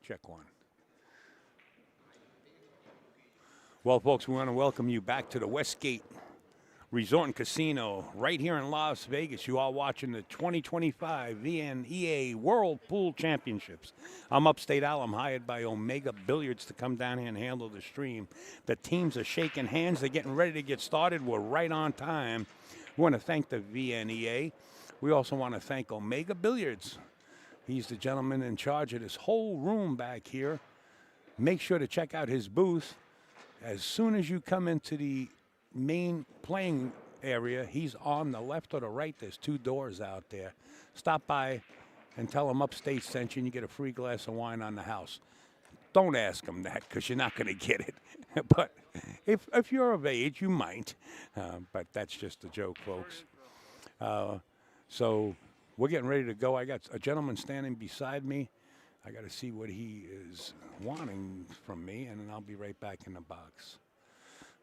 Check one. Well, folks, we want to welcome you back to the Westgate Resort and Casino right here in Las Vegas. You are watching the 2025 VNEA World Pool Championships. I'm Upstate Al. I'm hired by Omega Billiards to come down here and handle the stream. The teams are shaking hands. They're getting ready to get started. We're right on time. We want to thank the VNEA. We also want to thank Omega Billiards. He's the gentleman in charge of this whole room back here. Make sure to check out his booth. As soon as you come into the main playing area, he's on the left or the right. There's two doors out there. Stop by and tell him Upstate sent you and you get a free glass of wine on the house. Don't ask him that because you're not going to get it. But if you're of age, you might. But that's just a joke, folks. So we're getting ready to go. I got a gentleman standing beside me. I got to see what he is wanting from me, and then I'll be right back in the box.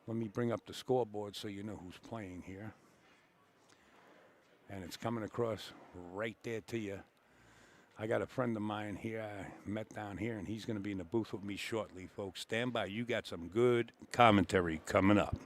Let me bring up the scoreboard so you know who's playing here. And it's coming across right there to you. I got a friend of mine here I met down here, and he's going to be in the booth with me shortly, folks. Stand by. You got some good commentary coming up.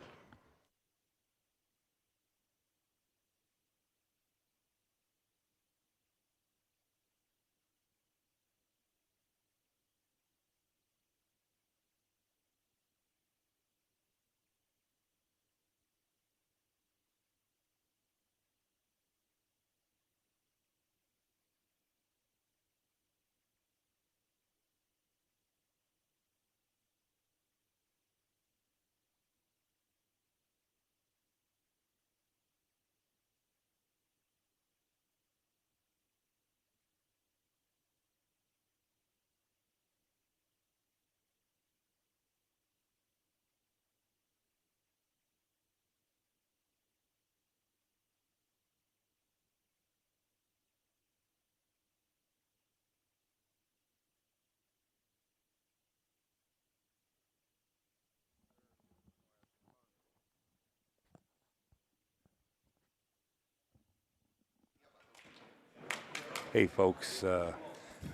Hey, folks,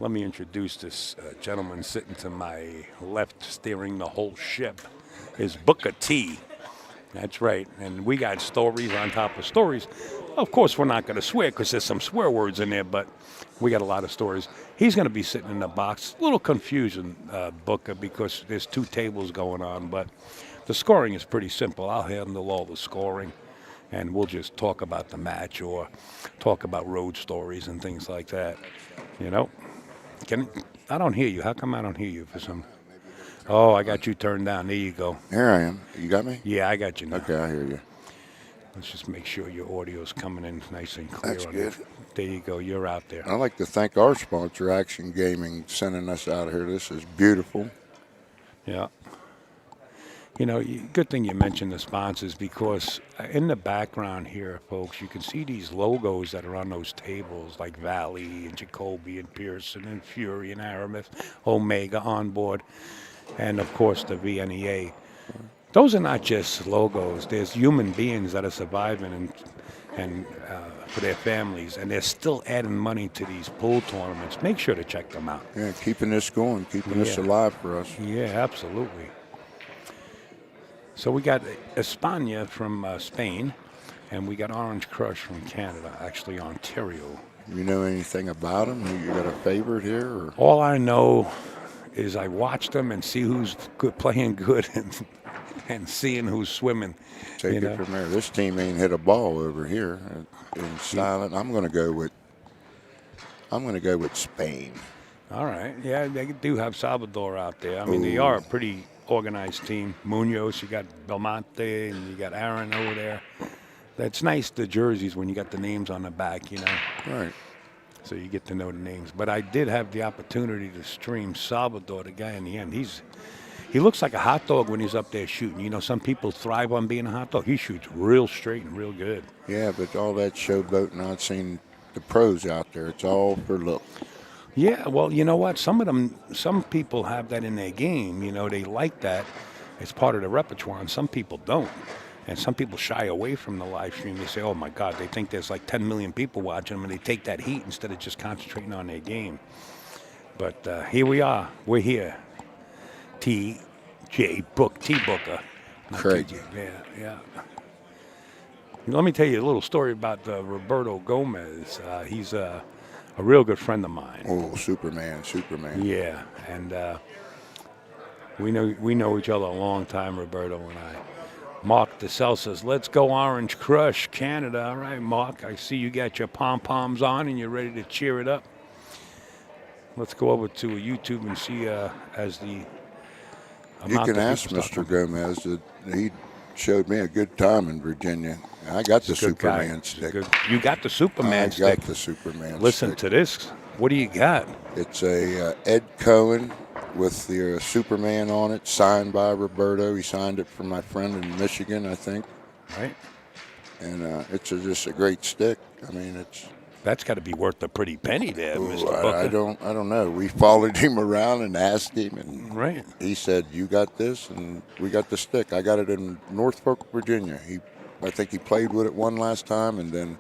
let me introduce this gentleman sitting to my left, steering the whole ship, is Booker T. That's right, and we got stories on top of stories. Of course, we're not going to swear because there's some swear words in there, but we got a lot of stories. He's going to be sitting in the box. A little confusion, Booker, because there's two tables going on, but the scoring is pretty simple. I'll handle all the scoring. And we'll just talk about the match or talk about road stories and things like that. You know? I don't hear you. How come I don't hear you for some? Oh, I got you turned down. There you go. Here I am. You got me? Yeah, I got you now. Okay, I hear you. Let's just make sure your audio's coming in nice and clear. That's good. There you go. You're out there. I'd like to thank our sponsor, Action Gaming, sending us out here. This is beautiful. Yeah. You know, good thing you mentioned the sponsors because in the background here, folks, you can see these logos that are on those tables like Valley and Jacoby and Pearson and Fury and Aramis, Omega on board, and, of course, the VNEA. Those are not just logos. There's human beings that are surviving and for their families, and they're still adding money to these pool tournaments. Make sure to check them out. Yeah, keeping this going, keeping this alive for us. Yeah, absolutely. So we got España from Spain, and we got Orange Crush from Canada, actually Ontario. You know anything about them? You got a favorite here? Or? All I know is I watch them and see who's good, playing good and seeing who's swimming. Take it from there. This team ain't hit a ball over here in silent. I'm going to go with Spain. All right. Yeah, they do have Salvador out there. I mean, they are a pretty organized team. Munoz, you got Belmonte, and you got Aaron over there. That's nice, the jerseys, when you got the names on the back, you know. Right. So you get to know the names. But I did have the opportunity to stream Salvador, the guy in the end. He looks like a hot dog when he's up there shooting. You know, some people thrive on being a hot dog. He shoots real straight and real good. Yeah, but all that showboating, I've seen the pros out there. It's all for look. Yeah, well, you know what? Some people have that in their game. You know, they like that. It's part of the repertoire, and some people don't. And some people shy away from the live stream. They say, oh, my God, they think there's like 10 million people watching them, and they take that heat instead of just concentrating on their game. But here we are. We're here. T.J. Booker. Not Craig. TJ. Yeah. Let me tell you a little story about Roberto Gomez. He's a real good friend of mine. Oh, Superman. Yeah, and we know each other a long time, Roberto and I. Mark DeSel says, "Let's go Orange Crush, Canada." All right, Mark, I see you got your pom-poms on and you're ready to cheer it up. Let's go over to YouTube and see as the You amount can of ask people Mr. talking. Gomez that he showed me a good time in Virginia. I got the He's a good guy. Superman He's a stick. good- You got the Superman I stick. got the Superman Listen stick. to this. What do you got? It's a Ed Cohen with the Superman on it, signed by Roberto. He signed it for my friend in Michigan, I think. Right? And it's just a great stick. I mean, That's got to be worth a pretty penny there, Mr. Booker. I don't know. We followed him around and asked him, and Right. he said, "You got this," and we got the stick. I got it in Norfolk, Virginia. I think he played with it one last time, and then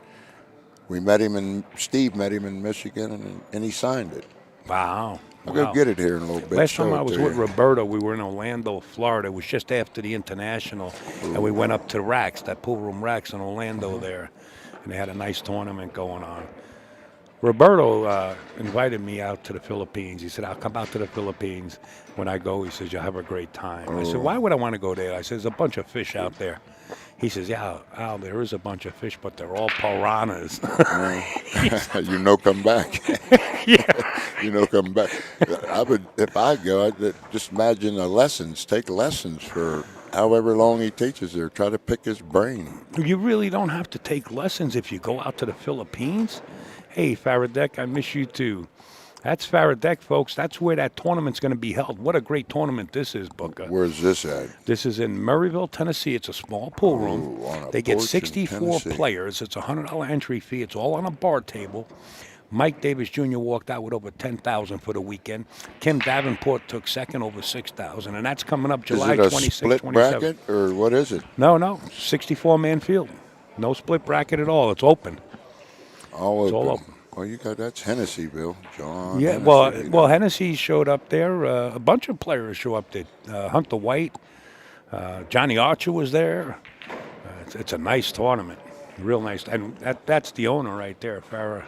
Steve met him in Michigan, and he signed it. Wow. I'll go get it here in a little bit. Last time show I it was to with you. Roberto, we were in Orlando, Florida. It was just after the International, and we went up to Racks, that pool room Racks in Orlando there, and they had a nice tournament going on. Roberto invited me out to the Philippines. He said, "I'll come out to the Philippines. When I go," he says, "you'll have a great time." I said, "Why would I want to go there?" I said, "There's a bunch of fish out there." He says, "Yeah, Al, there is a bunch of fish, but they're all piranhas." Come back. Yeah. Come back. If I go, I'd just imagine the lessons. Take lessons for however long he teaches there. Try to pick his brain. You really don't have to take lessons if you go out to the Philippines. Hey, Faradek, I miss you too. That's Faradek, folks. That's where that tournament's going to be held. What a great tournament this is, Booker. Where's this at? This is in Murrayville, Tennessee. It's a small pool room. On a They get porch in 64 Tennessee. players. It's a $100 entry fee. It's all on a bar table. Mike Davis Jr. walked out with over $10,000 for the weekend. Kim Davenport took second, over $6,000, and that's coming up July Is it a 26th, split 27th. bracket, or what is it? No, 64-man field. No split bracket at all. It's open. All It's open. all open. Well, that's Hennessyville, John. Yeah, Hennessy. well, Hennessy showed up there. A bunch of players show up there. Hunter White, Johnny Archer was there. It's a nice tournament, real nice. And that's the owner right there, Farrah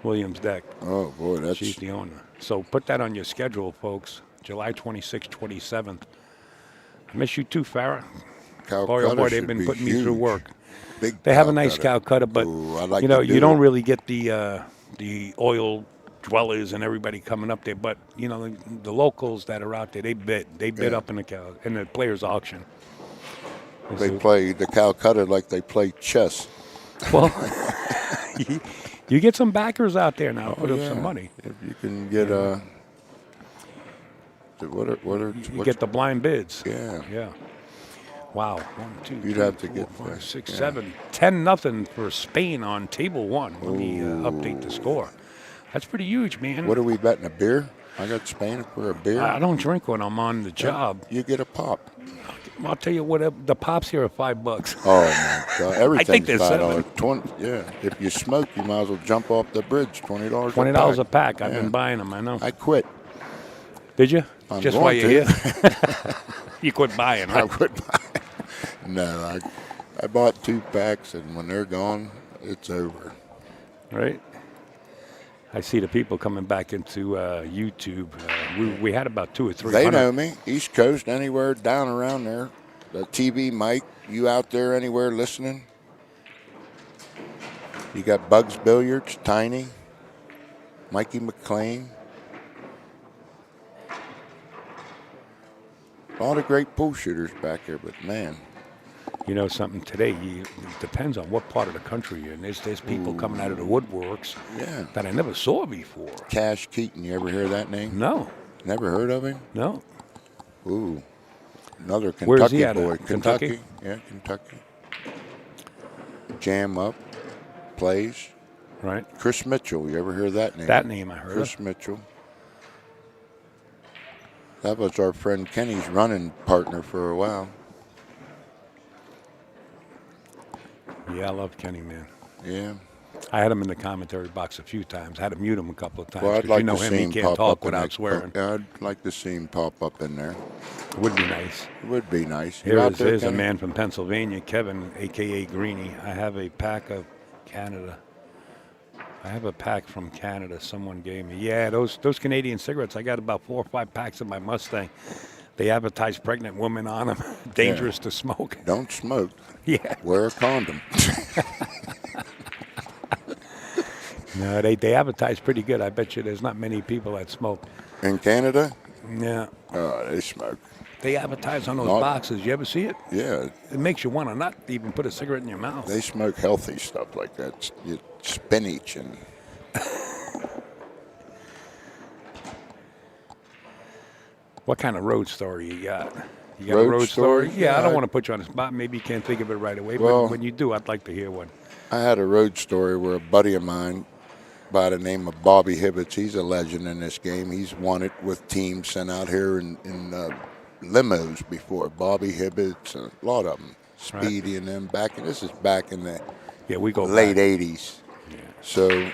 Williams Deck. Oh boy, She's the owner. So put that on your schedule, folks. July 26th, 27th. I miss you too, Farrah. Boy, oh boy, they've been putting me through work. Big They have a nice Calcutta, but Ooh, I like you know, to do you don't it. really get the oil dwellers and everybody coming up there. But you know, the locals that are out there, they bid up in the players' auction. They play the Calcutta like they play chess. Well, you get some backers out there now. Put up yeah. some money. If you can get You get the blind bids. Yeah. Yeah. Wow. 1, 2, You'd 3, have to 4, get 5, that. 6, Yeah. 7, 10-0 for Spain on table one. Let me update the score. That's pretty huge, man. What are we betting? A beer? I got Spain for a beer. I don't drink when I'm on the job. You get a pop. I'll tell you what, the pops here are $5. Oh my God! Everything's think they're $5. 20. Yeah. If you smoke, you might as well jump off the bridge. $20. $20 a pack. I've Yeah. been buying them. I know. I quit. Did you? I'm Just while going you're to. here. You quit buying, I right? quit buying. No, I bought 2 packs, and when they're gone, it's over. Right. I see the people coming back into YouTube. We had about 200 or 300. They know me. East Coast, anywhere down around there. The TV, Mike, you out there anywhere listening? You got Bugs Billiards, Tiny, Mikey McLean. A lot of great pool shooters back here, but man. You know something, today, it depends on what part of the country you're in. There's people coming out of the woodworks Yeah. that I never saw before. Cash Keaton, you ever hear that name? No. Never heard of him? No. Ooh. Another Kentucky Where's he at? boy. Kentucky? Yeah, Kentucky. Jam up, plays. Right. Chris Mitchell, you ever hear that name? That name I heard Chris of. Mitchell. That was our friend Kenny's running partner for a while. Yeah, I love Kenny, man. Yeah. I had him in the commentary box a few times. Had to mute him a couple of times. Well, I'd 'cause like you know to him, see he him can't pop talk up in without that. swearing. I'd like to see him pop up in there. Would be nice. It would be nice. You out there, Here's a Kenny? man from Pennsylvania, Kevin, a.k.a. Greenie. I have a pack of Canada. I have a pack from Canada someone gave me. Yeah, those Canadian cigarettes. I got about 4 or 5 packs in my Mustang. They advertise pregnant women on them. Dangerous to smoke. Don't smoke. Yeah. Wear a condom. No, they advertise pretty good. I bet you there's not many people that smoke. In Canada? Yeah. They smoke. They advertise on those Not- boxes. You ever see it? Yeah, It makes you want to not even put a cigarette in your mouth. they smoke healthy stuff like that. Spinach and What kind of road story you got? You got a Road road story? story? Yeah, I Yeah, don't I- want to put you on the spot. Maybe you can't think of it right away, Well- but when you do, I'd like to hear one. I had a road story where a buddy of mine by the name of Bobby Hibbets, he's a legend in this game. He's won it with teams sent out here in limos before. Bobby Hibbets, a lot of them. Speedy and them back. And this is back in the Yeah, we go late back. 80s. So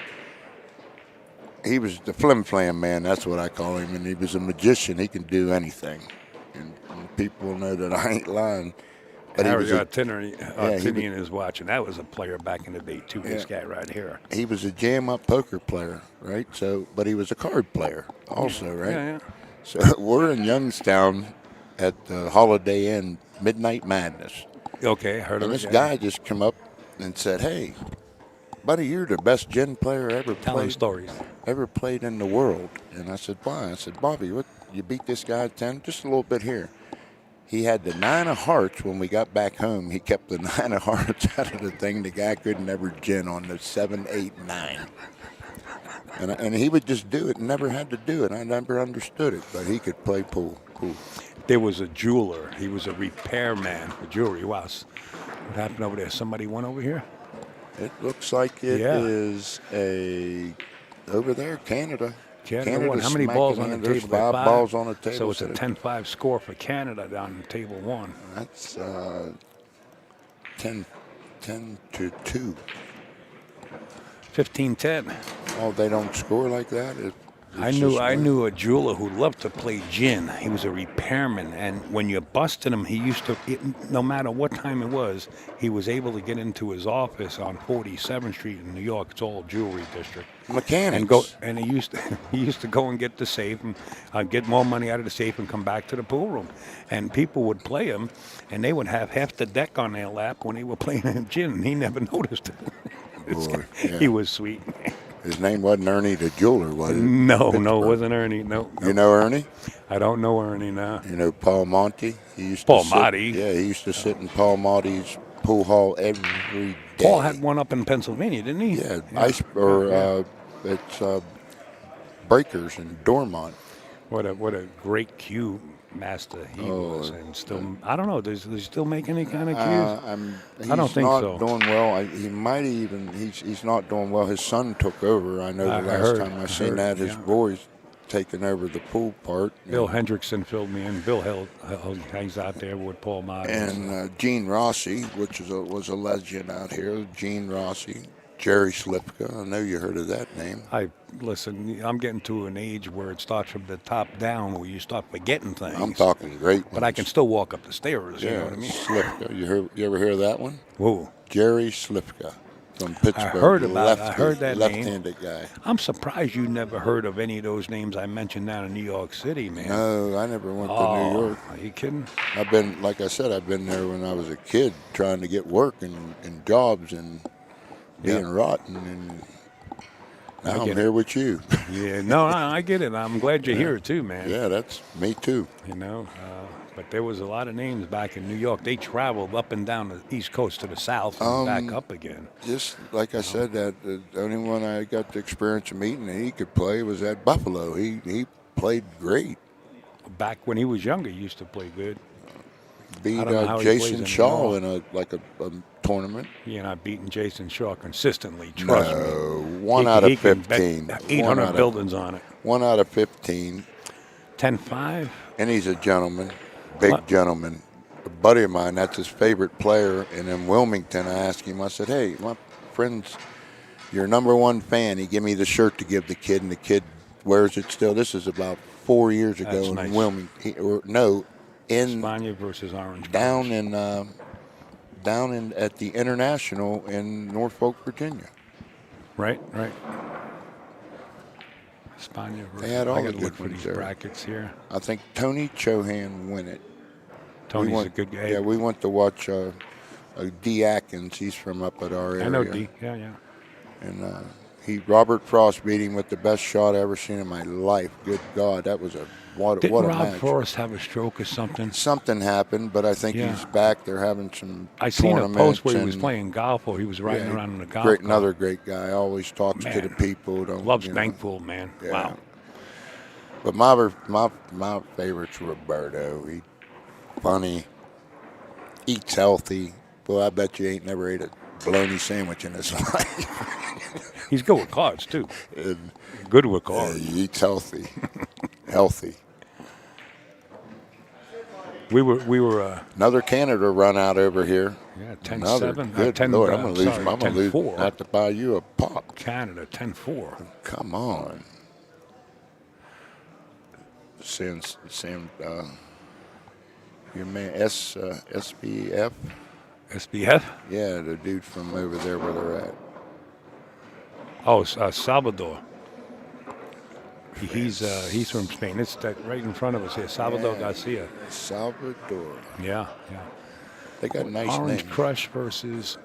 he was the flim flam man, that's what I call him. And he was a magician. He can do anything. And people know that I ain't lying. But he Harry was, a, Artinian is watching. That was a player back in the day, too. This guy right here. he was a jam-up poker player, right? So, but he was a card player also, right? Yeah, yeah. So we're in Youngstown at the Holiday Inn Midnight Madness. Okay, heard of And it. this yeah. guy just come up and said, "Hey, buddy, you're the best gin player Telling stories. ever played in the world." And I said, "Why?" I said, "Bobby, what? You beat this guy at 10? Just a little bit here." He had the 9 of hearts when we got back home. He kept the 9 of hearts out of the thing. The guy could never gin on the 7, 8, 9. And he would just do it and never had to do it. I never understood it, but he could play pool. There was a jeweler. He was a repairman for jewelry. Wow. What happened over there? Somebody went over here? It looks like it is over there, Canada. Canada won. How many smacking balls on the in. There's table? 5 balls on the table. So it's a 10-5 score for Canada down table 1. That's 10 to 2. 15-10. Oh, they don't score like that? I knew a jeweler who loved to play gin. He was a repairman, and when you busted him, he used to, no matter what time it was, he was able to get into his office on 47th Street in New York. It's all jewelry district. Mechanics. And he used to go and get the safe and get more money out of the safe and come back to the pool room. And people would play him, and they would have half the deck on their lap when they were playing gin, and he never noticed it. Boy, yeah. He was sweet. His name wasn't Ernie the jeweler, was it? No, it wasn't Ernie. No. You know Ernie? I don't know Ernie now. You know Paul Monty? He used Paul to sit, Monty? Yeah, he used to sit in Paul Monty's pool hall every day. Paul had one up in Pennsylvania, didn't he? Yeah, it's Breakers in Dormont. What a great cue master he was, and still I don't know. Does he still make any kind of cues? I don't think so. He's not doing well. He might even. He's not doing well. His son took over. I know the last time I seen that, his boys taking over the pool part. Bill Hendrickson filled me in. Bill hangs out there with Paul Martin. And Gene Rossi, which was a legend out here. Gene Rossi. Jerry Slipka. I know you heard of that name. Listen, I'm getting to an age where it starts from the top down, where you start forgetting things. I'm talking great ones. But I can still walk up the stairs, you know what I mean? Slipka. You ever hear of that one? Whoa. Jerry Slipka from Pittsburgh. I heard that name. Left-handed guy. I'm surprised you never heard of any of those names I mentioned down in New York City, man. No, I never went to New York. Are you kidding? Like I said, I've been there when I was a kid trying to get work and jobs and being rotten, and now I'm here with you. Yeah, no, I get it. I'm glad you're here too, man. Yeah, that's me too. You know, but there was a lot of names back in New York. They traveled up and down the East Coast to the South and back up again. Just like I said, that the only one I got the experience of meeting that he could play was at Buffalo. He played great. Back when he was younger, he used to play good. Beat Jason Shaw in a tournament. You're not beating Jason Shaw consistently. Trust me. 1 out of 15. 800 buildings on it. 1 out of 15. 10-5. And he's a gentleman, big gentleman. A buddy of mine, that's his favorite player. And in Wilmington, I asked him, I said, "Hey, my friends your number one fan, he gave me the shirt to give the kid, and the kid wears it still. This is about 4 years ago That's in nice. Wilmington. In Spania versus Orange. down Crush. in at the International in Norfolk, Virginia. Right. Spania versus. They had all I the got to look good for ones these there. brackets here. I think Tony Chohan win it. Tony's a good guy. Yeah, we went to watch D. Atkins. He's from up at our area. I know D. Yeah. And Robert Frost beat him with the best shot I ever seen in my life. Good God, that was what Didn't a Rob match. Forrest have a stroke or something? Something happened, but I think Yeah. he's back. They're having some I seen a tournaments post where he was and- playing golf, or he was riding yeah, around in a golf great, cart. another great guy. Always talks to Man. the people. Loves you know. Bankful, man. Yeah. Wow. But my favorite's Roberto. He funny, eats healthy. Boy, I bet you ain't never ate a bologna sandwich in his life. He's good with cards too. And, Good with cards. he eats healthy. Healthy. We were Another Canada run out over here. yeah, Another 10-7. good 10, Lord, I'm gonna lose. sorry, I'm gonna lose. 10-4. Have to buy you a pop. Canada 10-4. Come on. Sam, your man SBF. SBF? Yeah, the dude from over there where they're at. Oh, Salvador. He's from Spain. It's that right in front of us here. Salvador Garcia. Salvador. Yeah. They got nice Orange names. Crush versus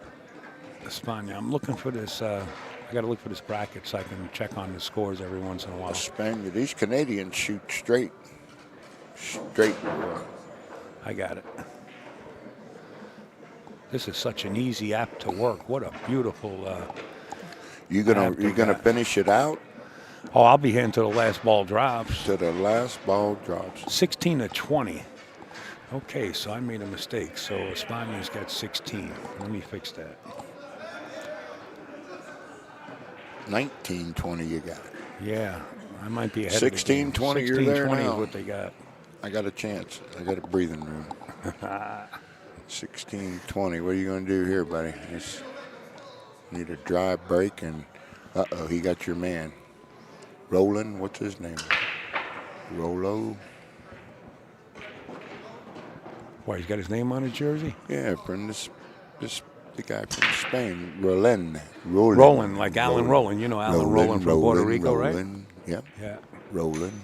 España. I'm looking for this. I got to look for this bracket so I can check on the scores every once in a while. Spaniard. These Canadians shoot straight. I got it. This is such an easy app to work. What a beautiful. You gonna After that. finish it out Oh, I'll be here until the last ball drops. to the last ball drops. 16-20. Okay, so I made a mistake. So España's got 16. Let me fix that. 19-20 you got. Yeah, I might be ahead 16-20, of the game. you're there 16-20 is now. what they got. I got a chance. I got a breathing room. 16-20. What are you going to do here, buddy? Just need a dry break and, uh-oh, he got your man. Roland, what's his name? Rolo? Why, he's got his name on his jersey? Yeah, from this the guy from Spain. Roland. Roland, like Alan Roland. You know Alan Roland from Puerto Rico, right? Roland. Yep. Yeah. Roland.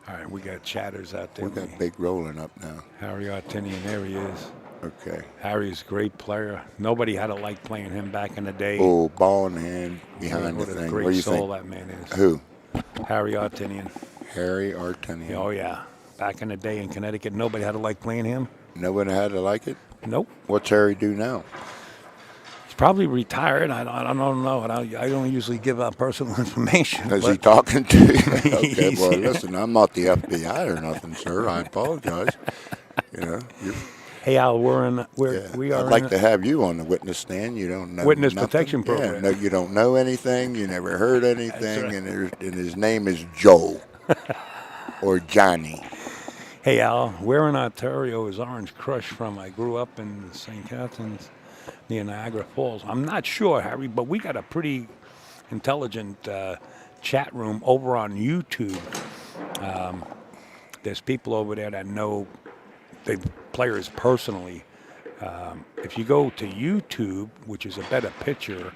All right, we got chatters out there. We got Big Roland up now. Harry Artinian, there he is. Okay. Harry's a great player. Nobody had to like playing him back in the day. Oh, ball in hand behind what the a thing. great What do you soul think? that man is. Who? Harry Artinian. Harry Artinian. Oh, yeah. Back in the day in Connecticut, nobody had to like playing him. Nobody had to like it? Nope. What's Harry do now? He's probably retired. I don't know. I don't usually give out personal information. Is he but talking to you? Okay, well, Yeah. listen, I'm not the FBI or nothing, sir. I apologize. Hey, Al, we are I'd like in to have you on the witness stand. You don't know Witness nothing. protection program. Yeah, no, you don't know anything. You never heard anything, right. and his name is Joe or Johnny. Hey, Al, where in Ontario is Orange Crush from? I grew up in St. Catharines near Niagara Falls. I'm not sure, Harry, but we got a pretty intelligent chat room over on YouTube. There's people over there that know the players personally. If you go to YouTube, which is a better picture,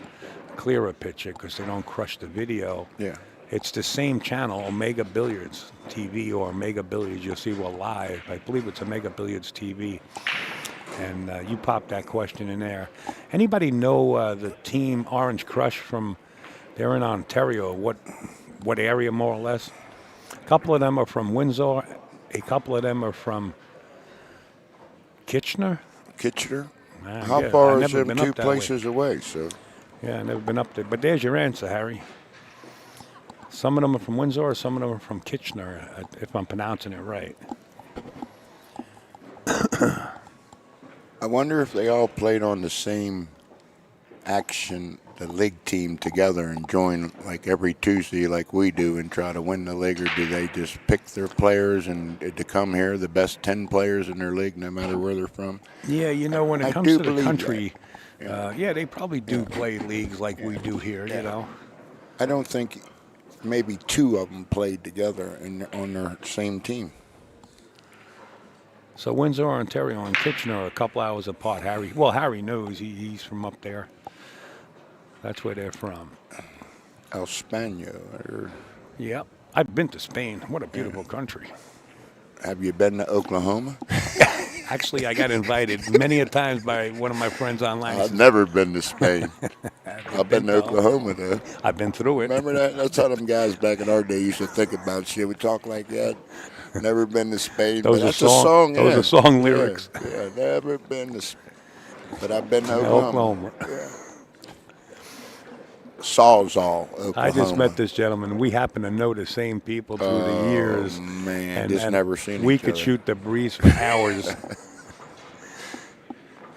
clearer picture, because they don't crush the video. Yeah. It's the same channel, Omega Billiards TV or Omega Billiards. You'll see we're live. I believe it's Omega Billiards TV. And you pop that question in there. Anybody know the team Orange Crush from? They're in Ontario. What area, more or less? A couple of them are from Windsor. A couple of them are from Kitchener. How How far I've is never them been two up that way. places away? So Yeah, I've never been up there. But there's your answer, Harry. Some of them are from Windsor, some of them are from Kitchener, if I'm pronouncing it right. I wonder if they all played on the same action the league team together and join like every Tuesday like we do and try to win the league, or do they just pick their players and to come here, the best 10 players in their league, no matter where they're from? Yeah, when it I comes do to the believe country, that. they probably do play leagues like we do here, I don't think maybe 2 of them played together on their same team. So Windsor, Ontario, and Kitchener are a couple hours apart. Harry knows. He's from up there. That's where they're from. El Spano. Yep. I've been to Spain. What a beautiful country. Have you been to Oklahoma? Actually, I got invited many a times by one of my friends online. I've never been to Spain. I've been to Oklahoma, though. I've been through it. Remember that? That's how them guys back in our day used to think about shit. We talk like that. Never been to Spain. Those But are that's a song. Those are song lyrics. Yeah, never been to Spain. But I've been to Oklahoma. Yeah. Sawzall, Oklahoma. I just met this gentleman. We happen to know the same people through the years. Oh, man. Just never seen We each could other. shoot the breeze for hours.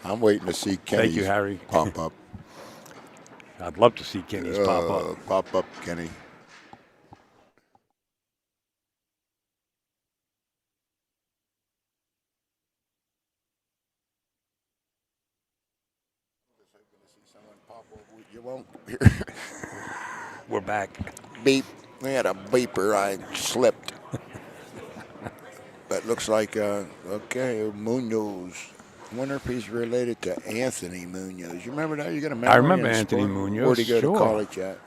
I'm waiting to see Kenny's Thank you, Harry. pop up. I'd love to see Kenny's pop up. Pop up, Kenny. You won't hear. We're back. Beep. We had a beeper. I slipped. But looks like, okay, Munoz. I wonder if he's related to Anthony Munoz. You remember that? You got a memory? I remember in Anthony sport? Munoz. Where'd he go Sure. to college at?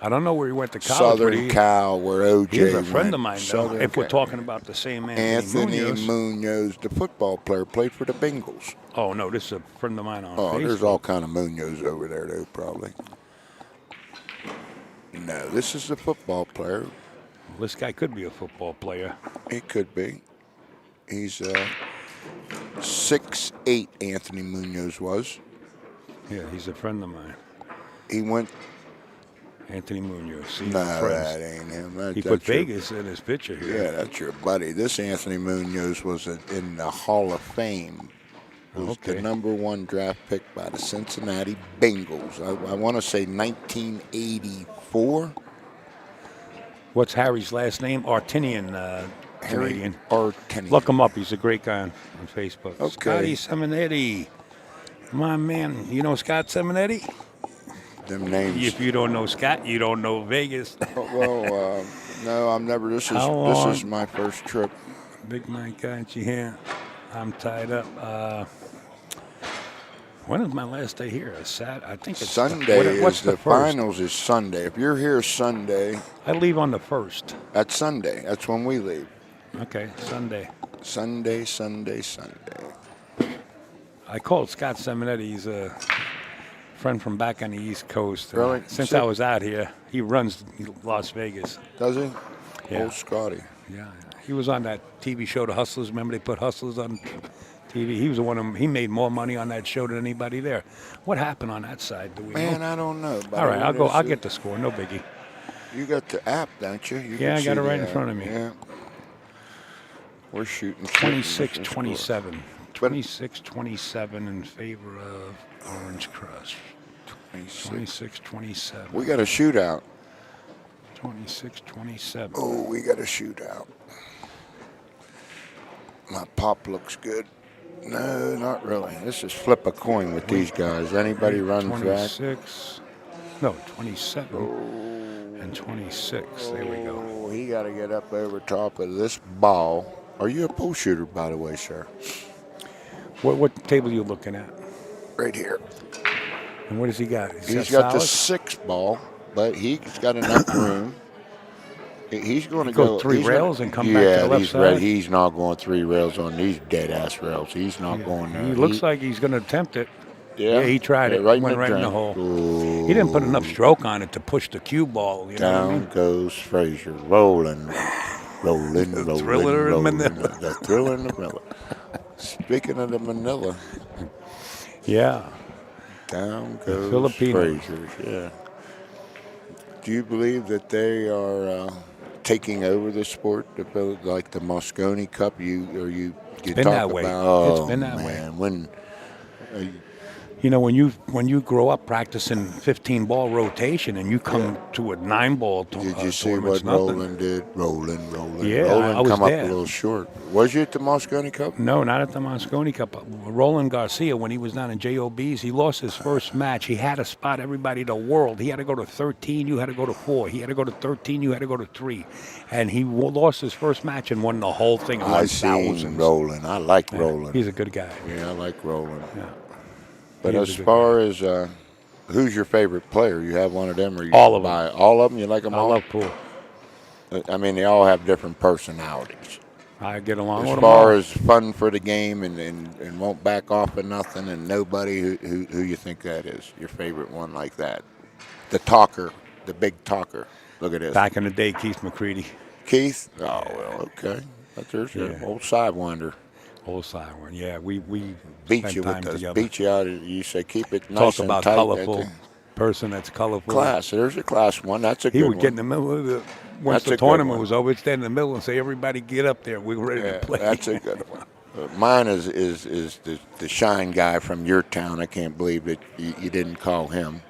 I don't know where he went to college. Southern Cal, where OJ He's a friend went. of mine, though, Southern if we're Cal. talking about the same Anthony Munoz. Munoz, the football player, played for the Bengals. Oh, no, this is a friend of mine on Oh, Facebook. there's all kind of Munoz over there, though, probably. No, this is a football player. Well, this guy could be a football player. He could be. He's 6'8", Anthony Munoz was. Yeah, he's a friend of mine. He went. Anthony Munoz. See, No, we're friends. that ain't him. He put Vegas in his picture here. Yeah, that's your buddy. This Anthony Munoz was in the Hall of Fame. Was the #1 draft pick by the Cincinnati Bengals. I want to say 1984. What's Harry's last name? Artinian, Canadian. Artinian. Look him up. He's a great guy on Facebook. Okay. Scotty Seminetti. My man, you know Scott Seminetti? Them names. If you don't know Scott, you don't know Vegas. Well, no, I'm never. This is my first trip. Big Mike got you here. I'm tied up. When is my last day here? I think it's Sunday. What's the the first? finals is Sunday. If you're here Sunday, I leave on the 1st. that's Sunday. That's when we leave. Okay, Sunday. Sunday. I called Scott Seminetti. He's a friend from back on the East Coast. Really? Since I was out here, he runs Las Vegas. Does he? Yeah. Old Scotty. Yeah, he was on that TV show, The Hustlers. Remember they put Hustlers on TV? He was the one of them. He made more money on that show than anybody there. What happened on that side? Do we Man, know? I don't know. All right, I'll go. I'll get the score. No biggie. You got the app, don't you? Yeah, I got it right in front of me. Yeah. We're shooting 26-27. 26-27 in favor of Orange Crush. 26-27. We got a shootout. 26-27. Oh, we got a shootout. My pop looks good. No, not really. Let's just flip a coin with these guys. Anybody run for that? 26. No, 27 and 26. There we go. Oh, he got to get up over top of this ball. Are you a pool shooter, by the way, sir? What table are you looking at? Right here. And what does he got? He's got the 6 ball, but he's got enough room. He's going to go 3 rails and come back to the left side? He's not going 3 rails on these dead-ass rails. He's not going there. He looks like he's going to attempt it. Yeah, he tried it. Right Went right in the hole. He didn't put enough stroke on it to push the cue ball. You know what I mean? Down goes Frazier, rolling. The Thriller in Manila. The Thriller in Manila. Speaking of the Manila. Yeah. Down goes Filipinos. Frazier. Yeah. Do you believe that they are taking over the sport, like the Mosconi Cup? You been talk that way. about? Oh, It's been that man. way. You know, when you grow up practicing 15-ball rotation and you come to a 9-ball Did you see tournament, what Roland did? Roland. Yeah, Roland I was come up there. a little short. Was you at the Moscone Cup? No, not at the Moscone Cup. Roland Garcia, when he was down in JOBs, he lost his first match. He had to spot everybody the world. He had to go to 13, you had to go to 4. He had to go to 13, you had to go to 3. And he lost his first match and won the whole thing. I seen Roland. I like Roland. He's a good guy. Yeah, I like Roland. Yeah. But as far as who's your favorite player? You have one of them, or you all of them? All of them? You like them all? I love pool. I mean, they all have different personalities. I get along as with them all. As far as fun for the game and won't back off of nothing and nobody, who you think that is? Your favorite one like that? The talker, the big talker. Look at this. Back in the day, Keith McCready. Keith? Oh, well, okay. There's your old sidewinder. Old sidewinder, yeah. We beat you time with together. Beat you out. You say keep it nice Talk about and tight. colorful person that's colorful. Class. There's a class one. That's a good one. He would get in the middle of the once the tournament was over, he'd stand in the middle and say, "Everybody get up there. We're ready to play." That's a good one. Mine is the shine guy from your town. I can't believe that you didn't call him.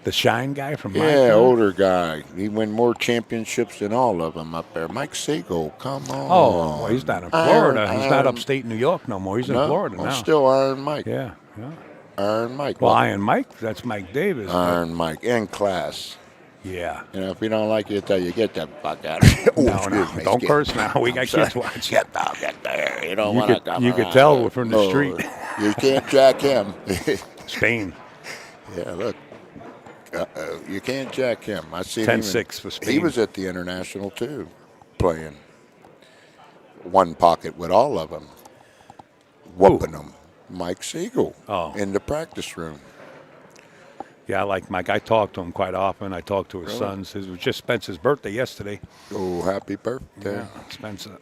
The shine guy from my town? Yeah, older guy. He won more championships than all of them up there. Mike Siegel, come on. Oh, well, he's not in Florida. He's not upstate New York no more. He's in Florida now. Still Iron Mike. Yeah. Iron Mike. Well, Iron Mike, that's Mike Davis. Iron Mike, in class. Yeah. You know, if you don't like it, tell you, get that fuck out of here. No. Don't curse now. We got kids watching. Get there. You don't want to come You could tell we're from the street. You can't jack him. Spain. Yeah, look. You can't jack him. I see 10-6 for Spain. He was at the International, too, playing one pocket with all of them, whooping them. Mike Siegel in the practice room. Yeah, I like Mike. I talk to him quite often. I talk to his sons. It was just Spencer's birthday yesterday. Oh, happy birthday. Yeah, Spencer.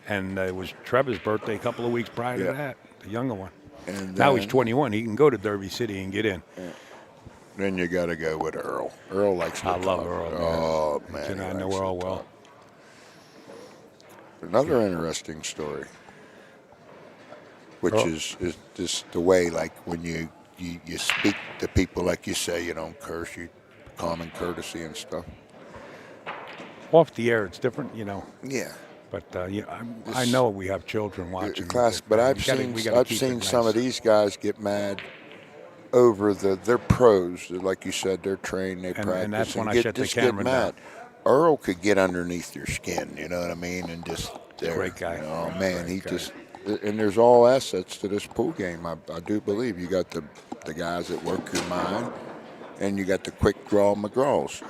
And it was Trevor's birthday a couple of weeks prior to that, the younger one. And now he's 21. He can go to Derby City and get in. Yeah. Then you got to go with Earl. Earl likes to talk. I love Earl. Man. Oh, man. And I know Earl well. Another interesting story, which is just the way, like, when you speak to people, like you say, you don't curse, you common courtesy and stuff. Off the air, it's different, you know. Yeah. But I know we have children watching. Class, but I've seen some of these guys get mad over they're pros. Like you said, they're trained, they practice. And that's when I shut the camera down. Earl could get underneath your skin, you know what I mean? And just great guy. Oh, man, and there's all assets to this pool game. I do believe you got the guys that work your mind, and you got the quick draw McGraws.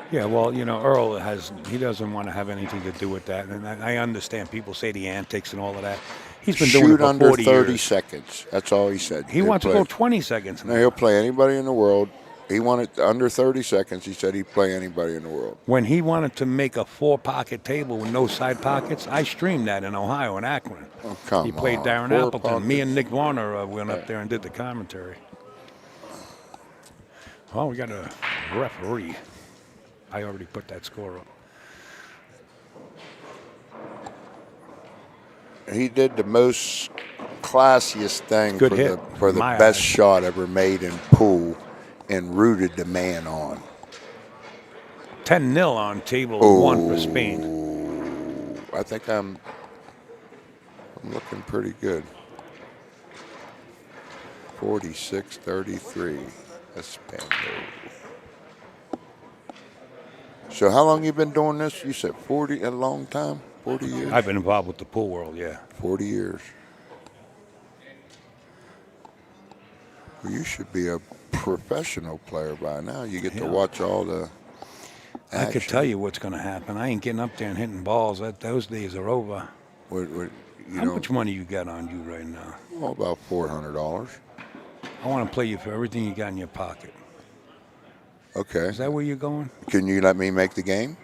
Yeah, well, you know, Earl he doesn't want to have anything to do with that. And I understand people say the antics and all of that. He's been doing it for 40 years. Shoot under 30 seconds. That's all he said. He wants to go 20 seconds now. No, he'll play anybody in the world. He wanted under 30 seconds. He said he'd play anybody in the world. When he wanted to make a 4-pocket table with no side pockets, I streamed that in Ohio, in Akron. Oh, come on. He played Darren Appleton. Pockets. Me and Nick Warner went up there and did the commentary. Well, we got a referee. I already put that score up. He did the most classiest thing for the best shot ever made in pool and rooted the man on. 10-0 on table 1 for Spain. I think I'm looking pretty good. 46-33. Espando. So how long you been doing this? You said 40, a long time? 40 years? I've been involved with the pool world, yeah. 40 years. Well, you should be a professional player by now. You get to watch all the action. I could tell you what's going to happen. I ain't getting up there and hitting balls. Those days are over. How much money you got on you right now? Well, about $400. I want to play you for everything you got in your pocket. Okay. Is that where you're going? Can you let me make the game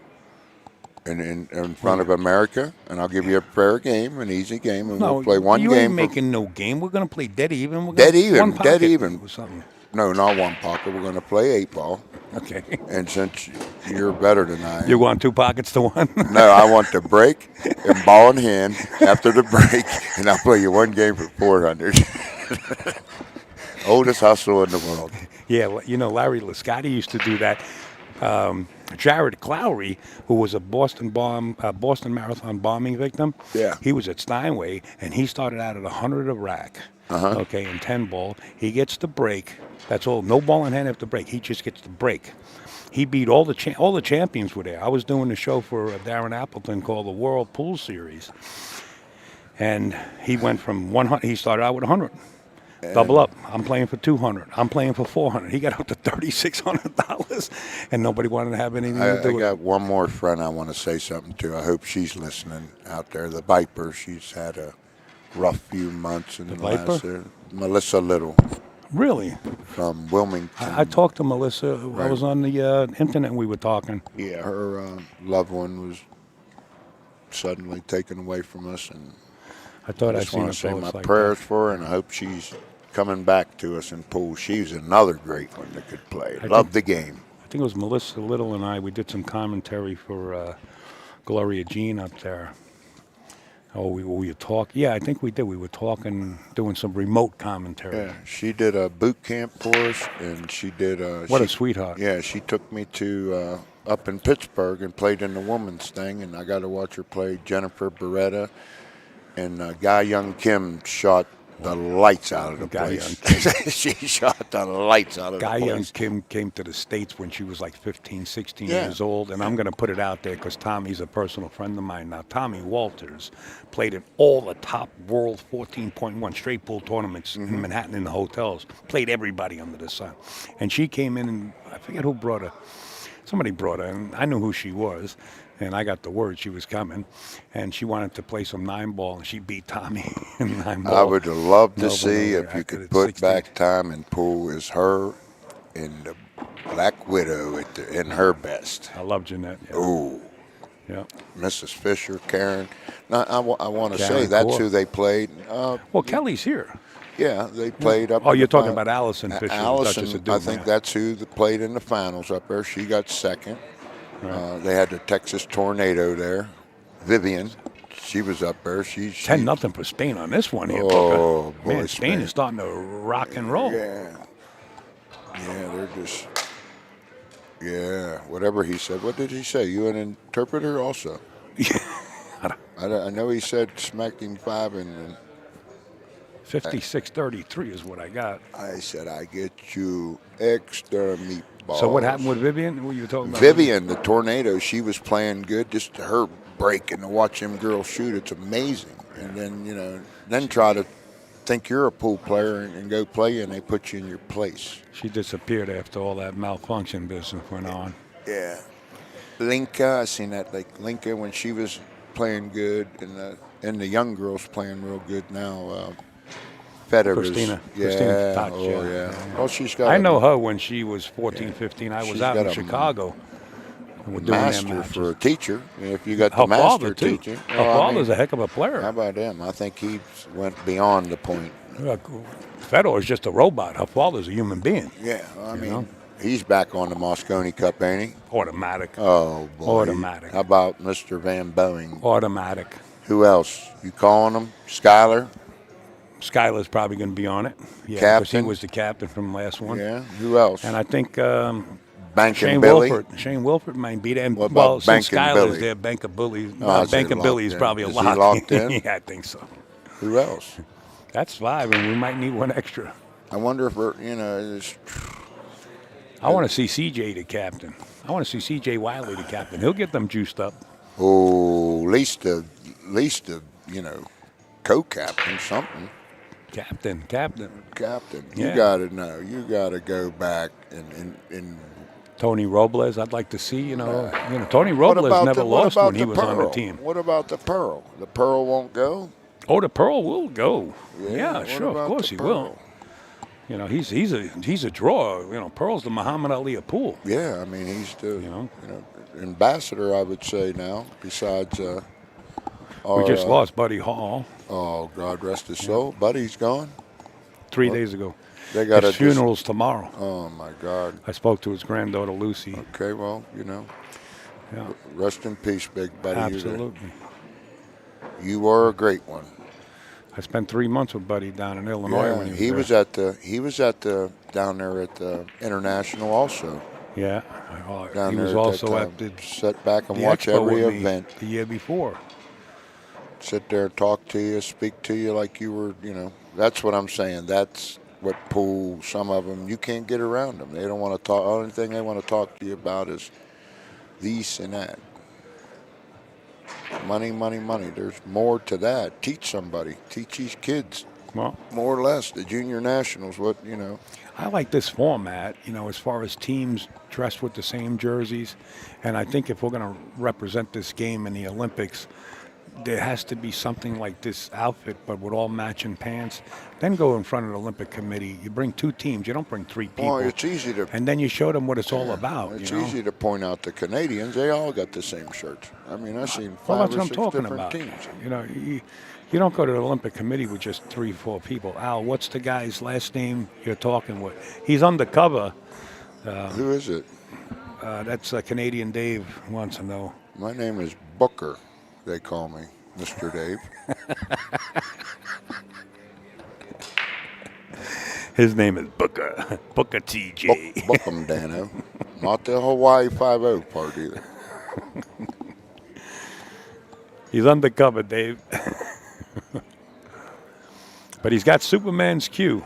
in front of America? And I'll give you a fair game, an easy game, and we'll play one game. You ain't making no game. We're going to play dead even. Dead even. Or something. No, not one pocket. We're going to play 8-ball. Okay. And since you're better than I am. You want 2 pockets to 1? No, I want the break and ball in hand after the break, and I'll play you one game for $400. Oldest hustler in the world. Yeah, well, you know, Larry Lascotti used to do that. Jared Clowry, who was a Boston Marathon bombing victim, Yeah. he was at Steinway, and he started out at 100 a rack, okay, in 10 ball. He gets the break. That's all. No ball in hand after break. He just gets the break. He beat all the champions were there. I was doing the show for Darren Appleton called the World Pool Series, and he went from 100. He started out with 100. Double up. I'm playing for 200. I'm playing for 400. He got up to $3,600, and nobody wanted to have anything to do I with got it. one more friend I want to say something to. I hope she's listening out there. The Viper. She's had a rough few months in the Viper? last year. Melissa Little Really? from Wilmington. I talked to Melissa. I was on the internet and we were talking. Yeah, her loved one was suddenly taken away from us, and I thought I I'd just seen want a to say my post like prayers that. for her, and I hope she's coming back to us in pool. She's another great one that could play. I Love the game. I think it was Melissa Little and I. We did some commentary for Gloria Jean up there. Oh, we were talking. Yeah, I think we did. We were talking, doing some remote commentary. Yeah, she did a boot camp for us, and she did. What a sweetheart. Yeah, she took me to up in Pittsburgh and played in the women's thing, and I got to watch her play Jennifer Beretta, and Guy Young Kim shot the lights out of the Guy place. She shot the lights out of Guy the Young place. Kim came to the States when she was like 15, 16 Yeah. years old. And I'm going to put it out there because Tommy's a personal friend of mine now. Tommy Walters played in all the top world 14.1 straight pool tournaments in Manhattan in the hotels. Played everybody under the sun. And she came in, and I forget who brought her. Somebody brought her, and I knew who she was. And I got the word she was coming. And she wanted to play some 9-ball, and she beat Tommy in 9-ball. I would love to Nova see Nova if you record could at put 16. back time in pool as her and the Black Widow in her best. I love Jeanette. Yeah. Ooh. Yeah. Mrs. Fisher, Karen. Now, I want to Karen say that's Core. who they played. Well, Kelly's here. Yeah, they played up. Oh, in you're the talking fin- about Allison Fisher, Duchess Allison, of Doom, I think yeah. that's who that played in the finals up there. She got second. They had the Texas Tornado there. Vivian, she was up there. She 10-0 for Spain on this one here, Oh, Booker. boy, Man, Spain is starting to rock and roll. Yeah. Yeah, they're just. Yeah, whatever he said. What did he say? You an interpreter also? I know he said smacked him 5 and 56-33 is what I got. I said I get you extra meatballs. So what happened with Vivian? What you were talking about? Vivian, the Tornado? She was playing good. Just her break and to watch them girls shoot, it's amazing. And then then try to think you're a pool player and go play, and they put you in your place. She disappeared after all that malfunction business went on. Yeah. Linka, I seen that. Like Linka when she was playing good, and the young girls playing real good now. Federer's. Christina Yeah. Touch, Oh, yeah. yeah. Well, she's got I a know her when she was 14, 15. I was She's out got in a Chicago. And we're doing them master matches. for a teacher. If you got Her the master father, too. teacher. Her Well, I father's mean, a heck of a how player. about him? I think he went beyond the point. Federer's just a robot. Her father's a human being. Yeah, I mean, know? he's back on the Moscone Cup, ain't he? Automatic. Oh, boy. Automatic. How about Mr. Van Boeing? Automatic. Who else? You calling him? Skyler? Skyler's probably going to be on it. Yeah, because he Captain? was the captain from the last one. Yeah. Who else? And I think Bank Shane and Billy? Wilford. Shane Wilford might beat it. And What about well, since Bank and Skyler's Billy? there, Bank of Billy. Oh, is Bank he of Billy is locked in? probably a Is he lock. locked in? Yeah, I think so. Who else? That's 5, and we might need one extra. I wonder if we're, it's, I want to see CJ the captain. I want to see CJ Wiley the captain. He'll get them juiced up. at least a co-captain, something. Captain. Captain. You Yeah. got to know. You got to go back and Tony Robles, I'd like to see. Tony what Robles about never the, what lost about when he the was Pearl? on the team. What about the Pearl? The Pearl won't go? Oh, the Pearl will go. Yeah, what sure, of about course the he Pearl? will. He's a draw. Pearl's the Muhammad Ali of pool. Yeah, I mean he's the ambassador, I would say now. Besides, We just lost Buddy Hall Oh, God rest his soul. Buddy's gone. 3 days ago. They got His funeral's tomorrow. Oh my God. I spoke to his granddaughter Lucy. Okay, well, Yeah, rest in peace, big buddy. absolutely. You were a great one. I spent 3 months with Buddy down in Illinois Yeah, when he was there. at the down there at the International also. Yeah. Down He was there at that also time. at the Sit back and the watch expo every with me event. the year before. Sit there, talk to you, speak to you like you were, That's what I'm saying. That's what pool. Some of them you can't get around them. They don't want to talk. Only thing they want to talk to you about is this and that. Money, money, money. There's more to that. Teach somebody. Teach these kids. Well, More or less, the junior nationals. I like this format, as far as teams dressed with the same jerseys. And I think if we're going to represent this game in the Olympics, there has to be something like this outfit, but with all matching pants. Then go in front of the Olympic Committee. You bring 2 teams. You don't bring 3 people. Well, it's easy to. And then you show them what it's all about. It's easy to point out the Canadians. They all got the same shirts. I mean, I've seen 5 Well, that's or what I'm 6 talking different about. teams. You don't go to the Olympic Committee with just 3, 4 people. Al, what's the guy's last name you're talking with? He's undercover. Who is it? That's Canadian Dave wants to know. My name is Booker. They call me Mr. Dave. His name is Booker. Booker TJ. Book 'em, Dano. Not the Hawaii 5-0 part either. He's undercover, Dave. But he's got Superman's Q.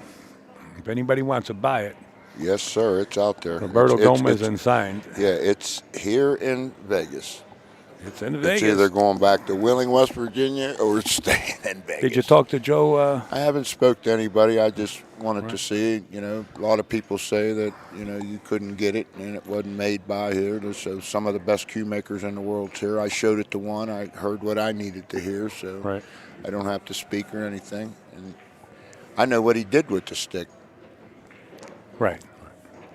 If anybody wants to buy it. Yes, sir. It's out there. Roberto Gomez and signed. Yeah, it's here in Vegas. It's in Vegas. It's either going back to Wheeling, West Virginia, or it's staying in Vegas. Did you talk to Joe? I haven't spoke to anybody. I just wanted to see. A lot of people say that you couldn't get it and it wasn't made by here. So some of the best cue makers in the world's here. I showed it to one. I heard what I needed to hear. So Right. I don't have to speak or anything. And I know what he did with the stick. Right.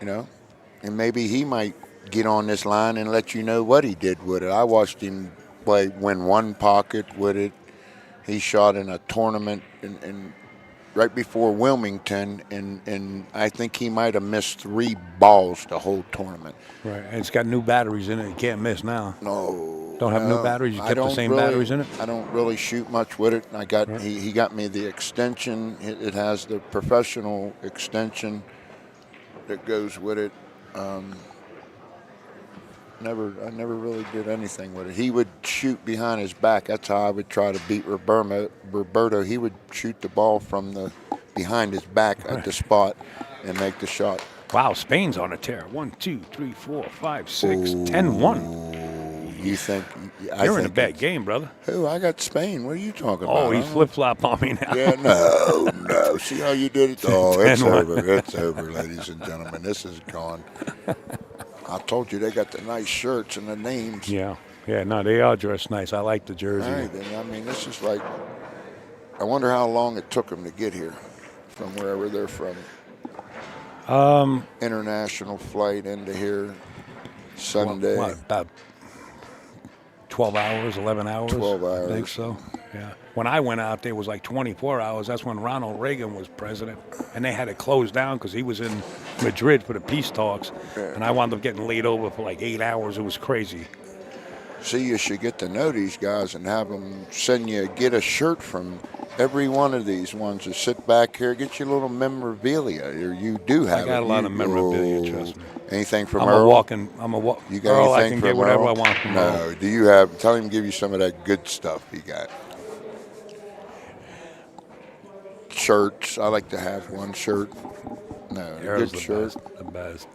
And maybe he might get on this line and let you know what he did with it. I watched him win one pocket with it. He shot in a tournament in right before Wilmington, and I think he might have missed 3 balls the whole tournament. Right. And it's got new batteries in it. You can't miss now. No. Don't have new batteries? You kept the same batteries in it? I don't really shoot much with it. I got he got me the extension. It has the professional extension that goes with it. I never really did anything with it. He would shoot behind his back. That's how I would try to beat Roberto. He would shoot the ball from the behind his back at the spot and make the shot. Wow, Spain's on a tear. 1, 2, 3, 4, 5, 6, 10-1. You think You're in a bad game, brother. Who? I got Spain. What are you talking about? Oh, he's flip-flop on me now. Yeah, no. See how you did it? Oh, it's over. It's over, ladies and gentlemen. This is gone. I told you they got the nice shirts and the names. Yeah. No, they are dressed nice. I like the jersey. All right, then. I mean, this is like, I wonder how long it took them to get here from wherever they're from. International flight into here Sunday. What, about 12 hours, 11 hours? 12 hours. I think so, yeah. When I went out there, it was like 24 hours. That's when Ronald Reagan was president, and they had it closed down because he was in Madrid for the peace talks, and I wound up getting laid over for like 8 hours. It was crazy. See, you should get to know these guys and have them get a shirt from every one of these ones. To sit back here, get your little memorabilia. Or you do have. I got a lot of memorabilia, trust me. Anything from I'm Earl? You got Earl, I anything can from get whatever Earl? I want from No. Earl. Do you have? Tell him to give you some of that good stuff he got. Shirts. I like to have one shirt. No, Earl's good shirt. The best.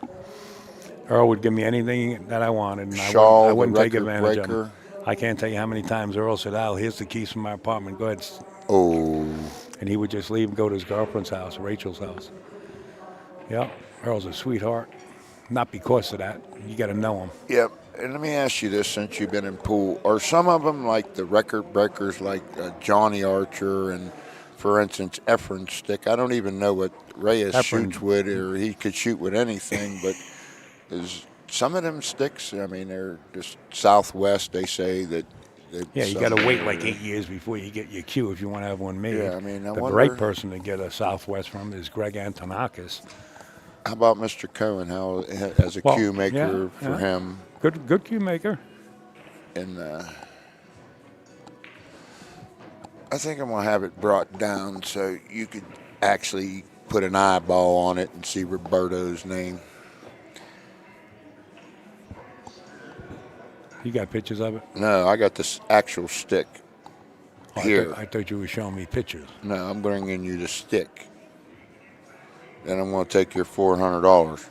Earl would give me anything that I wanted, and Shawl, I wouldn't the take record advantage of breaker. it. I can't tell you how many times Earl said, "Al, here's the keys from my apartment. Go ahead." Oh. And he would just leave and go to his girlfriend's house, Rachel's house. Yep, Earl's a sweetheart. Not because of that. You got to know him. Yep. And let me ask you this, since you've been in pool, are some of them like the record breakers, like Johnny Archer and, for instance, Efren's stick? I don't even know what Reyes shoots with, or he could shoot with anything, but is some of them sticks, I mean, they're just Southwest, they say that. Yeah, you got to wait like 8 years before you get your cue if you want to have one made. Yeah, I mean, the wonder, right person to get a Southwest from is Greg Antonakis. How about Mr. Cohen? How as a cue maker for him? Good cue maker. And I think I'm going to have it brought down so you could actually put an eyeball on it and see Roberto's name. You got pictures of it? No, I got this actual stick here. I thought you were showing me pictures. No, I'm bringing you the stick. Then I'm going to take your $400.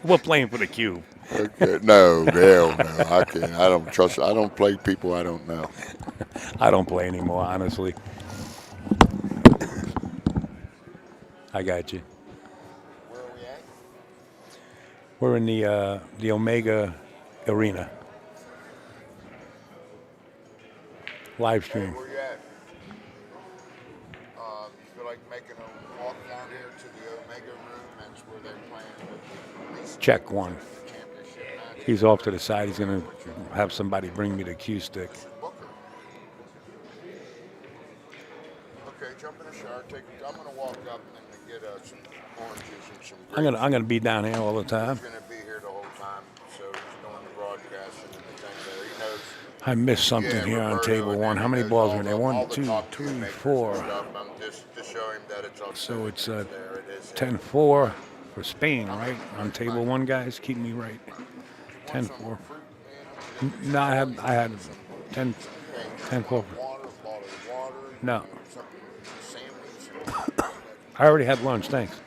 We're playing for the cube. Okay. No, hell no. I can't. I don't trust. I don't play people I don't know. I don't play anymore, honestly. I got you. Where are we at? We're in the Omega Arena. Live stream. Where you at? You feel like making a walk down here to the Omega room? That's where they're playing. Check one. Championship match. He's off to the side. He's going to have somebody bring me the cue stick. Okay, jump in the shower. I'm going to walk up and get some oranges and some grapes. I'm gonna be down here all the time. He's going to be here the whole time, so he's doing the broadcast and everything there. He knows. I missed something here on table one. How many balls were there? All 1, the 2, top 3, makers 4. and stuff. Just show him that it's upstairs. So it's There it is. 10-4 for Spain, right? On table one, guys. Keep me right. 10-4. No, I had 10-4. Water, bottle of water. No. Some sandwich. I already had lunch, thanks.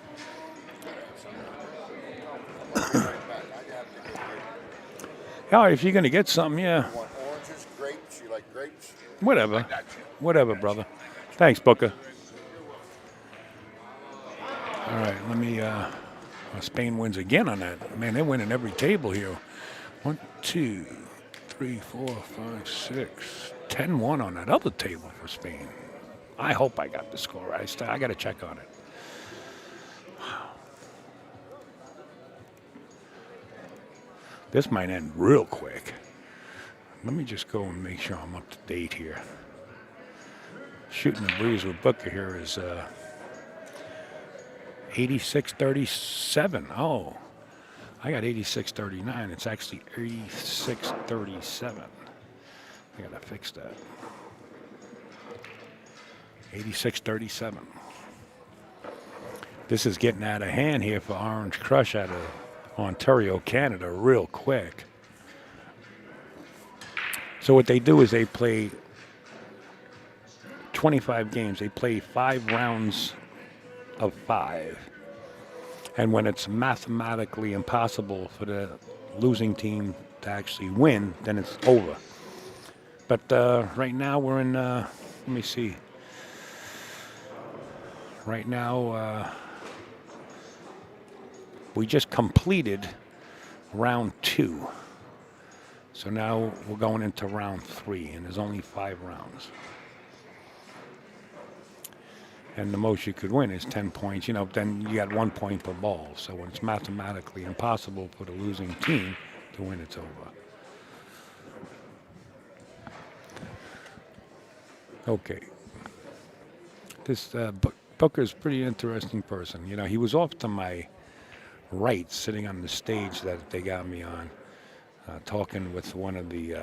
Yeah, if you're gonna get something, yeah. You want oranges, grapes? You like grapes? Whatever. Whatever, brother. Thanks, Booker. All right, let me, Spain wins again on that. Man, they're winning every table here. 1, 2, 3, 4, 5, 6, 10-1 on that other table for Spain. I hope I got the score. I got to check on it. Wow. This might end real quick. Let me just go and make sure I'm up to date here. Shooting the breeze with Booker here is 86-37. Oh, I got 86-39. It's actually 86-37. I gotta fix that. 86-37. This is getting out of hand here for Orange Crush out of Ontario, Canada, real quick. So what they do is they play 25 games. They play 5 rounds of 5. And when it's mathematically impossible for the losing team to actually win, then it's over. But right now we're in, let me see. Right now, we just completed round 2. So now we're going into round 3, and there's only 5 rounds. And the most you could win is 10 points. You know, then you got 1 point per ball. So when it's mathematically impossible for the losing team to win, it's over. Okay. This Booker's a pretty interesting person. You know, he was off to my right, sitting on the stage that they got me on, talking with one of the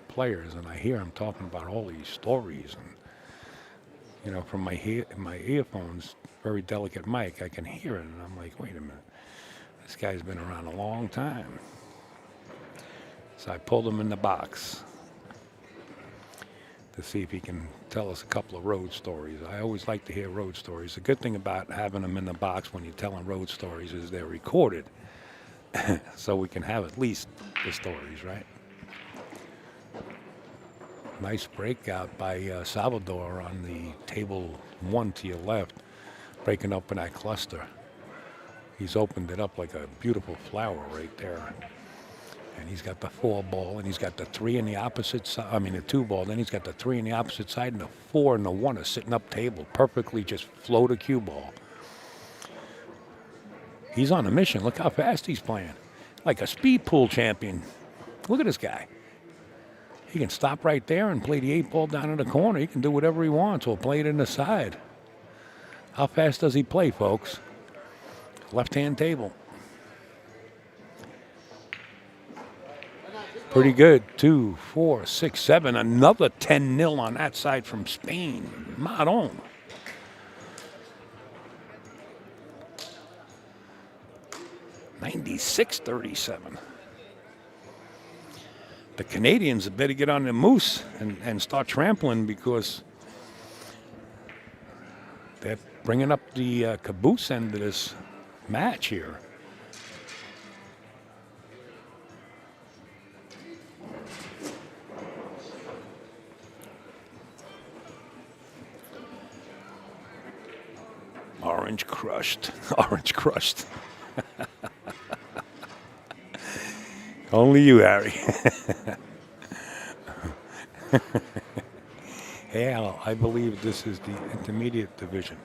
players, and I hear him talking about all these stories, and you know, from my earphones, very delicate mic, I can hear it, and I'm like, wait a minute, this guy's been around a long time. So I pulled him in the box to see if he can tell us a couple of road stories. I always like to hear road stories. The good thing about having them in the box when you're telling road stories is they're recorded, so we can have at least the stories, right? Nice breakout by Salvador on the table 1 to your left, breaking open that cluster. He's opened it up like a beautiful flower right there. And he's got the 4 ball, and he's got the 3 in the opposite side. I mean, the 2 ball. Then he's got the 3 in the opposite side, and the 4 and the 1 are sitting up table, perfectly just float a cue ball. He's on a mission. Look how fast he's playing, like a speed pool champion. Look at this guy. He can stop right there and play the 8 ball down in the corner. He can do whatever he wants or play it in the side. How fast does he play, folks? Left-hand table. Pretty good. 2, 4, 6, 7. Another 10-0 on that side from Spain. Maron. $96.37. The Canadians had better get on the moose and start trampling because they're bringing up the caboose end of this match here. Orange crushed. Orange crushed. Only you, Harry. Hey, Al, I believe this is the intermediate division.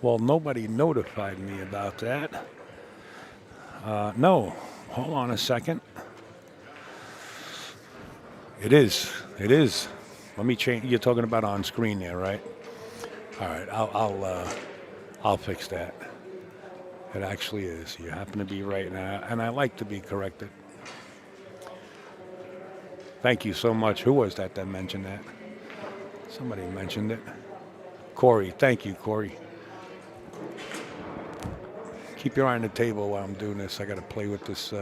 Well, nobody notified me about that. No. Hold on a second. It is. It is. Let me change. You're talking about on screen there, right? All right. I'll fix that. It actually is. You happen to be right now, and I like to be corrected. Thank you so much. Who was that mentioned that? Somebody mentioned it. Corey. Thank you, Corey. Keep your eye on the table while I'm doing this. I got to play with this.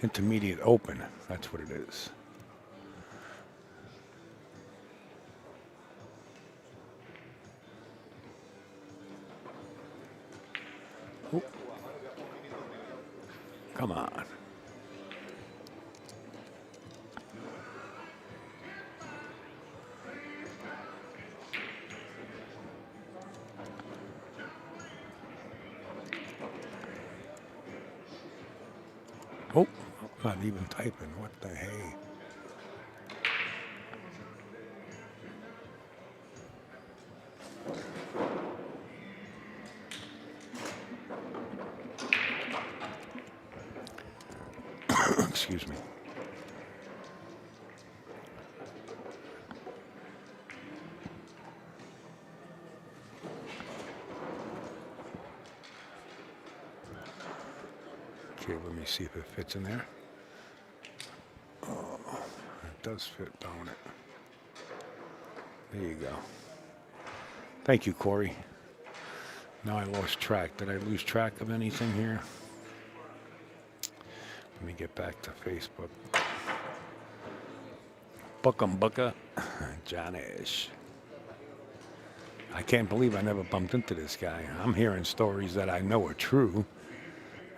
Intermediate open. That's what it is. Ooh. Come on. Oh. Not even typing. What the hey? Excuse me. Okay, let me see if it fits in there. Does fit, don't it? There you go. Thank you, Corey. Now I lost track. Did I lose track of anything here? Let me get back to Facebook. Buckum Bucka, Johnish. I can't believe I never bumped into this guy. I'm hearing stories that I know are true.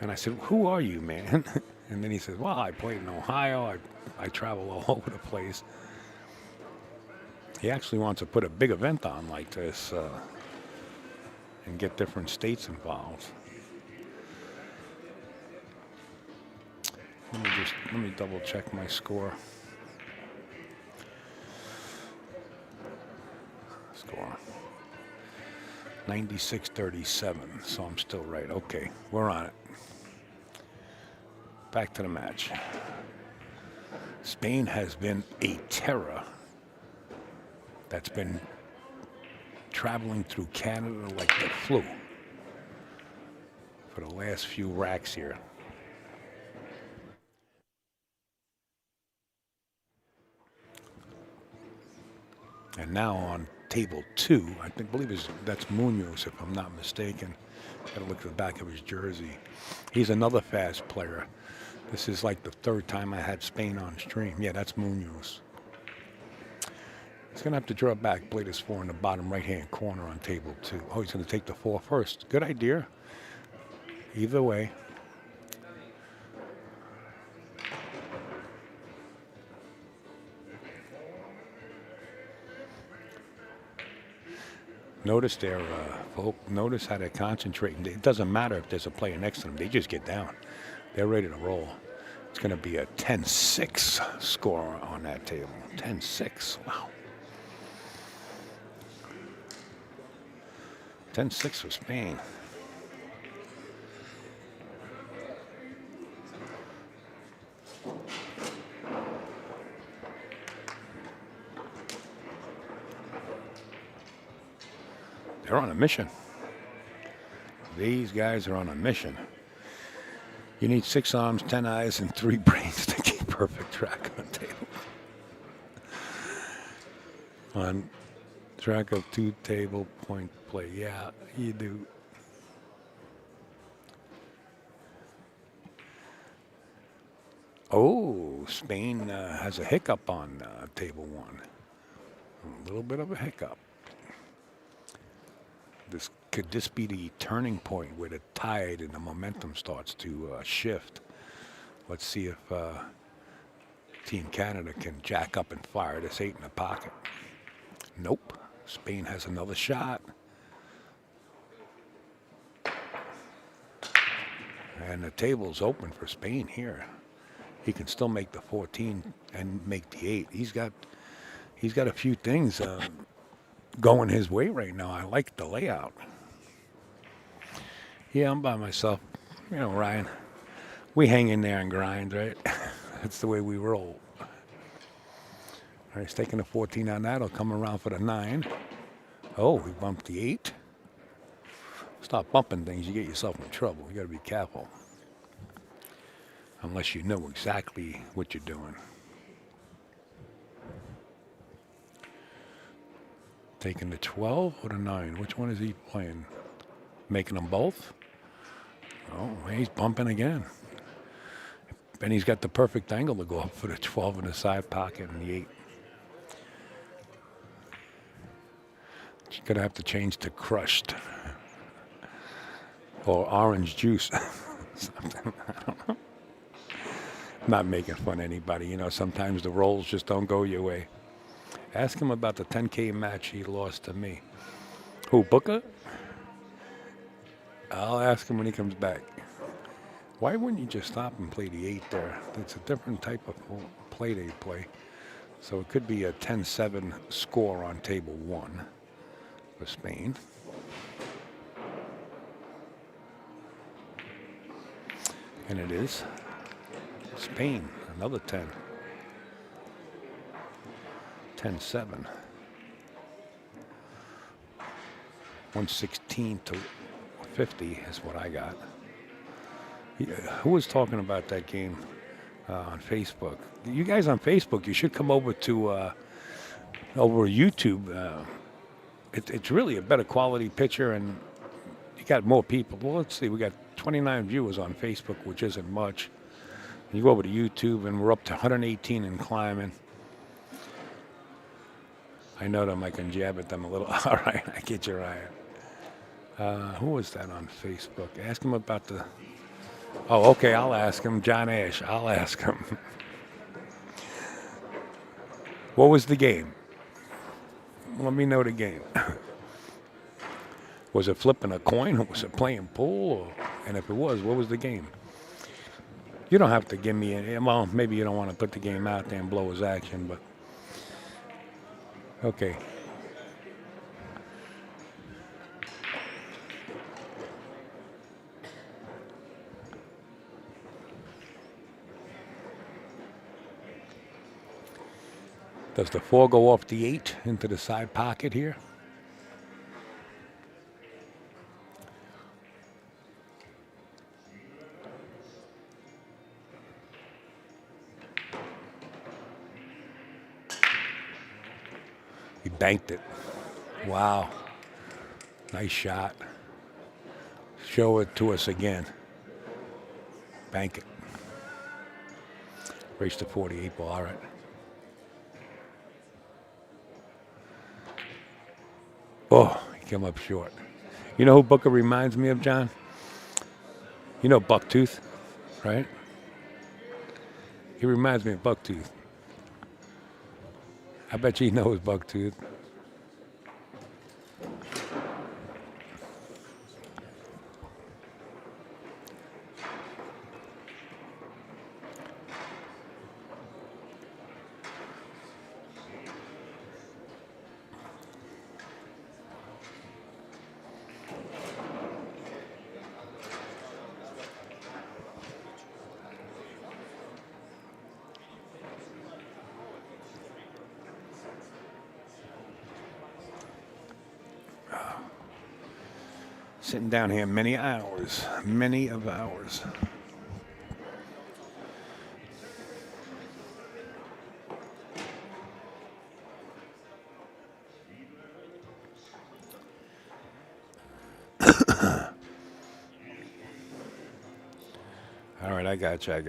And I said, who are you, man? And then he says, well, I played in Ohio. I travel all over the place. He actually wants to put a big event on like this and get different states involved. Let me double check my score. Score 96-37, so I'm still right. Okay, we're on it. Back to the match. Spain has been a terror that's been traveling through Canada like the flu for the last few racks here. And now on table 2, I believe that's Munoz, if I'm not mistaken. Got to look at the back of his jersey. He's another fast player. This is like the third time I had Spain on stream. Yeah, that's Munoz. He's going to have to draw back, play this 4 in the bottom right-hand corner on table 2. Oh, he's going to take the 4 first. Good idea. Either way. Notice their folk. Notice how they're concentrating. It doesn't matter if there's a player next to them. They just get down. They're ready to roll. It's going to be a 10-6 score on that table. 10-6. Wow. 10-6 for Spain. They're on a mission. These guys are on a mission. You need 6 arms, 10 eyes, and 3 brains to keep perfect track on the table. On track of 2 table point play. Yeah, you do. Oh, Spain has a hiccup on table 1. A little bit of a hiccup. Could this be the turning point where the tide and the momentum starts to shift? Let's see if Team Canada can jack up and fire this 8 in the pocket. Nope. Spain has another shot. And the table's open for Spain here. He can still make the 14 and make the 8. He's got a few things going his way right now. I like the layout. Yeah, I'm by myself. You know, Ryan, we hang in there and grind, right? That's the way we roll. All right, he's taking the 14 on that. He'll come around for the 9. Oh, he bumped the 8. Stop bumping things. You get yourself in trouble. You got to be careful. Unless you know exactly what you're doing. Taking the 12 or the 9? Which one is he playing? Making them both? Oh, he's bumping again. And he's got the perfect angle to go up for the 12 in the side pocket and the 8. He's going to have to change to crushed. Or orange juice. Something. I don't know. I'm not making fun of anybody. You know, sometimes the rolls just don't go your way. Ask him about the 10K match he lost to me. Who, Booker? I'll ask him when he comes back. Why wouldn't you just stop and play the 8 there? It's a different type of play they play. So it could be a 10-7 score on table 1 for Spain. And it is. Spain, another 10. 10-7. 116 to 50 is what I got. Who was talking about that game on Facebook? You guys on Facebook, you should come over to over YouTube. It's really a better quality picture, and you got more people. Well, let's see, we got 29 viewers on Facebook, which isn't much. You go over to YouTube, and we're up to 118 and climbing. I know them. I can jab at them a little. All right, I get you, Ryan. Who was that on Facebook? Ask him about the... Oh, okay, I'll ask him. John Ash, I'll ask him. What was the game? Let me know the game. Was it flipping a coin, or was it playing pool? And if it was, what was the game? You don't have to give me any... Well, maybe you don't want to put the game out there and blow his action, but... Okay. Does the 4 go off the 8 into the side pocket here? He banked it. Wow. Nice shot. Show it to us again. Bank it. Race to 48 ball. All right. Oh, he came up short. You know who Booker reminds me of, John? You know Bucktooth, right? He reminds me of Bucktooth. I bet you he knows Bucktooth. Sitting down here many hours, many of hours. All right, I got you. I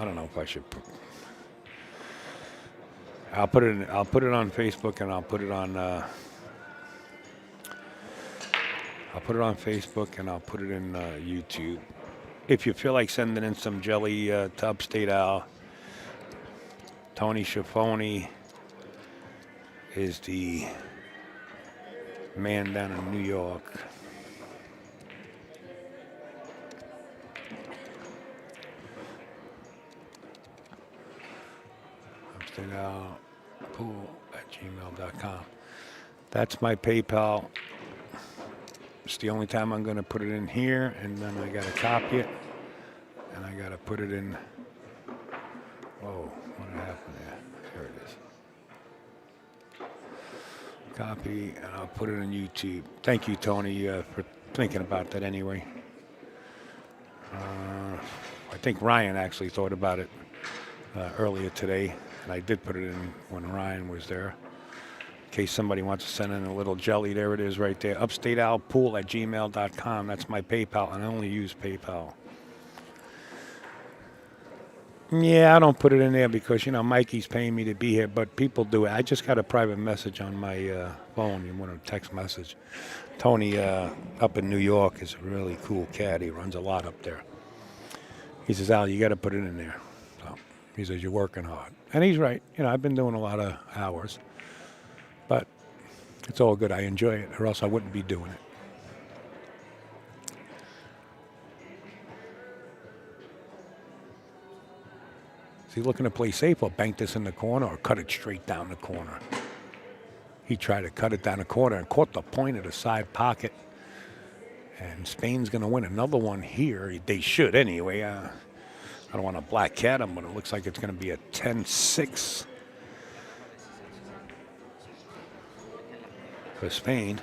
don't know if I should. I'll put it. I'll put it on Facebook, and I'll put it on. I'll put it on Facebook, and I'll put it in YouTube. If you feel like sending in some jelly to Upstate Al, Tony Schiavone is the man down in New York. Pool@gmail.com. That's my PayPal. It's the only time I'm going to put it in here, and then I got to copy it, and I got to put it in. Whoa, what happened there? There it is. Copy, and I'll put it on YouTube. Thank you, Tony, for thinking about that anyway. I think Ryan actually thought about it earlier today. And I did put it in when Ryan was there. In case somebody wants to send in a little jelly, there it is right there. UpstateAlPool@gmail.com. That's my PayPal, and I only use PayPal. Yeah, I don't put it in there because, Mikey's paying me to be here, but people do it. I just got a private message on my phone. You want a text message. Tony up in New York is a really cool cat. He runs a lot up there. He says, Al, you got to put it in there. So he says, you're working hard. And he's right. I've been doing a lot of hours. But it's all good. I enjoy it, or else I wouldn't be doing it. Is he looking to play safe or bank this in the corner or cut it straight down the corner? He tried to cut it down the corner and caught the point of the side pocket. And Spain's going to win another one here. They should anyway. I don't want to black cat him, but it looks like it's going to be a 10-6 for Spain.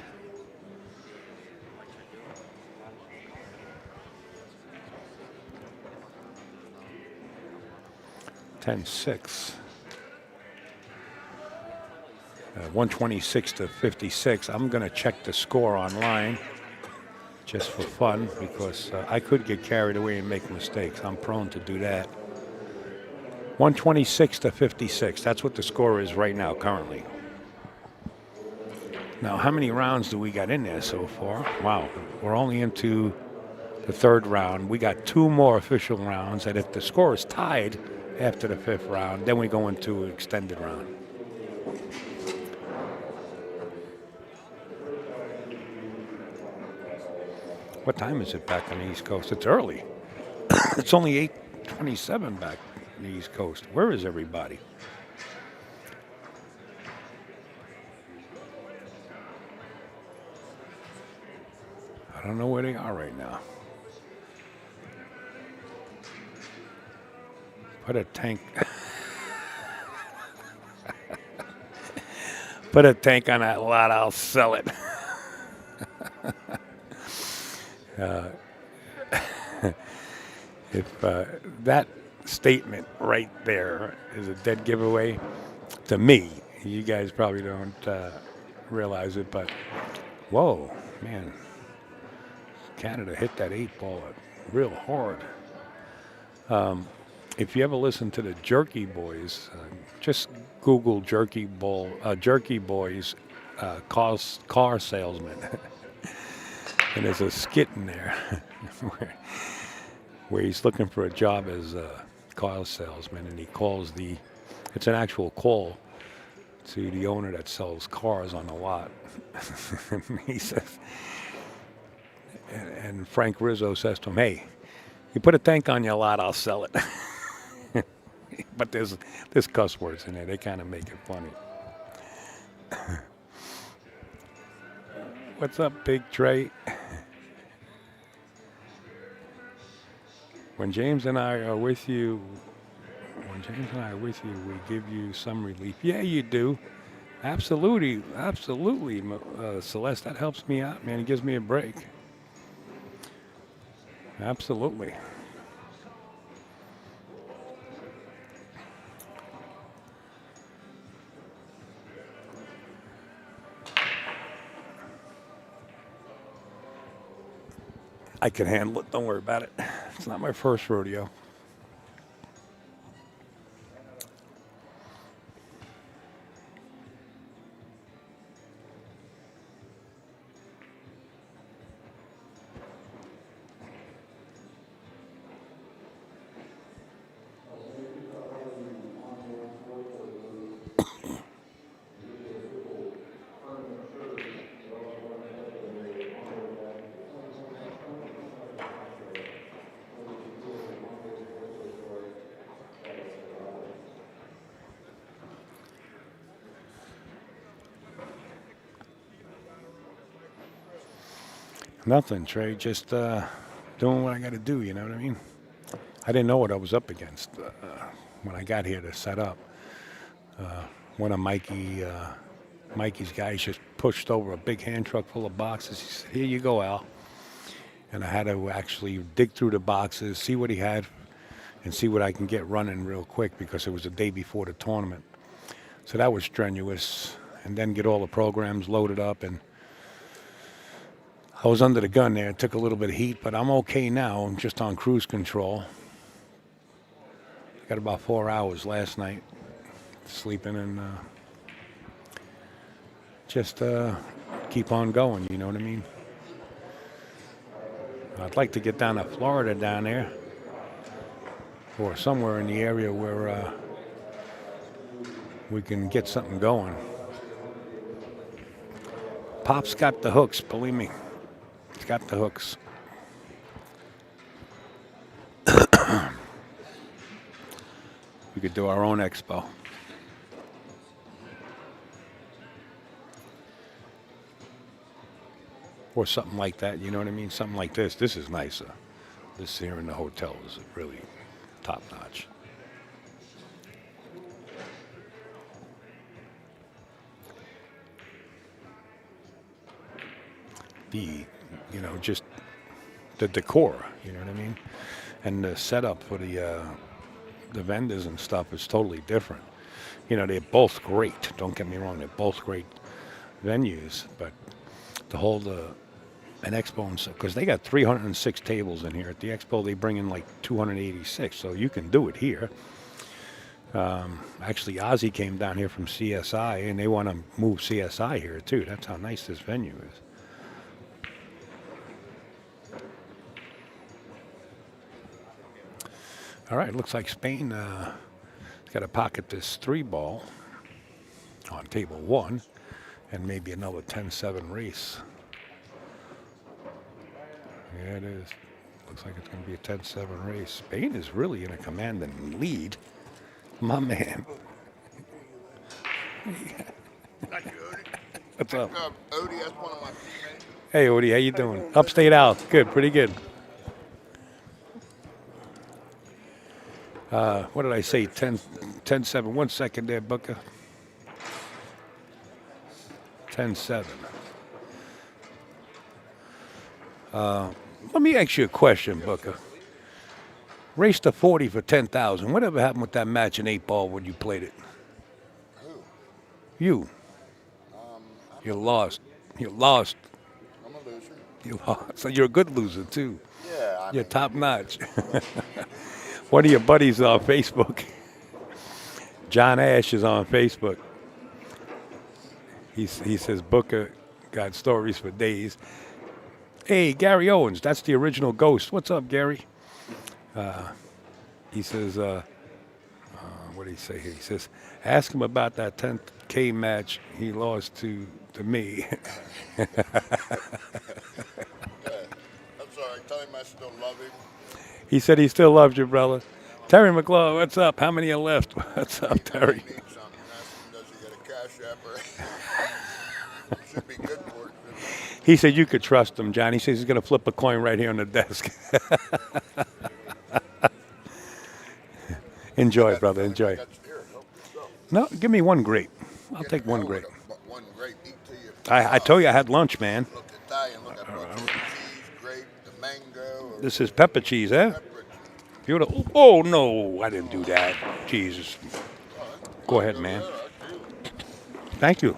(10-6). 126-56. I'm going to check the score online just for fun because I could get carried away and make mistakes. I'm prone to do that. 126-56. That's what the score is right now, currently. Now, how many rounds do we got in there so far? Wow, we're only into the third round. We got 2 more official rounds, and if the score is tied after the 5th round, then we go into an extended round. What time is it back on the East Coast? It's early. It's only 8:27 back on the East Coast. Where is everybody? I don't know where they are right now. Put a tank. Put a tank on that lot, I'll sell it. If that statement right there is a dead giveaway to me, you guys probably don't realize it, but whoa, man. Canada hit that 8 ball real hard. If you ever listen to the Jerky Boys, just Google Jerky Boys car salesman. And there's a skit in there where he's looking for a job as a car salesman, and he calls it's an actual call to the owner that sells cars on the lot. He says, and Frank Rizzo says to him, hey, you put a tank on your lot, I'll sell it. But there's cuss words in there. They kind of make it funny. What's up, Big Trey? When James and I are with you, we give you some relief. Yeah, you do. Absolutely, absolutely, Celeste. That helps me out, man. It gives me a break. Absolutely. I can handle it. Don't worry about it. It's not my first rodeo. Nothing, Trey. Just doing what I got to do. You know what I mean? I didn't know what I was up against when I got here to set up. One of Mikey's guys just pushed over a big hand truck full of boxes. He said, "Here you go, Al." And I had to actually dig through the boxes, see what he had, and see what I can get running real quick because it was the day before the tournament. So that was strenuous. And then get all the programs loaded up, and I was under the gun there. It took a little bit of heat, but I'm okay now. I'm just on cruise control. Got about 4 hours last night sleeping, and just keep on going, you know what I mean? I'd like to get down to Florida down there, or somewhere in the area where we can get something going. Pop's got the hooks, believe me. He's got the hooks. We could do our own expo. Or something like that, you know what I mean? Something like this. This is nicer. This here in the hotel is really top notch. Just the decor, you know what I mean? And the setup for the vendors and stuff is totally different. You know, they're both great. Don't get me wrong, they're both great venues, but to hold an expo and stuff, because they got 306 tables in here. At the expo, they bring in like 286, so you can do it here. Actually, Ozzy came down here from CSI, and they want to move CSI here too. That's how nice this venue is. All right, looks like Spain has got to pocket this 3-ball on table 1 and maybe another 10-7 race. Yeah, it is. Looks like it's going to be a 10-7 race. Spain is really in a commanding lead. My man. What's up? Odie, that's one of my teammates. Hey, Odie, how you doing? Upstate Al. Good, pretty good. What did I say? 10-7. 1 second there, Booker. 10-7. Let me ask you a question, Booker. Race to 40 for 10,000. Whatever happened with that match in 8-ball when you played it? Who? You. You lost. You lost. I'm a loser. You lost. So you're a good loser, too. Yeah. You're top notch. One of your buddies on Facebook, John Ash, is on Facebook. He says Booker got stories for days. Hey, Gary Owens, that's the original Ghost. What's up, Gary? He says, what did he say here? He says, ask him about that 10K match he lost to me. I'm sorry. Tell him I still love him. He said he still loves you, brother. Terry McClure, what's up? How many are left? What's up, Terry? Does he get a cash app? Should be good for it. He said you could trust him, John. He says he's going to flip a coin right here on the desk. Enjoy, brother. Enjoy. No, give me one grape. I'll take one grape. One grape. Eat till you. I told you I had lunch, man. Look Italian. Look at the cheese, grape, the mango. This is pepper cheese, eh? Pepper cheese. Beautiful. Oh, no, I didn't do that. Jesus. Go ahead, man. Thank you.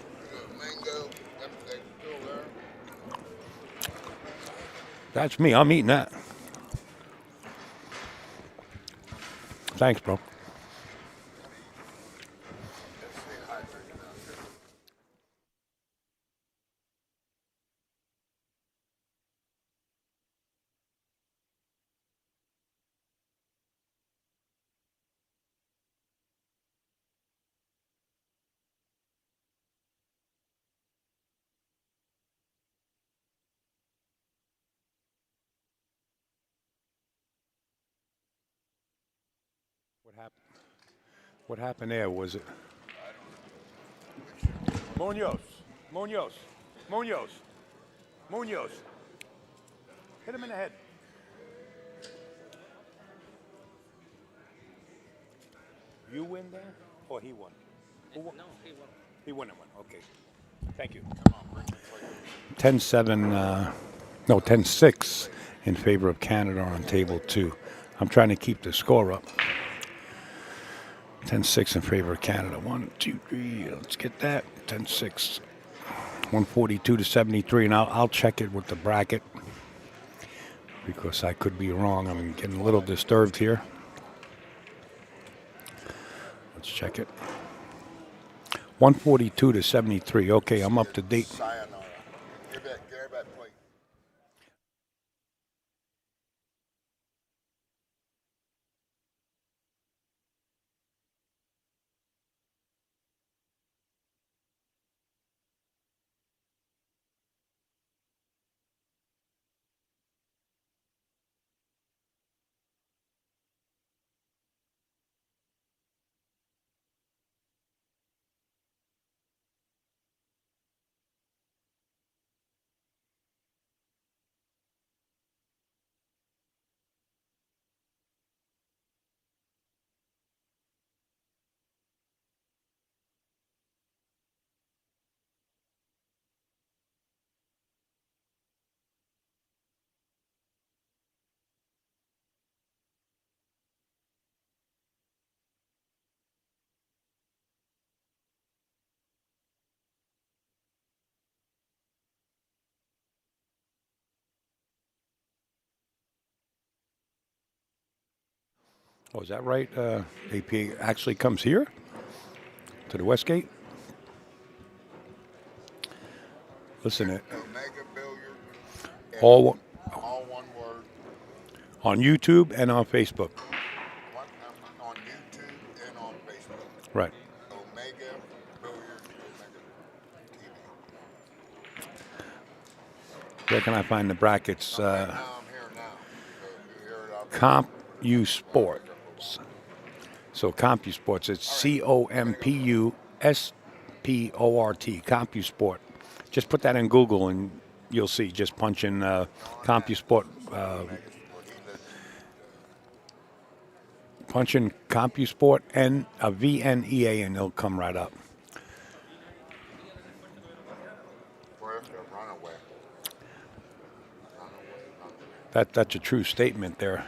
Mango. Everything still there. That's me. I'm eating that. Thanks, bro. What happened there? Was it Munoz? Munoz. Munoz. Munoz. Hit him in the head. You win there, or he won? Who won? No, he won. He won that one. Okay. Thank you. 10-7, no, 10-6 in favor of Canada on table 2. I'm trying to keep the score up. 10-6 in favor of Canada. 1, 2, 3. Let's get that. 10-6. 142 to 73, and I'll check it with the bracket because I could be wrong. I'm getting a little disturbed here. Let's check it. 142 to 73. Okay, I'm up to date. Sayonara. Give that plate. Oh, is that right? AP actually comes here to the Westgate. Listen, it Omega Billiards. all One word. on YouTube and on Facebook. On YouTube and on Facebook. Right. Omega Billiards. Omega TV. Where can I find the brackets? Now I'm here now. So you hear it out there. CompuSports. So CompuSports. It's COMPUSPORT. CompuSport. Just put that in Google and you'll see. Just punch in CompuSport. Punch in CompuSport and a VNEA and it'll come right up. Where's the runaway? That's a true statement there.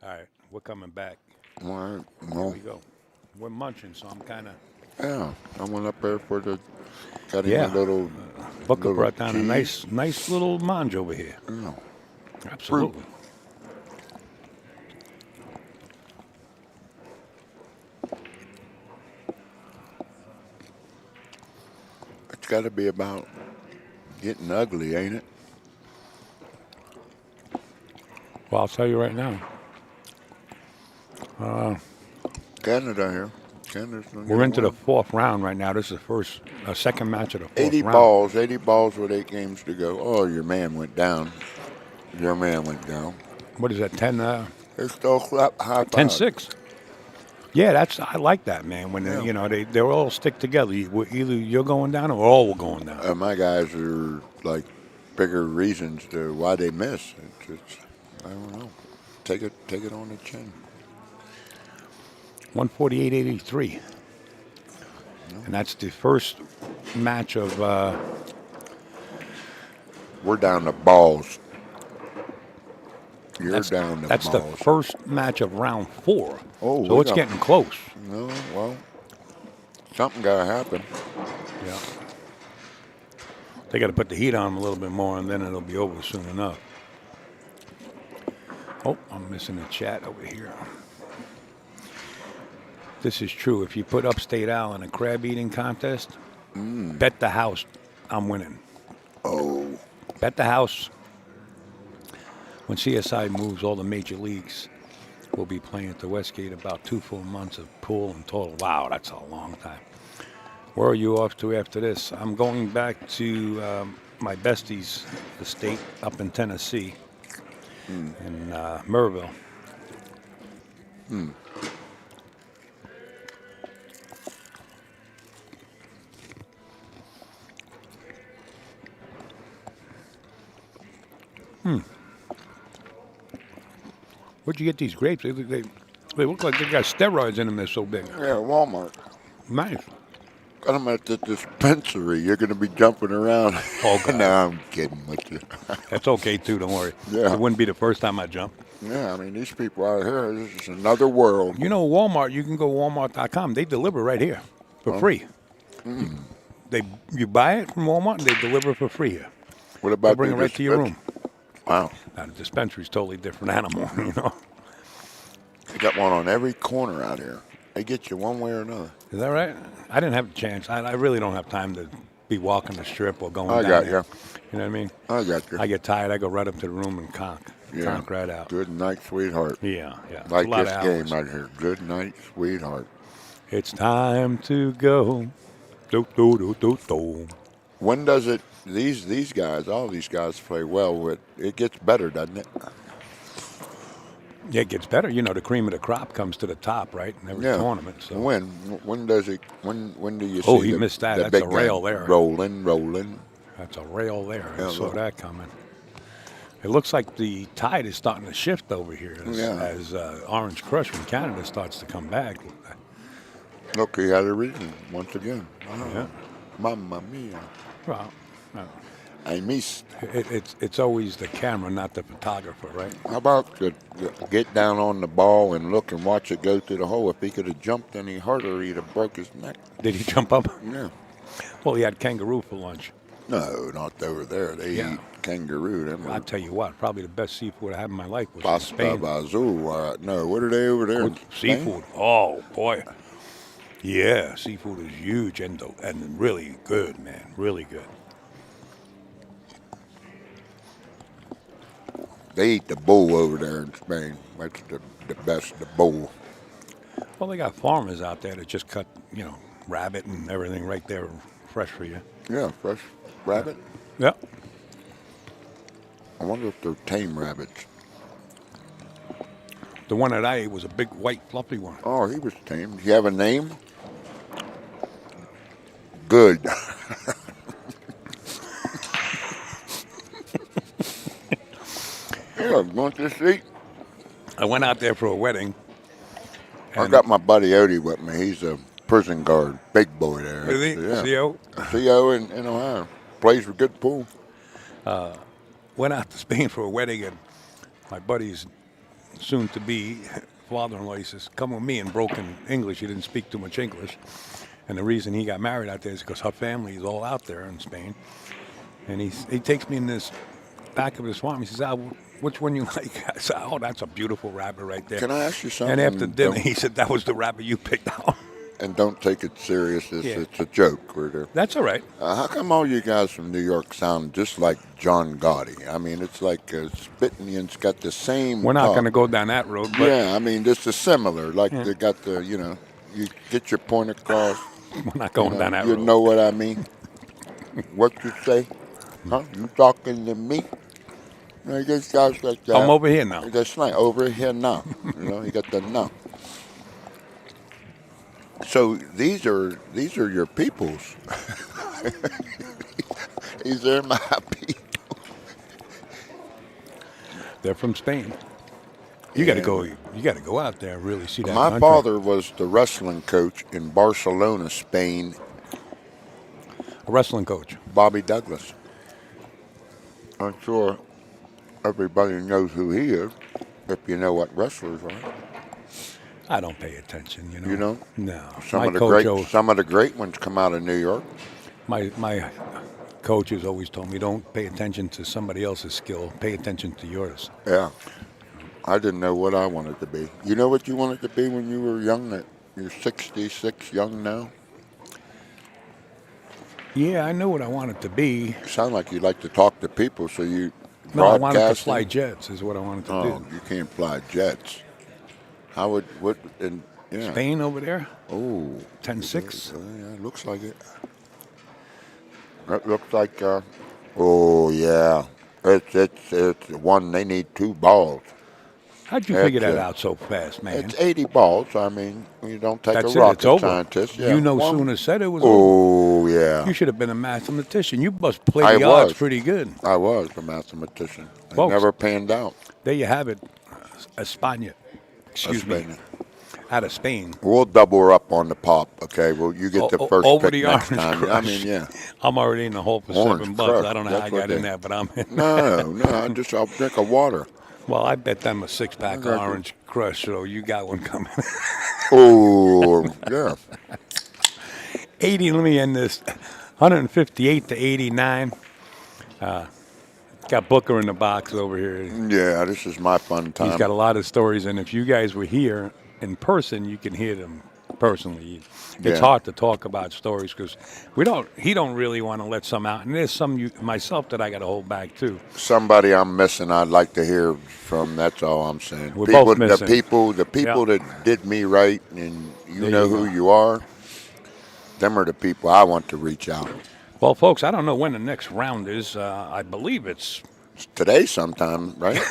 All right, we're coming back. All right. Here Well, we go. We're munching, so I'm kind of. yeah. I went up there for the cutting Yeah. a little. Booker little brought down a cheese. nice little mange over here. Yeah. Absolutely. It's got to be about getting ugly, ain't it? Well, I'll tell you right now. Canada here. Canada's gonna We're get into a the win. 4th round right now. This is the second match of the 4th 80 round. balls. 80 balls with 8 games to go. Oh, your man went down. Your man went down. What is that, 10, It's still high five. 10-6? Yeah, I like that, man. When Yeah. they all stick together. Either you're going down or all we're going down. My guys are like bigger reasons to why they miss. I don't know. Take it on the chin. 148.83, and that's the first match of. We're down to balls. You're That's, down to that's the balls. first match of round 4. Oh, so we it's got- getting close. No, well, something got to happen. Yeah. They got to put the heat on them a little bit more, and then it'll be over soon enough. Oh, I'm missing a chat over here. This is true. If you put Upstate Al in a crab eating contest, bet the house I'm winning. Oh, Bet the house. When CSI moves, all the major leagues will be playing at the Westgate about 2 full months of pool in total. Wow, that's a long time. Where are you off to after this? I'm going back to my besties' estate up in Tennessee, in Murrayville. Where'd you get these grapes? They look like they got steroids in them. They're so big. yeah, Walmart. Nice. Got them at the dispensary. You're going to be jumping around. Oh, God. No, I'm kidding with you. That's okay, too. Don't worry. Yeah. It wouldn't be the first time I jump. Yeah, I mean, these people out here, this is another world. You know, Walmart, you can go Walmart.com. They deliver right here for free. You buy it from Walmart, and they deliver for free here. What They about bring it the right to your room. Wow. Now, the dispensary's totally different animal, you know. You got one on every corner out here. They get you one way or another. Is that right? I didn't have a chance. I really don't have time to be walking the strip or going I down got there. you. You know what I mean? I got you. I get tired. I go right up to the room and conk right out. Good night, sweetheart. Yeah, yeah. It's Like a lot this of game hours. right here. Good night, sweetheart. It's time to go. Do, do, do, do, do. When does it? These guys, all these guys play well. With it gets better, doesn't it? Yeah, it gets better. You know, the cream of the crop comes to the top, right? In every tournament. So. When does it? When do you see? Oh, he missed that. The That's big a rail guy there. Rolling. That's a rail there. I Yeah, saw look. that coming. It looks like the tide is starting to shift over here as Orange Crush from Canada starts to come back. Look, he had a reason once again. Wow. Yeah. Mamma mia! Well, I missed. it's always the camera, not the photographer, right? How about the get down on the ball and look and watch it go through the hole? If he could have jumped any harder, he'd have broke his neck. Did he jump up? Yeah. Well, he had kangaroo for lunch. No, not over there. They eat kangaroo. Them I'll tell you what, probably the best seafood I had in my life was in pasta Spain. bazoo. No, what are they over there? in Spain? Seafood. Oh, boy. Yeah, seafood is huge and really good, man. Really good. They eat the bull over there in Spain. That's the best, the bull. Well, they got farmers out there that just cut, rabbit and everything right there fresh for you. Yeah, fresh rabbit. Yeah. I wonder if they're tame rabbits. The one that I ate was a big, white, fluffy one. Oh, he was tame. Do you have a name? Good. Yeah, want this seat? I went out there for a wedding. I got my buddy Odie with me. He's a prison guard, big boy there. Is he? Yeah. CO? CO in Ohio. Plays for good pool. Went out to Spain for a wedding, and my buddy's soon-to-be father-in-law, he says, come with me in broken English. He didn't speak too much English. And the reason he got married out there is because her family is all out there in Spain. And he takes me in this back of his farm. He says, which one you like? I said, oh, that's a beautiful rabbit right there. Can I ask you something? And after dinner, he said, that was the rabbit you picked out. And don't take it serious. It's, Yeah. it's a joke. That's all right. How come all you guys from New York sound just like John Gotti? I mean, it's like Spitnian's got the same We're not talk. going to go down that road. But Yeah, I mean, this is similar. Like they got the, you get your point across. we're not going down that You road. know what I mean? What you say? Huh? You talking to me? I guess guys like that. I'm over here now. That's like over here now. You got the no. So these are your peoples. These are my people. They're from Spain. You got to Yeah. go. You got to go out there and really see that My country. father was the wrestling coach in Barcelona, Spain. A wrestling coach. Bobby Douglas. I'm sure everybody knows who he is if you know what wrestlers are. I don't pay attention, you You know. know, No, my some of the great ones come out of New York. my coaches always told me, don't pay attention to somebody else's skill. Pay attention to yours. Yeah, I didn't know what I wanted to be. You know what you wanted to be when you were young? That you're 66, young now. Yeah, I know what I wanted to be. You sound like you like to talk to people. So you No, I wanted to fly broadcasting? jets. Is what I wanted to Oh, do. you can't fly jets. How would what? And yeah. Spain over there, Oh, 10-6. yeah, it looks like it. It looks like. Oh yeah, it's one. They need two balls. How'd you figure It's that out so fast, man? it's 80 balls. I mean, you don't take a That's it. It's rocket over. scientist. Yeah, You no one. sooner said it was over. Oh yeah, You should have been a mathematician. You must play I the odds was. pretty good. I was a mathematician. I Folks, never panned out. there you have it. España. That's Excuse me. been. Out of Spain. We'll double her up on the pop. Okay. Well, you get the first Over pick the next Orange time. I mean, Crush. yeah. I'm already in the hole for Orange $7. I Crush. don't know how I That's what got in they. there, but I'm in. No. I'll drink a water. Well, I bet them a I six-pack of got you. Orange Crush, so you got one coming. Oh yeah. 80, let me end this. 158 to 89. Got Booker in the box over here. Yeah, this is my fun He's time. got a lot of stories, and if you guys were here in person, you can hear them personally. It's Yeah. hard to talk about stories because he don't really want to let some out, and there's some myself that I got to hold back too. Somebody I'm missing, I'd like to hear from. That's all I'm saying. We're both missing. The people Yeah. that did me right, and you There know you who go. you are. Them are the people I want to reach out. Well, folks, I don't know when the next round is. I believe it's Today, sometime, right?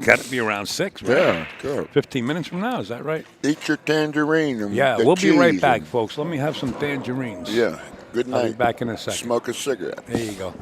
got to be around 6, right? Yeah, good. 15 minutes from now, is that right? Eat your tangerine and Yeah, the we'll be right cheese back, and- folks. Let me have some tangerines. Yeah. Good I'll night. be back in a second. Smoke a cigarette. There you go.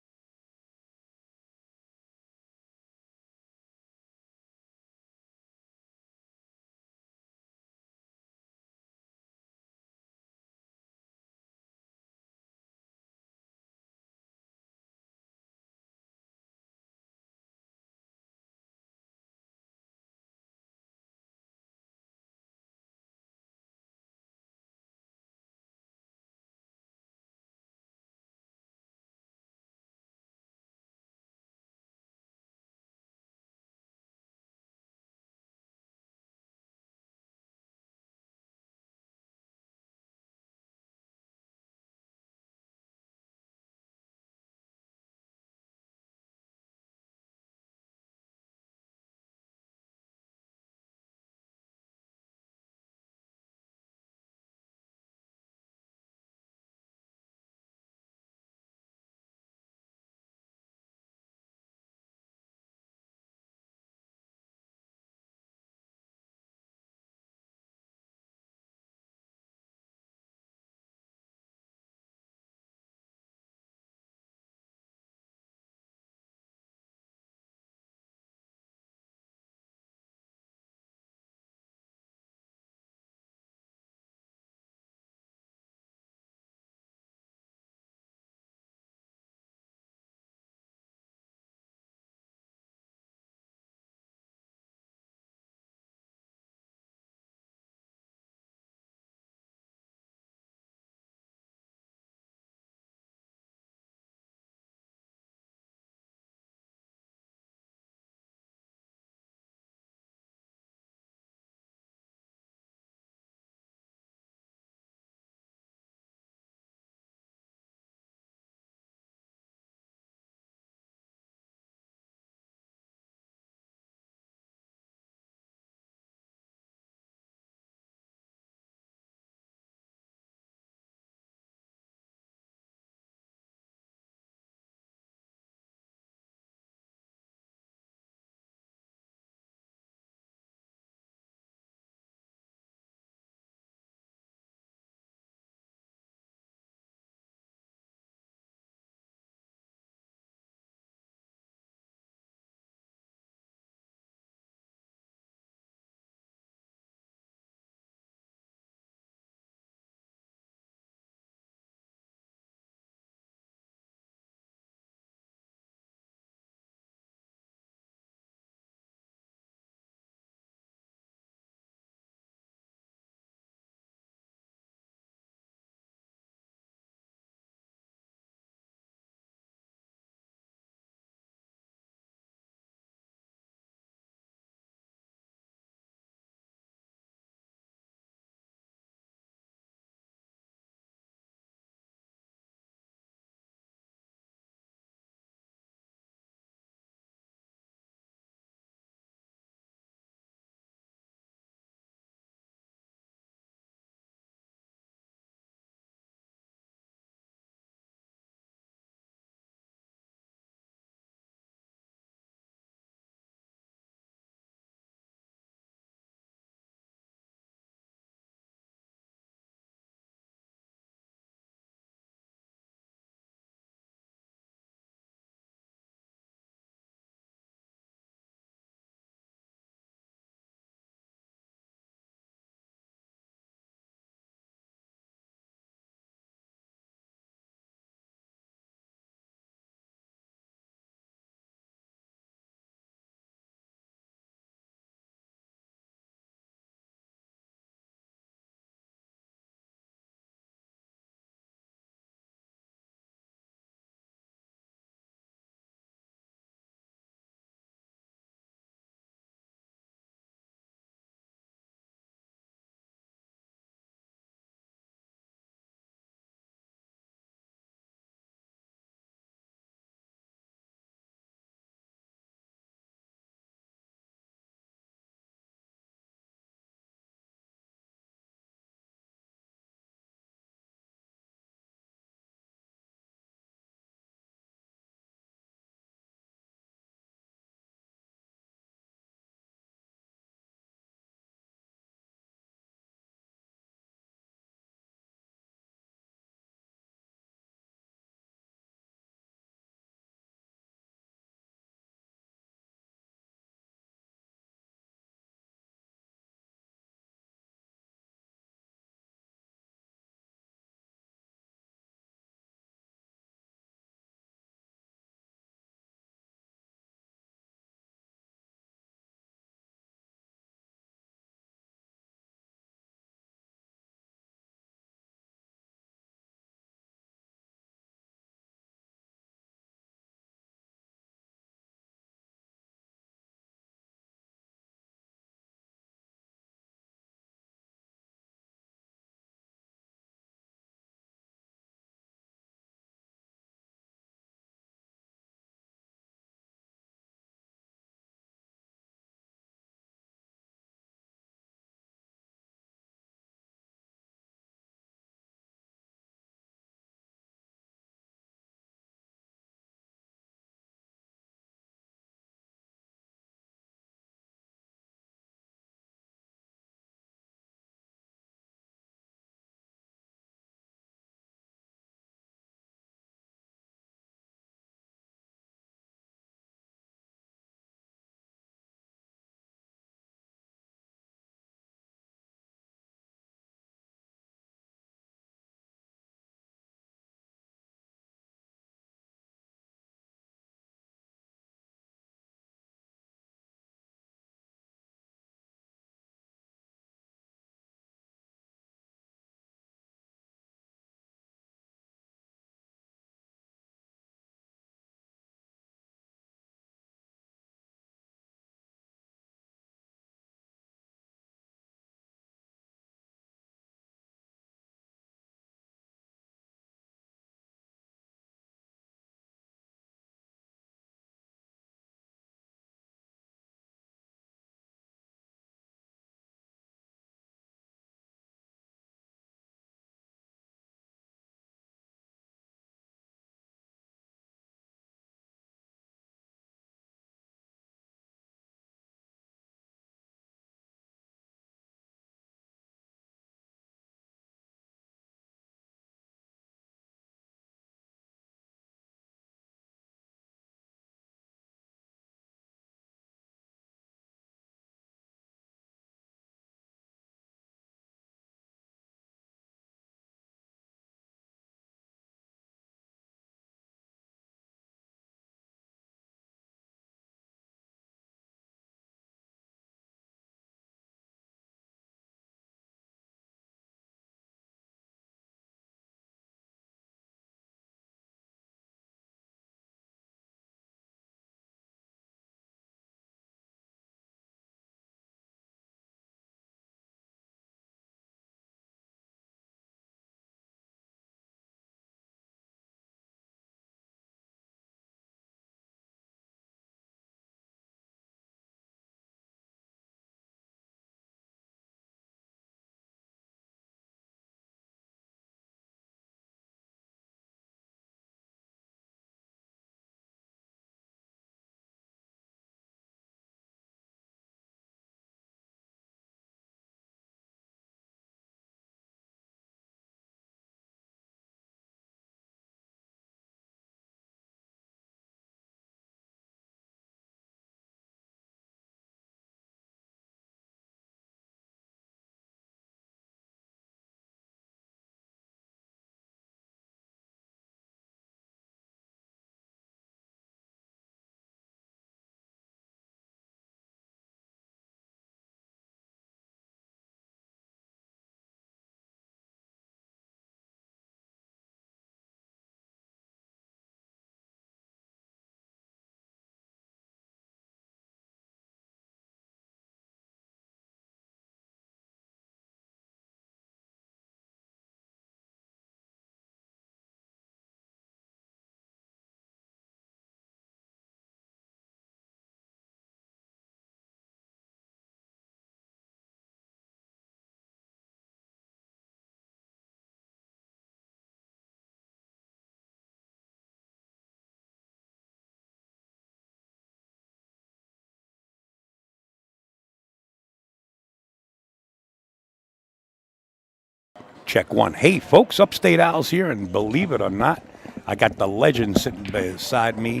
Check one. Hey, folks, Upstate Al's here, and believe it or not, I got the legend sitting beside me.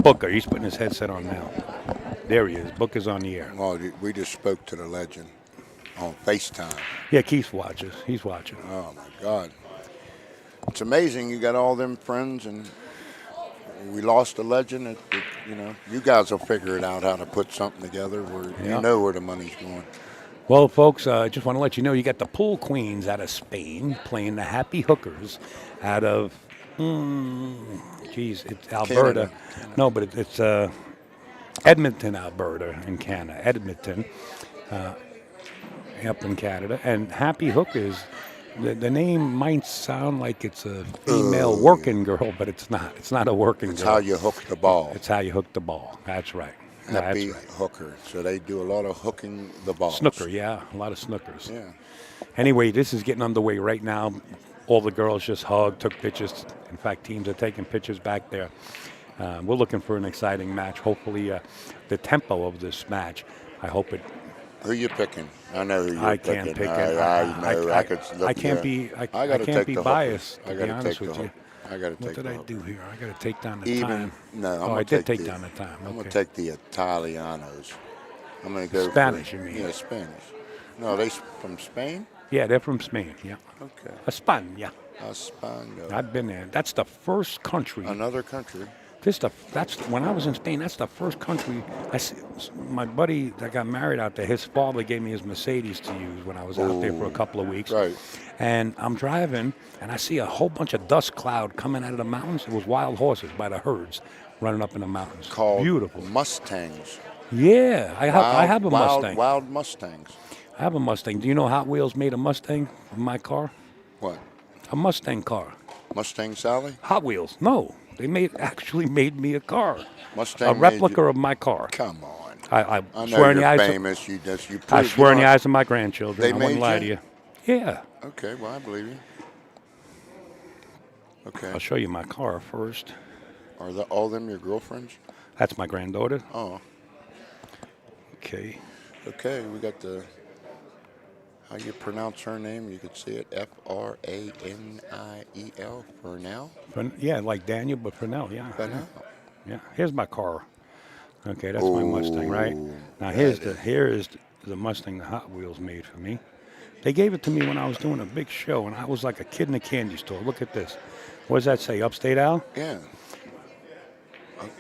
Booker. He's putting his headset on now. There he is. Booker's on the air. Well, we just spoke to the legend on FaceTime. Yeah, Keith watches. He's watching. Oh, my God. It's amazing. You got all them friends, and we lost a legend. You guys will figure it out how to put something together where you know where the money's going. Well, folks, I just want to let you know you got the Pool Queens out of Spain playing the Happy Hookers out of, it's Alberta. Canada. No, but it's Edmonton, Alberta in Canada. Edmonton, up in Canada. And Happy Hookers, the name might sound like it's a female working girl, but it's not. It's not a working girl. It's how you hook the ball. It's how you hook the ball. That's right. Happy hooker. So they do a lot of hooking the ball. Snooker, yeah. A lot of snookers. Yeah. Anyway, this is getting underway right now. All the girls just hugged, took pictures. In fact, teams are taking pictures back there. We're looking for an exciting match. Hopefully, the tempo of this match, I hope it. Who you picking? I know who you're I picking. can't pick it. I know. I could look. I can't be. I can't be biased. To be honest with you. I got to take. What did I do here? I got to take down the Even time. no, I did take down the time. I'm Okay. gonna take the Italianos. I'm gonna go Spanish, for, you mean? Yeah, Spanish. No, they from Spain. Yeah, they're from Spain. Yeah. Okay. España. España. I've been there. That's the first country. Another country. That's when I was in Spain. That's the first country. My buddy that got married out there, his father gave me his Mercedes to use when I was out there for a couple of weeks. Right. And I'm driving, and I see a whole bunch of dust cloud coming out of the mountains. It was wild horses by the herds running up in the mountains. Called beautiful Mustangs. Yeah, I have a Mustang. Wild Mustangs. I have a Mustang. Do you know Hot Wheels made a Mustang of my car? What? A Mustang car. Mustang Sally? Hot Wheels. No. They actually made me a car. Mustang. A replica of my car. Come on. I know swear in the you're eyes. famous. I swear in the eyes of my grandchildren. They I wouldn't made lie you? to you. Yeah. Okay, well, I believe you. Okay. I'll show you my car first. Are all them your girlfriends? That's my granddaughter. Oh. Okay. Okay, we got the. How you pronounce her name? You could see it. F-R-A-N-I-E-L. Fernell. Yeah, like Daniel, but Fernell. Yeah. Fernell. Yeah. Here's my car. Okay, that's my Mustang, right? Now here is the Mustang the Hot Wheels made for me. They gave it to me when I was doing a big show, and I was like a kid in a candy store. Look at this. What does that say? Upstate Al? Yeah.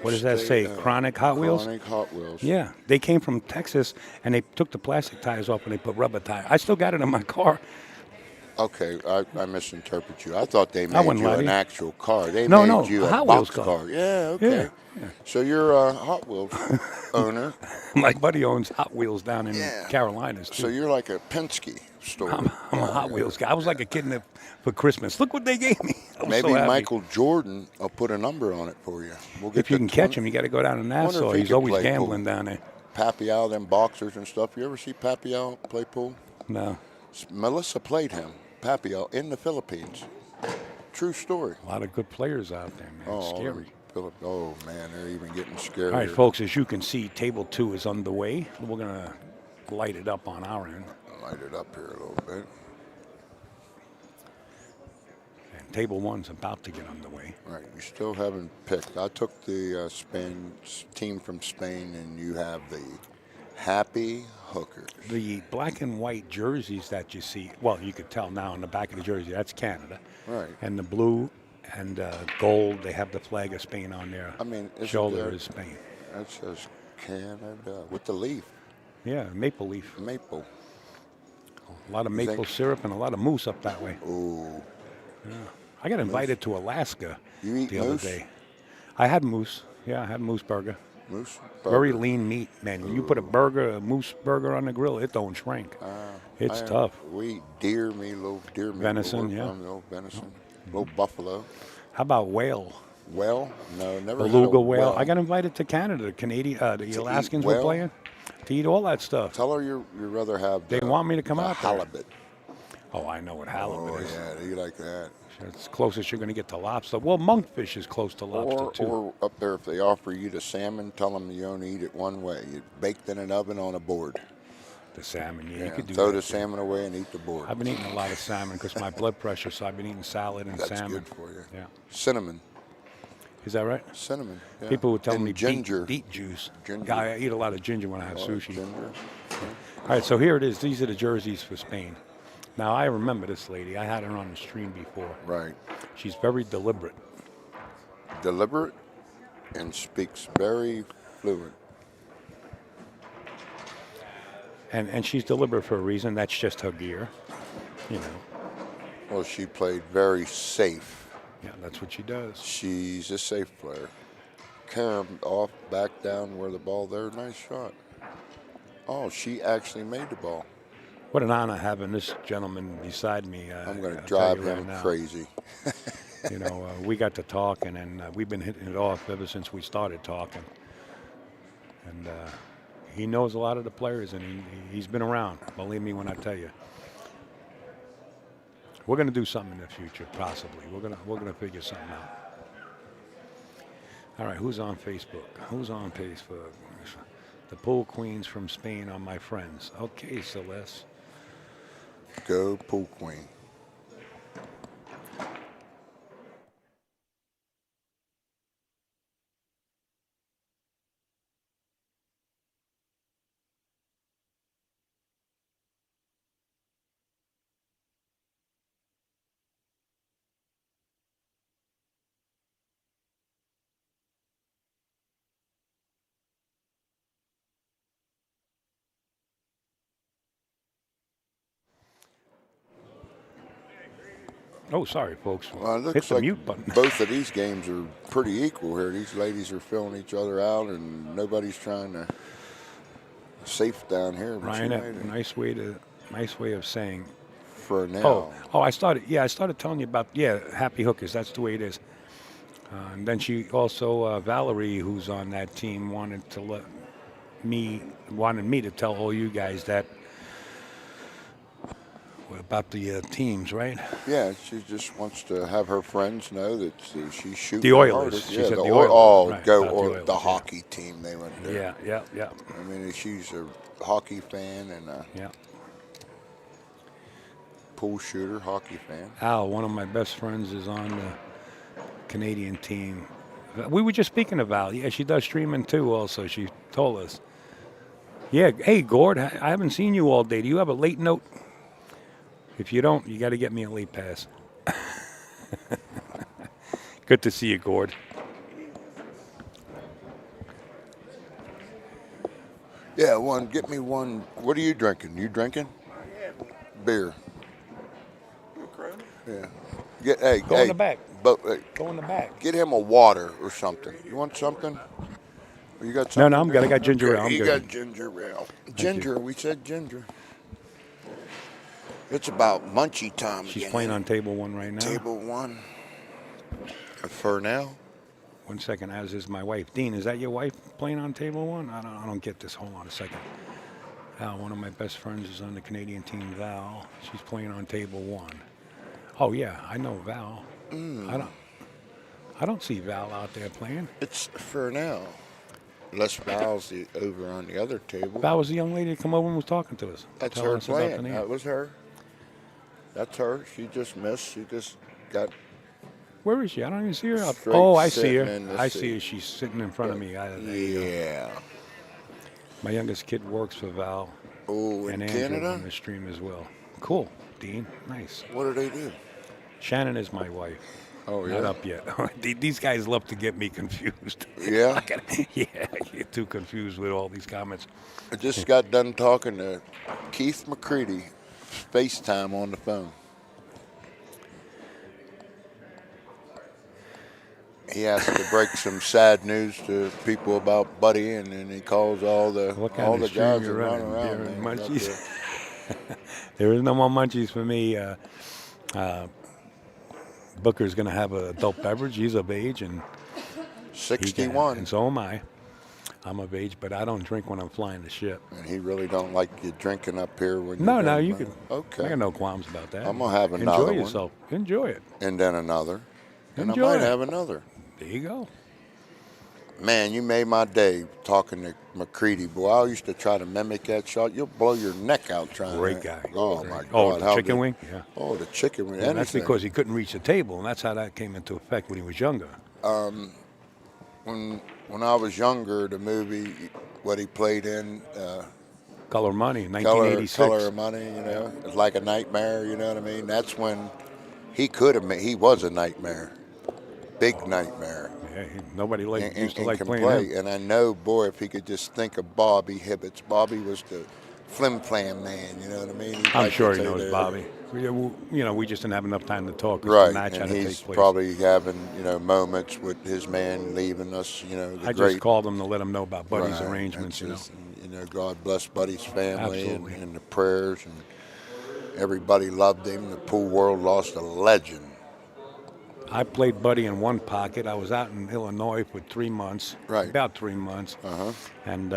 What does that say? Chronic Hot Wheels? Chronic Hot Wheels. Yeah. They came from Texas, and they took the plastic tires off, and they put rubber tires. I still got it in my car. Okay, I misinterpret you. I thought they I made wouldn't you lie to an you. actual car. They No, made no, you a a Hot box Wheels car. Yeah, okay. Yeah. So you're a Hot Wheels owner. My buddy owns Hot Wheels down in Carolinas, too. So you're like a Penske store. I'm a Hot Wheels guy. I was like a kid for Christmas. Look what they gave me. Maybe so happy. Michael Jordan will put a number on it for you. We'll get If you can catch him, you got to go down to Nassau. he He's could always play gambling pool. down there. Papial, them boxers and stuff. You ever see Papial play pool? No. Melissa played him, Papial, in the Philippines. True story. A lot of good players out there, man. Scary. Oh, man, they're even getting scarier. All right, folks, as you can see, Table 2 is underway. We're going to light it up on our end. Light it up here a little bit. And Table 1's about to get underway. Right, you still haven't picked. I took the team from Spain, and you have the Happy Hookers. The black and white jerseys that you see, well, you could tell now on the back of the jersey, that's Canada. Right. And the blue and gold, they have the flag of Spain on their shoulder is Spain. That says Canada with the leaf. Yeah, maple leaf. Maple. A lot of maple syrup and a lot of moose up that way. Ooh. Yeah. I got invited to Alaska the other day. I had moose. Yeah, I had moose burger. Moose burger. Very lean meat, man. When you put a moose burger on the grill, it don't shrink. It's tough. We eat little deer meat. Venison, yeah. Little venison, little buffalo. How about whale? Well, no, never. Beluga whale. I got invited to Canada. The Alaskans were playing to eat all that stuff. Tell her you'd rather have. They want me to come out there. Halibut. Oh, I know what halibut is. Oh, yeah, you like that. It's closest you're going to get to lobster. Well, monkfish is close to lobster, too. Or up there, if they offer you the salmon, tell them you only eat it one way. You baked in an oven on a board. The salmon, yeah, you Yeah, could do throw that. the too. salmon away and eat the board. I've been eating a lot of salmon because my blood pressure, so I've been eating salad and That's salmon. good for you. Yeah. Cinnamon. Is that right? Cinnamon, yeah. People would tell and me ginger. beet juice. Ginger. Yeah, I eat a lot of ginger when I have Oh, sushi. ginger. All right, so here it is. These are the jerseys for Spain. Now, I remember this lady. I had her on the stream before. Right. She's very deliberate. Deliberate and speaks very fluent. And she's deliberate for a reason. That's just her gear, you know. Well, she played very safe. Yeah, that's what she does. She's a safe player. Karen off, back down where the ball there. Nice shot. Oh, she actually made the ball. What an honor having this gentleman beside me. I'm going to I'll drive tell you right him now. crazy. You know, we got to talking, and we've been hitting it off ever since we started talking. And he knows a lot of the players, and he's been around. Believe me when I tell you. We're going to do something in the future, possibly. We're gonna figure something out. All right, who's on Facebook? Who's on Facebook? The pool queens from Spain are my friends. Okay, Celeste. Go Pool Queen. Oh, sorry, folks. Well, it Hit looks the like mute button. both of these games are pretty equal here. These ladies are filling each other out, and nobody's trying to safe down here. But she Ryan, made it. nice way of saying. For now. I started telling you about happy hookers. That's the way it is. And then she also Valerie, who's on that team, wanted me to tell all you guys that about the teams, right? Yeah, she just wants to have her friends know that she's shooting The Oilers. hardest. She Yeah, said the the Oilers. Oilers. Oh, Right, go about the or Oilers, the yeah. hockey team they went there. Yeah. I mean, she's a hockey fan and a Yeah. pool shooter, hockey fan. Al, one of my best friends, is on the Canadian team. We were just speaking of Val. Yeah, she does streaming too. Also, she told us. Yeah. Hey, Gord, I haven't seen you all day. Do you have a late note? If you don't, you got to get me a late pass. Good to see you, Gord. Yeah, get me one. What are you drinking? You drinking? Beer. Yeah. Go in the back. But Go in the back. get him a water or something. You want something? You got something? No, I'm good. I got ginger ale. I'm you good. got ginger ale. Ginger. We said ginger. It's about munchy time She's again. playing on table one right now. Table one. For now. 1 second, as is my wife. Dean, is that your wife playing on table one? I don't get this. Hold on a second. Val, one of my best friends, is on the Canadian team. Val, she's playing on table one. Oh yeah, I know Val. I don't see Val out there playing. It's for now. Unless Val's over on the other table. Val was the young lady that come over and was talking to us. That's telling her us about the playing. name. That was her. That's her. She just missed. She just got. Where is she? I don't even see her. Straight Oh, I see sitting her. in the I see seat. her. She's sitting in front of me. There you go. Yeah. My youngest kid works for Val Oh, and in Andrew Canada? on the stream as well. Cool, Dean. Nice. What do they do? Shannon is my wife. Oh, Not yeah. up yet. These guys love to get me confused. Yeah. Yeah, I get too confused with all these comments. I just got done talking to Keith McCready, FaceTime on the phone. He has to break some sad news to people about Buddy, and then he calls all the Stream guys that you're run running? around. Beer and man, out munchies? there. There is no more munchies for me. Booker's going to have an adult beverage. He's of age, and he 61. and so am I. I'm of age, but I don't drink when I'm flying the ship. And he really don't like you drinking up here when No, you're no, done, you man. can. Okay. I got no qualms about that. I'm gonna have another Enjoy one. yourself. Enjoy it. And then another. And Enjoy I might it. have another. There you go. Man, you made my day talking to McCready. Boy, I used to try to mimic that shot. You'll blow your neck out trying Great to. guy. Oh, Great. my God. Oh, the how chicken good. wing? Yeah. Oh, the chicken wing. Yeah, that's Anything. because he couldn't reach the table, and that's how that came into effect when he was younger. When I was younger, the movie, what he played in, Color Money, Color 1986. Color of Money, it's like a nightmare, you know what I mean? That's when he could have made, he was a nightmare. Big nightmare. Yeah, nobody used to And like can playing play. him. And I know, boy, if he could just think of Bobby Hibbets. Bobby was the flim flam man, you know what I mean? He'd I'm like sure to he say knows there. Bobby. We just didn't have enough time to talk because the Right, match had and to he's take place. probably having, moments with his man leaving us, the I great. just called him to let him know about Buddy's Right, arrangements, that's just, God bless Buddy's family Absolutely. and the prayers, and everybody loved him. The pool world lost a legend. I played Buddy in one pocket. I was out in Illinois for 3 months, Right. about 3 months. Uh-huh. And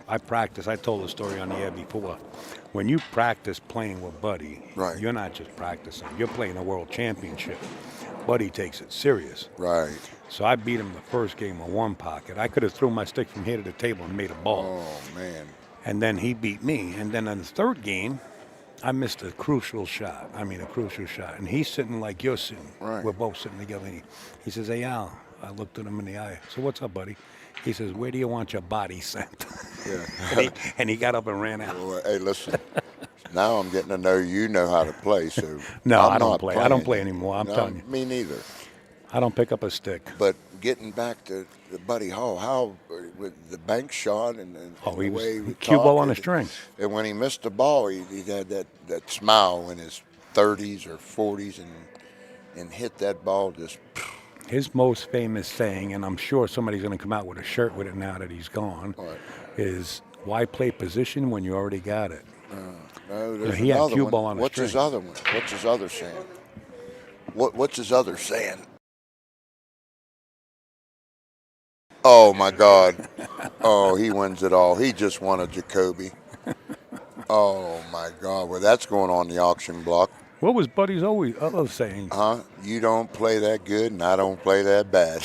I practice, I told the story on the air before. When you practice playing with Buddy, Right. you're not just practicing. You're playing a world championship. Buddy takes it serious. Right. So I beat him the first game on one pocket. I could have thrown my stick from here to the table and made a ball. Oh, man. And then he beat me. And then on the third game, I missed a crucial shot. And he's sitting like you're sitting. Right. We're both sitting together. He says, "Hey, Al." I looked at him in the eye. So what's up, buddy? He says, "Where do you want your body sent?" Yeah. and he got up and ran out. Well, hey, listen. Now I'm getting to know you know how to play. So No, I'm I don't not play. I don't play playing. anymore. I'm No, telling you. Me neither. I don't pick up a stick. But getting back to Buddy Hall, how with the bank shot and Oh, the he was way he cue ball talked, on a string. And when he missed the ball, he had that smile in his 30s or 40s and hit that ball just. His most famous saying, and I'm sure somebody's going to come out with a shirt with it now that he's gone, Right. is, "Why play position when you already got it?" No, there's he had another cue one. ball on a What's his string. other one? What's his other saying? What's his other saying? Oh my God! Oh, he wins it all. He just won a Jacoby. Oh my God! Well, that's going on the auction block, What was Buddy's always other saying? huh? You don't play that good, and I don't play that bad.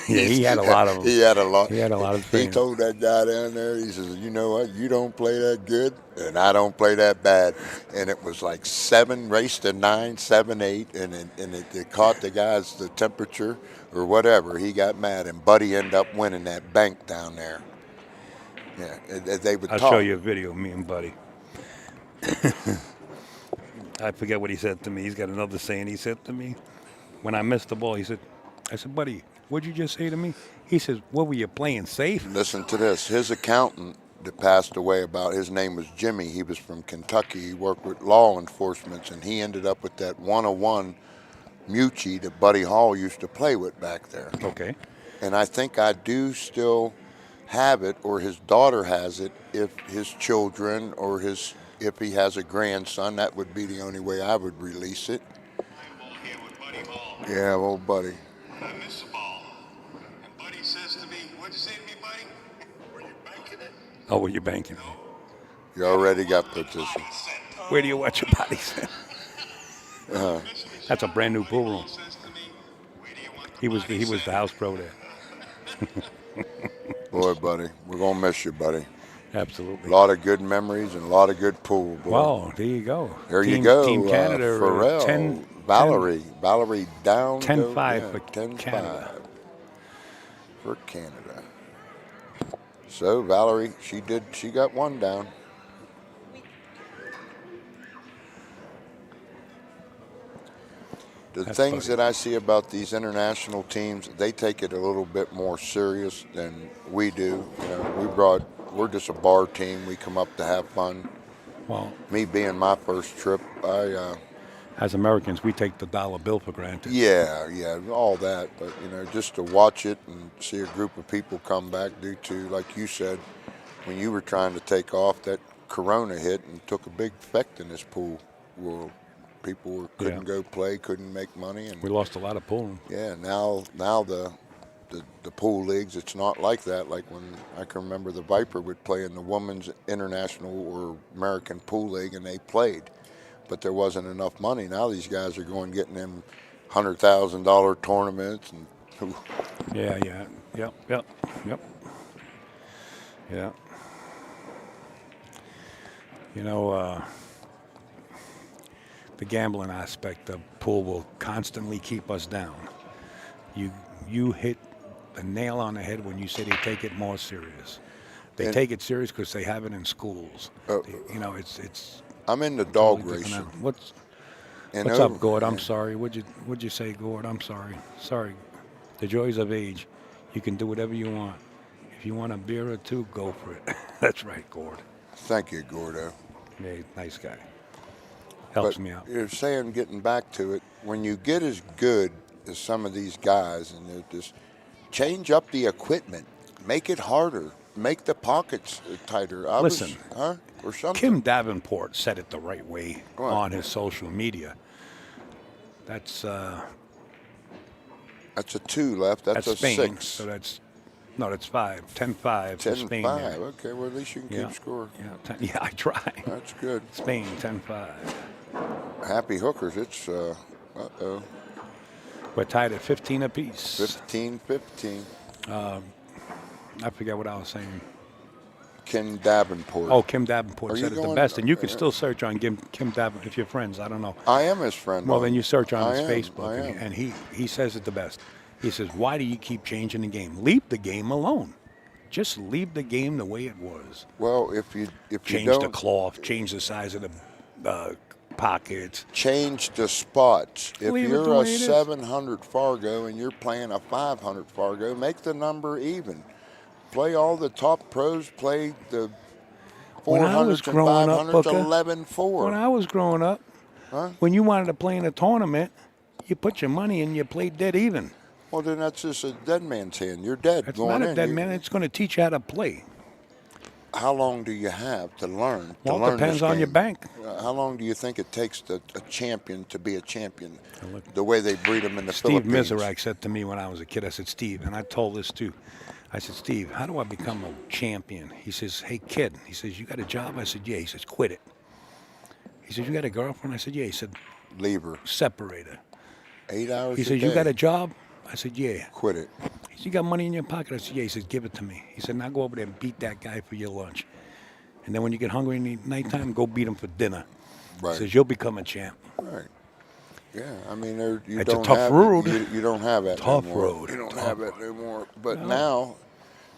Yeah, he had a lot of them. He had a lot. He had a lot of He sayings. told that guy down there, he says, "You know what? You don't play that good, and I don't play that bad." And it was like 7 raced to 9, 7, 8, and it caught the guys the temperature or whatever. He got mad, and Buddy ended up winning that bank down there. Yeah, they would I'll talk. show you a video of me and Buddy. I forget what he said to me. He's got another saying he said to me. When I missed the ball, I said, "Buddy, what'd you just say to me?" He says, "What were you playing safe?" Listen to this. His accountant that passed away his name was Jimmy. He was from Kentucky. He worked with law enforcement, and he ended up with that 101 Mucci that Buddy Hall used to play with back there. Okay. And I think I do still have it, or his daughter has it, if his children or if he has a grandson, that would be the only way I would release it. Here with Buddy Hall. Yeah, old Buddy. And I miss the ball. And Buddy says to me, "What'd you say to me, Buddy? Were you banking it?" Oh, well, you're banking. You already got position. Where do you watch your body set? That's a brand new pool room. Says to me, "Where do you want the He was body set?" the house pro there. Boy, Buddy, we're going to miss you, buddy. A Absolutely. lot of good memories and a lot of good pool, boy. Well, there you go. There you Team- go. Team Canada. Pharrell, 10, Valerie down. 10-5 go, for 10-5 Canada. For Canada. So Valerie, she got one down. The That's things funny. that I see about these international teams, they take it a little bit more serious than we do. We're just a bar team. We come up to have fun. Well, Me being my first trip, as Americans, we take the dollar bill for granted. yeah, all that. But just to watch it and see a group of people come back due to, like you said, when you were trying to take off, that Corona hit and took a big effect in this pool world. People couldn't go play, couldn't make money, and We lost a lot of pooling. yeah, now the pool leagues, it's not like that. Like when I can remember the Viper would play in the Women's International or American Pool League, and they played, but there wasn't enough money. Now these guys are going getting them $100,000 tournaments and Yeah, yeah. Yep, yep, yep. Yeah. You know, the gambling aspect of pool will constantly keep us down. You hit the nail on the head when you say they take it more serious. They And- take it serious because they have it in schools. You know, it's I'm into totally dog different racing. animal. What's And What's over- up, Gord? I'm sorry. What'd you say, Gord? I'm sorry. Sorry. The joys of age. You can do whatever you want. If you want a beer or two, go for it. That's right, Gord. Thank you, Gordo. Yeah, nice guy. Helps But me out. you're saying, getting back to it, when you get as good as some of these guys, and they're just change up the equipment, make it harder, make the pockets tighter. Listen, or something. Kim Davenport said it the right way What? on his social media. That's That's a 2 left. That's a Spain. 6. So that's 5. 10-5 for 10-5. Spain. There. Okay, well, at least you can Yeah. keep score. Yeah, I try. That's good. Spain 10-5. Happy hookers. It's, uh-oh, We're tied at 15 apiece. 15-15. I forget what I was saying. Kim Davenport. Oh, Kim Davenport Are said you it the going- best, and you can still search on Kim Davenport if you're friends. I don't know. I am his friend. Well, then you search on his I am, Facebook, I am. and he says it the best. He says, "Why do you keep changing the game? Leave the game alone. Just leave the game the way it was. Well, if you Change don't the cloth, change the size of the pockets. change the spots. If Leave it the you're a way it is. 700 Fargo and you're playing a 500 Fargo, make the number even. Play all the top pros. Play the When I 400s was and growing up, 500s Booker, 11-4. When I was growing up, when you wanted to play in a tournament, you put your money in, you played dead even. Well, then that's just a dead man's hand. You're dead That's going not a in. dead You- man. It's going to teach you how to play. How long do you have to learn? Well, to it learn depends this on your game? bank. How long do you think it takes a champion to be a champion? The way they breed them in the Steve Philippines. Miserak said to me when I was a kid, I said, Steve, and I told this too. I said, Steve, how do I become a champion? He says, hey, kid. He says, you got a job? I said, yeah. He says, quit it. He says, you got a girlfriend? I said, yeah. He said, Leave her. separate her. 8 hours He a says, day. you got a job? I said, yeah. Quit it. He said, you got money in your pocket? I said, yeah. He said, give it to me. He said, now go over there and beat that guy for your lunch. And then when you get hungry in the nighttime, go beat him for dinner. Right. He says, you'll become a champ. Right. Yeah, I mean, you It's a don't tough have road. You don't have that Tough anymore. road. You don't Tough have it anymore. But now,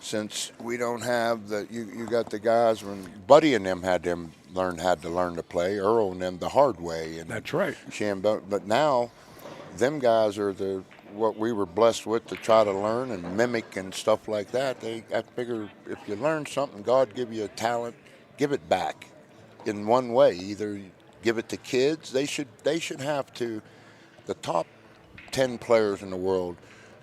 since we don't have the, you got the guys when Buddy and them had to learn to play. Earl and them the hard way. And That's right. Shambo, but now, them guys are what we were blessed with to try to learn and mimic and stuff like that. I figure if you learn something, God give you a talent, give it back in one way. Either give it to kids. They should have to. The top 10 players in the world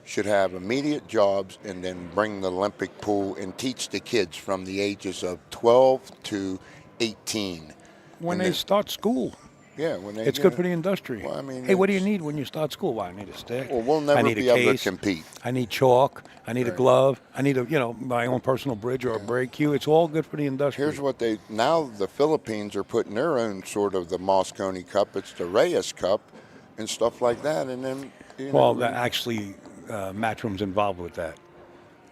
should have immediate jobs and then bring the Olympic pool and teach the kids from the ages of 12 to 18. When And they then- start school. Yeah, when they It's you good know, for the industry. Well, I mean, hey, what do you it's- need when you start school? Well, I need a stick. Well, we'll I never need be a able to case. compete. I need chalk. I need a glove. I need my own personal bridge or a break cue. It's all good for the industry. Here's what now the Philippines are putting their own sort of the Moscone Cup. It's the Reyes Cup and stuff like that. And then, Well, that actually, Matchroom's involved with that.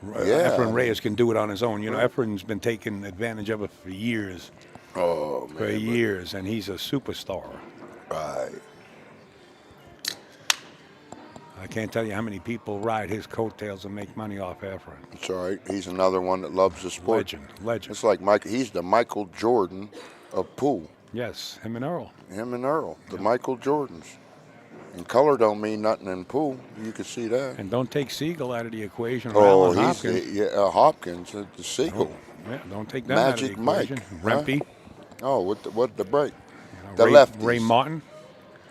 Yeah. Efren Reyes can do it on his own. You know, Efren's been taking advantage of it for years. Oh, man. For years, and he's a superstar. Right. I can't tell you how many people ride his coattails and make money off Efren. It's all right. He's another one that loves the sport. Legend. It's like he's the Michael Jordan of pool. Yes, him and Earl. Him and Earl, the Michael Jordans. And color don't mean nothing in pool. You can see that. And don't take Siegel out of the equation. Or Oh, Alan he's Hopkins. Hopkins, the Seagull. Yeah, don't take that out of the Magic Mike, equation. huh? Rempey. Oh, what the break? You know, The Ray, lefties. Ray Martin.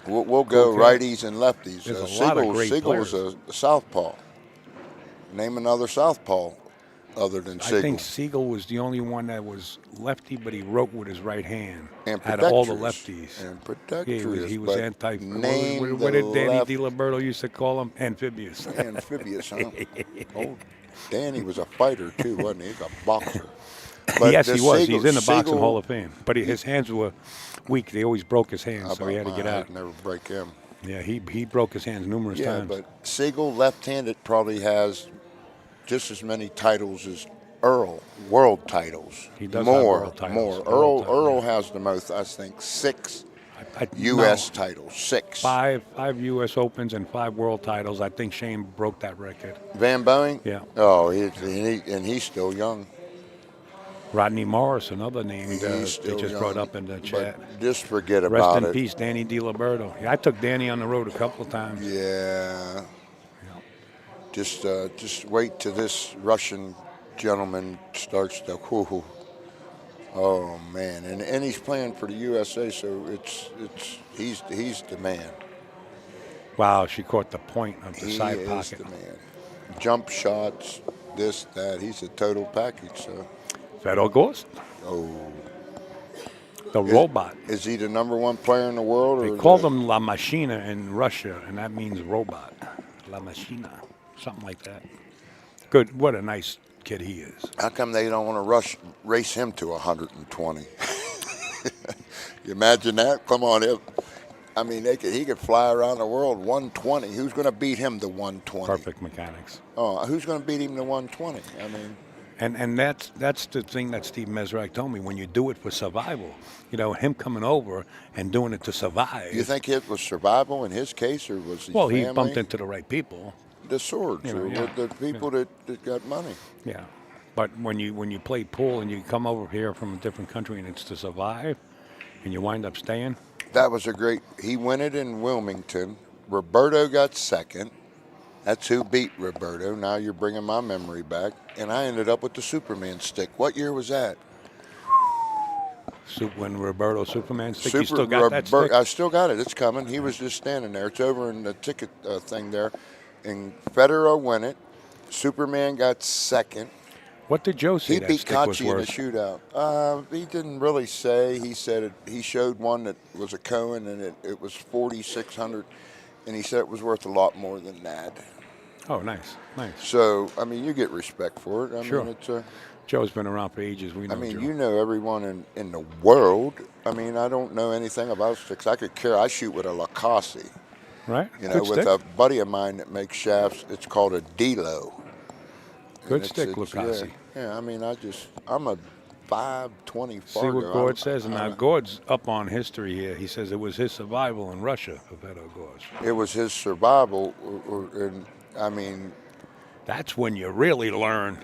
We'll go Okay. righties and lefties. There's a lot of great Siegel's players. a southpaw. Name another southpaw other than I think Siegel. Siegel was the only one that was lefty, but he wrote with his right hand. And out of all the protectors. lefties. And Yeah, he was but anti. name What the did Danny left- DiLiberto used to call him? Amphibious. Amphibious, huh? Oh, Danny was a fighter too, wasn't he? He's a boxer. But Yes, the he was. Siegel- He's in the Boxing Siegel- Hall of Fame. But his hands were weak. They always broke his hands, How so he had about to get mine? out. I'd never break him. Yeah, he broke his hands numerous Yeah, times. but Siegel, left-handed, probably has just as many titles as Earl, world titles. He does have More, world titles. more. World Earl yeah. has the most, I think, 6 No, U.S. titles. 6. five U.S. Opens and 5 world titles. I think Shane broke that record. Van Boeing? Yeah. Oh, and he's still young. Rodney Morris, another name He's they still just young. brought up in the chat. But just forget Rest about in it. peace, Danny DiLiberto. Yeah, I took Danny on the road a couple of times. Yeah. Yeah. Just wait till this Russian gentleman starts to. Whoo, oh man, and he's playing for the USA, so he's the man. Wow, she caught the point of the He side is pocket. the man. Jump shots, this, that. He's a total package. So, Fedor Ghost, oh, the robot. is he the #1 player in the world? They Or called is him La Machina in Russia, and that means robot. La Machina, something like that. Good. What a nice kid he is. How come they don't want to race him to 120? You imagine that? Come on, I mean, he could fly around the world 120. Who's going to beat him to 120? Perfect mechanics. Oh, who's going to beat him to 120? I mean, And that's the thing that Steve Mesrak told me. When you do it for survival, him coming over and doing it to survive. you think it was survival in his case, or was his Well, he family? bumped into the right people. The swords, or yeah, the people that got money. Yeah, but when you play pool and you come over here from a different country and it's to survive, and you wind up staying. That was a great. He won it in Wilmington. Roberto got second. That's who beat Roberto. Now you're bringing my memory back. And I ended up with the Superman stick. What year was that? When Roberto Superman stick, you still got that stick? I still got it. It's coming. He was just standing there. It's over in the ticket thing there. And Federer won it. Superman got second. What did Joe say He that beat stick was Kachi in a worth? shootout. He didn't really say. He said he showed one that was a Cohen, and it was 4,600, and he said it was worth a lot more than that. Oh, nice. So I mean, you get respect for it. I Sure. mean, it's Joe's been around for ages. We know I mean, Joe. you know everyone in the world. I mean, I don't know anything about sticks. I shoot with a Lacoste. Right? You know, Good with stick. a buddy of mine that makes shafts. It's called a Delo. Good And stick, Lacoste. Yeah, I mean, I'm a 520 See Fargo. what Gord says? And now Gord's up on history here. He says it was his survival in Russia for Fedor Gord. It was his survival, and I mean, That's when you really learn.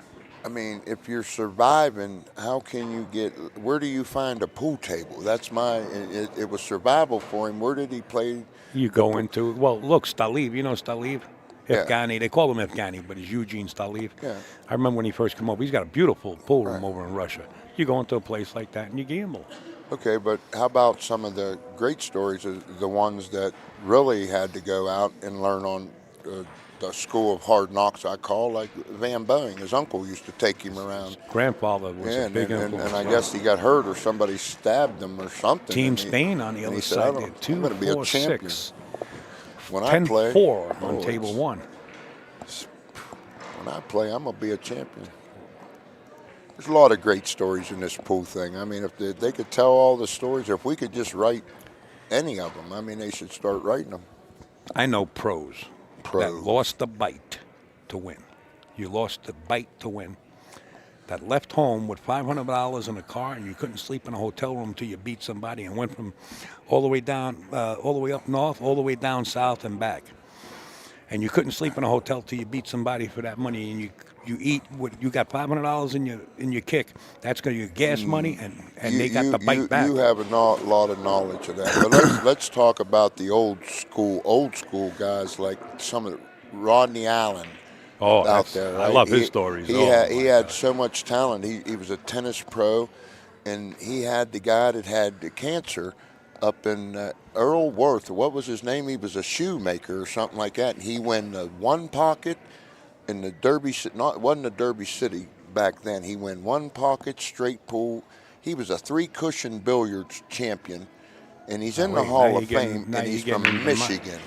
if you're surviving, how can you get? Where do you find a pool table? That's it was survival for him. Where did he play? You go into, look, Staliv. You know Staliv? Yeah. Evgeny. They call him Evgeny, but he's Eugene Staliv. Yeah. I remember when he first came over. He's got a beautiful pool room over in Russia. You go into a place like that and you gamble. Okay, but how about some of the great stories, the ones that really had to go out and learn on the school of hard knocks, I call, like Van Boeing. His uncle used to take him around. Grandfather was a big influence. And I guess he got hurt or somebody stabbed him or something. Team and he- Spain on the and other he said, side I'm did 2, going to be a 4, champion. 6. When I play, 10-4 on oh, table it's- 1. When I play, I'm going to be a champion. There's a lot of great stories in this pool thing. I mean, if they could tell all the stories, if we could just write any of them, I mean, they should start writing them. I know pros that lost the bite to win. You lost the bite to win. That left home with $500 in a car and you couldn't sleep in a hotel room until you beat somebody and went from all the way down, all the way up north, all the way down south and back. And you couldn't sleep in a hotel till you beat somebody for that money, and you eat what you got $500 in your kick. That's going to your gas money, and they got the bite back. You have a lot of knowledge of that. But let's talk about the old school guys like some of Rodney Allen. Out there, right? I love his stories. He had so much talent. He was a tennis pro, and he had the guy that had the cancer up in Earl Worth. What was his name? He was a shoemaker or something like that. And he won one pocket in the Derby. It wasn't the Derby City back then. He won one pocket straight pool. He was a 3-cushion billiards champion, and he's in the Hall of Fame. And he's from Michigan.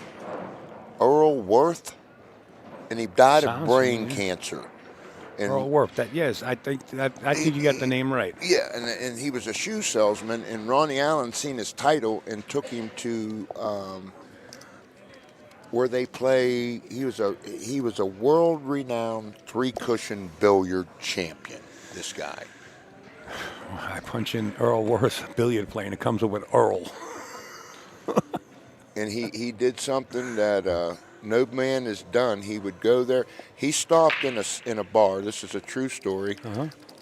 Earl Worth. And he died of brain cancer. And Earl Worth. I think you got the name right. Yeah, and he was a shoe salesman, and Ronnie Allen seen his title and took him to where they play. He was a world-renowned three-cushion billiard champion. This guy. I punch in Earl Worth, billiard playing. It comes up with Earl. And he did something that no man has done. He would go there. He stopped in a bar. This is a true story.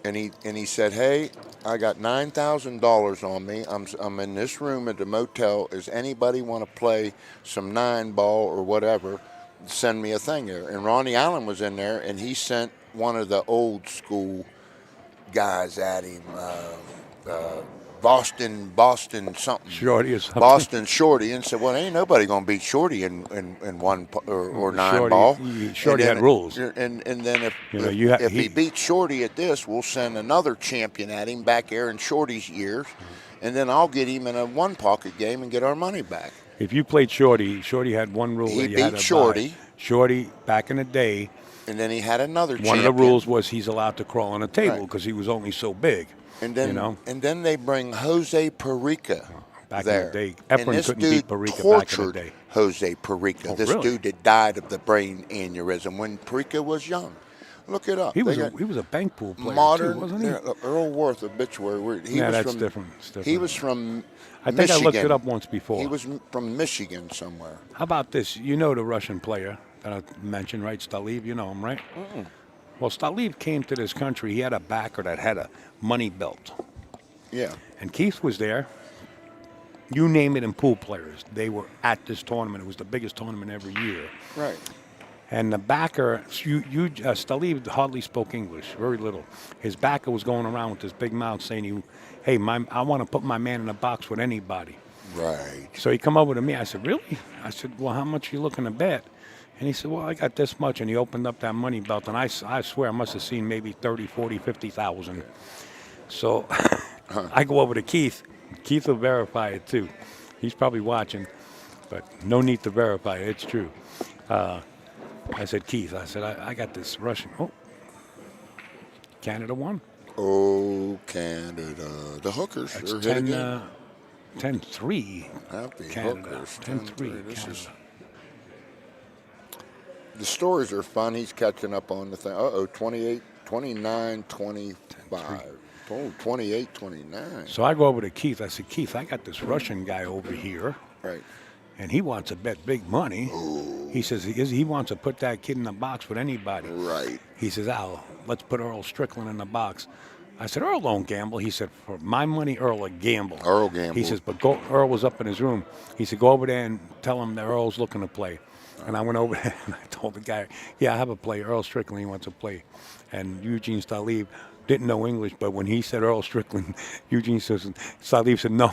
And he said, "Hey, I got $9,000 on me. I'm in this room at the motel. Does anybody want to play some 9-ball or whatever? Send me a thing there." And Ronnie Allen was in there, and he sent one of the old school guys at him. Boston something. Shorty or something. Boston Shorty, and said, "Well, ain't nobody gonna beat Shorty in one or 9-ball." Shorty had rules. And then if he beats Shorty at this, we'll send another champion at him back there in Shorty's years, and then I'll get him in a one-pocket game and get our money back. If you played Shorty, Shorty had one rule. He that you had beat to Shorty. buy. Shorty, back in the day, and then he had another one champion. of the rules was he's allowed to crawl on a table Right. because he was only so big. And then they bring Jose Perica back there. in the day. And Efren this couldn't dude beat Perica back in the tortured day. Jose Perica. Oh, This really? dude that died of the brain aneurysm when Perica was young. Look it up. He was a bank pool player modern, too, wasn't he? Earl Worth obituary. That's different. It's different. He was from I think Michigan. I looked it up once before. He was from Michigan somewhere. How about this? You know the Russian player that I mentioned, right? Stalev, you know him, right? Well, Stalev came to this country. He had a backer that had a money belt. Yeah. And Keith was there. You name it in pool players. They were at this tournament. It was the biggest tournament every year. Right. And the backer, Stalev hardly spoke English, very little. His backer was going around with his big mouth saying, "Hey, I want to put my man in a box with anybody." Right. So he come over to me. I said, "Really?" I said, "Well, how much are you looking to bet?" And he said, "Well, I got this much." And he opened up that money belt, and I swear I must have seen maybe 30, 40, 50,000. So I go over to Keith. Keith will verify it, too. He's probably watching, but no need to verify it. It's true. I said, "Keith," I said, I got this Russian. Oh, Canada won. Oh, Canada. The hookers That's are hit again. 10-3. Happy Canada. hookers. 10-3. This Canada. is. The stories are fun. He's catching up on the thing. 28, 29, 25. Oh, 28, 29. So I go over to Keith. I said, "Keith, I got this Russian guy over here, Right. and he wants to bet big money." He says he wants to put that kid in the box with anybody. Right. He says, let's put Earl Strickland in the box." I said, "Earl don't gamble." He said, "For my money, Earl will gamble." Earl gambled. He says, "But Earl was up in his room." He said, "Go over there and tell him that Earl's looking to play." And I went over there and I told the guy, "Yeah, I have a play. Earl Strickland, he wants to play." And Eugene Stalev didn't know English, but when he said Earl Strickland, Eugene says, Stalev said, no,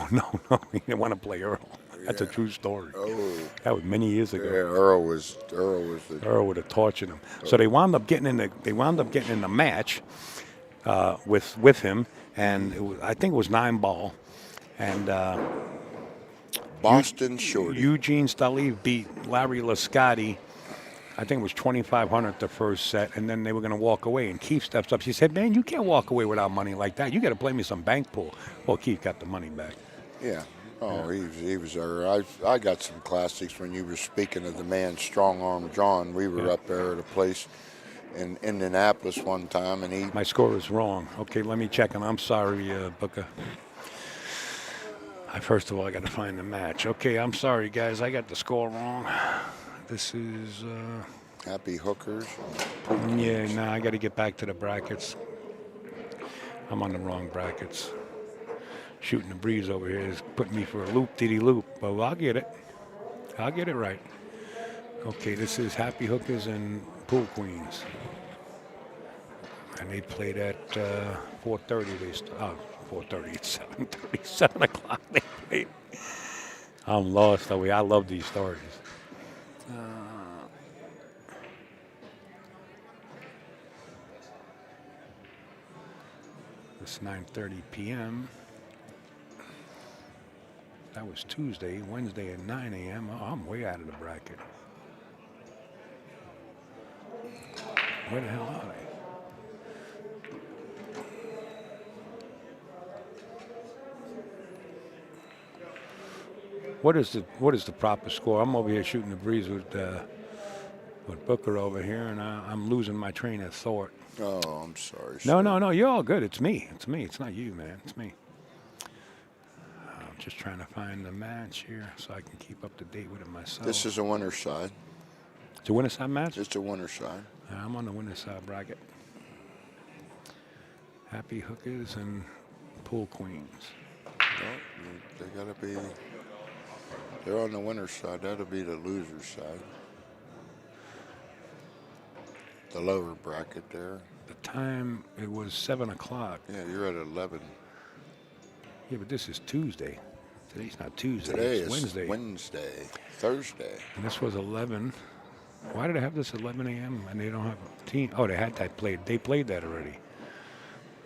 he didn't want to play Earl. That's a true story. Oh. That was many years ago. Yeah, Earl was Earl would have tortured him. So they wound up getting in the match with him, and I think it was 9-ball, and Boston Shorty. Eugene Stalev beat Larry Lascotti. I think it was 2,500 the first set, and then they were going to walk away. And Keith steps up. She said, "Man, you can't walk away without money like that. You got to play me some bank pool." Well, Keith got the money back. Yeah. Oh, he was there. I got some classics when you were speaking of the man Strong Arm John. We were up there at a place in Indianapolis one time, and My score is wrong. Okay, let me check, and I'm sorry, Booker. First of all, I got to find the match. Okay, I'm sorry, guys. I got the score wrong. This is... Happy hookers. I got to get back to the brackets. I'm on the wrong brackets. Shooting the breeze over here is putting me for a loop-diddy-loop, but I'll get it. I'll get it right. Okay, this is Happy Hookers and Pool Queens. And they played at 4:30. 4:30, it's 7:30, 7 o'clock they played. I'm lost, though. I love these stories. It's 9:30 p.m. That was Tuesday. Wednesday at 9 a.m. Oh, I'm way out of the bracket. Where the hell are they? What is the proper score? I'm over here shooting the breeze with Booker over here, and I'm losing my train of thought. Oh, I'm sorry. No. You're all good. It's me. It's not you, man. It's me. I'm just trying to find the match here so I can keep up to date with it myself. This is a winner's side. It's a winner's side match? It's a winner's side. I'm on the winner's side bracket. Happy hookers and pool queens. No, they gotta be. They're on the winner's side. That'll be the loser's side. The lower bracket there. The time, it was 7 o'clock. Yeah, you're at 11. Yeah, but this is Tuesday. Today's not Tuesday. Today it's is Wednesday. Thursday. And this was 11. Why did I have this at 11 a.m. and they don't have a team? Oh, they had that played. They played that already.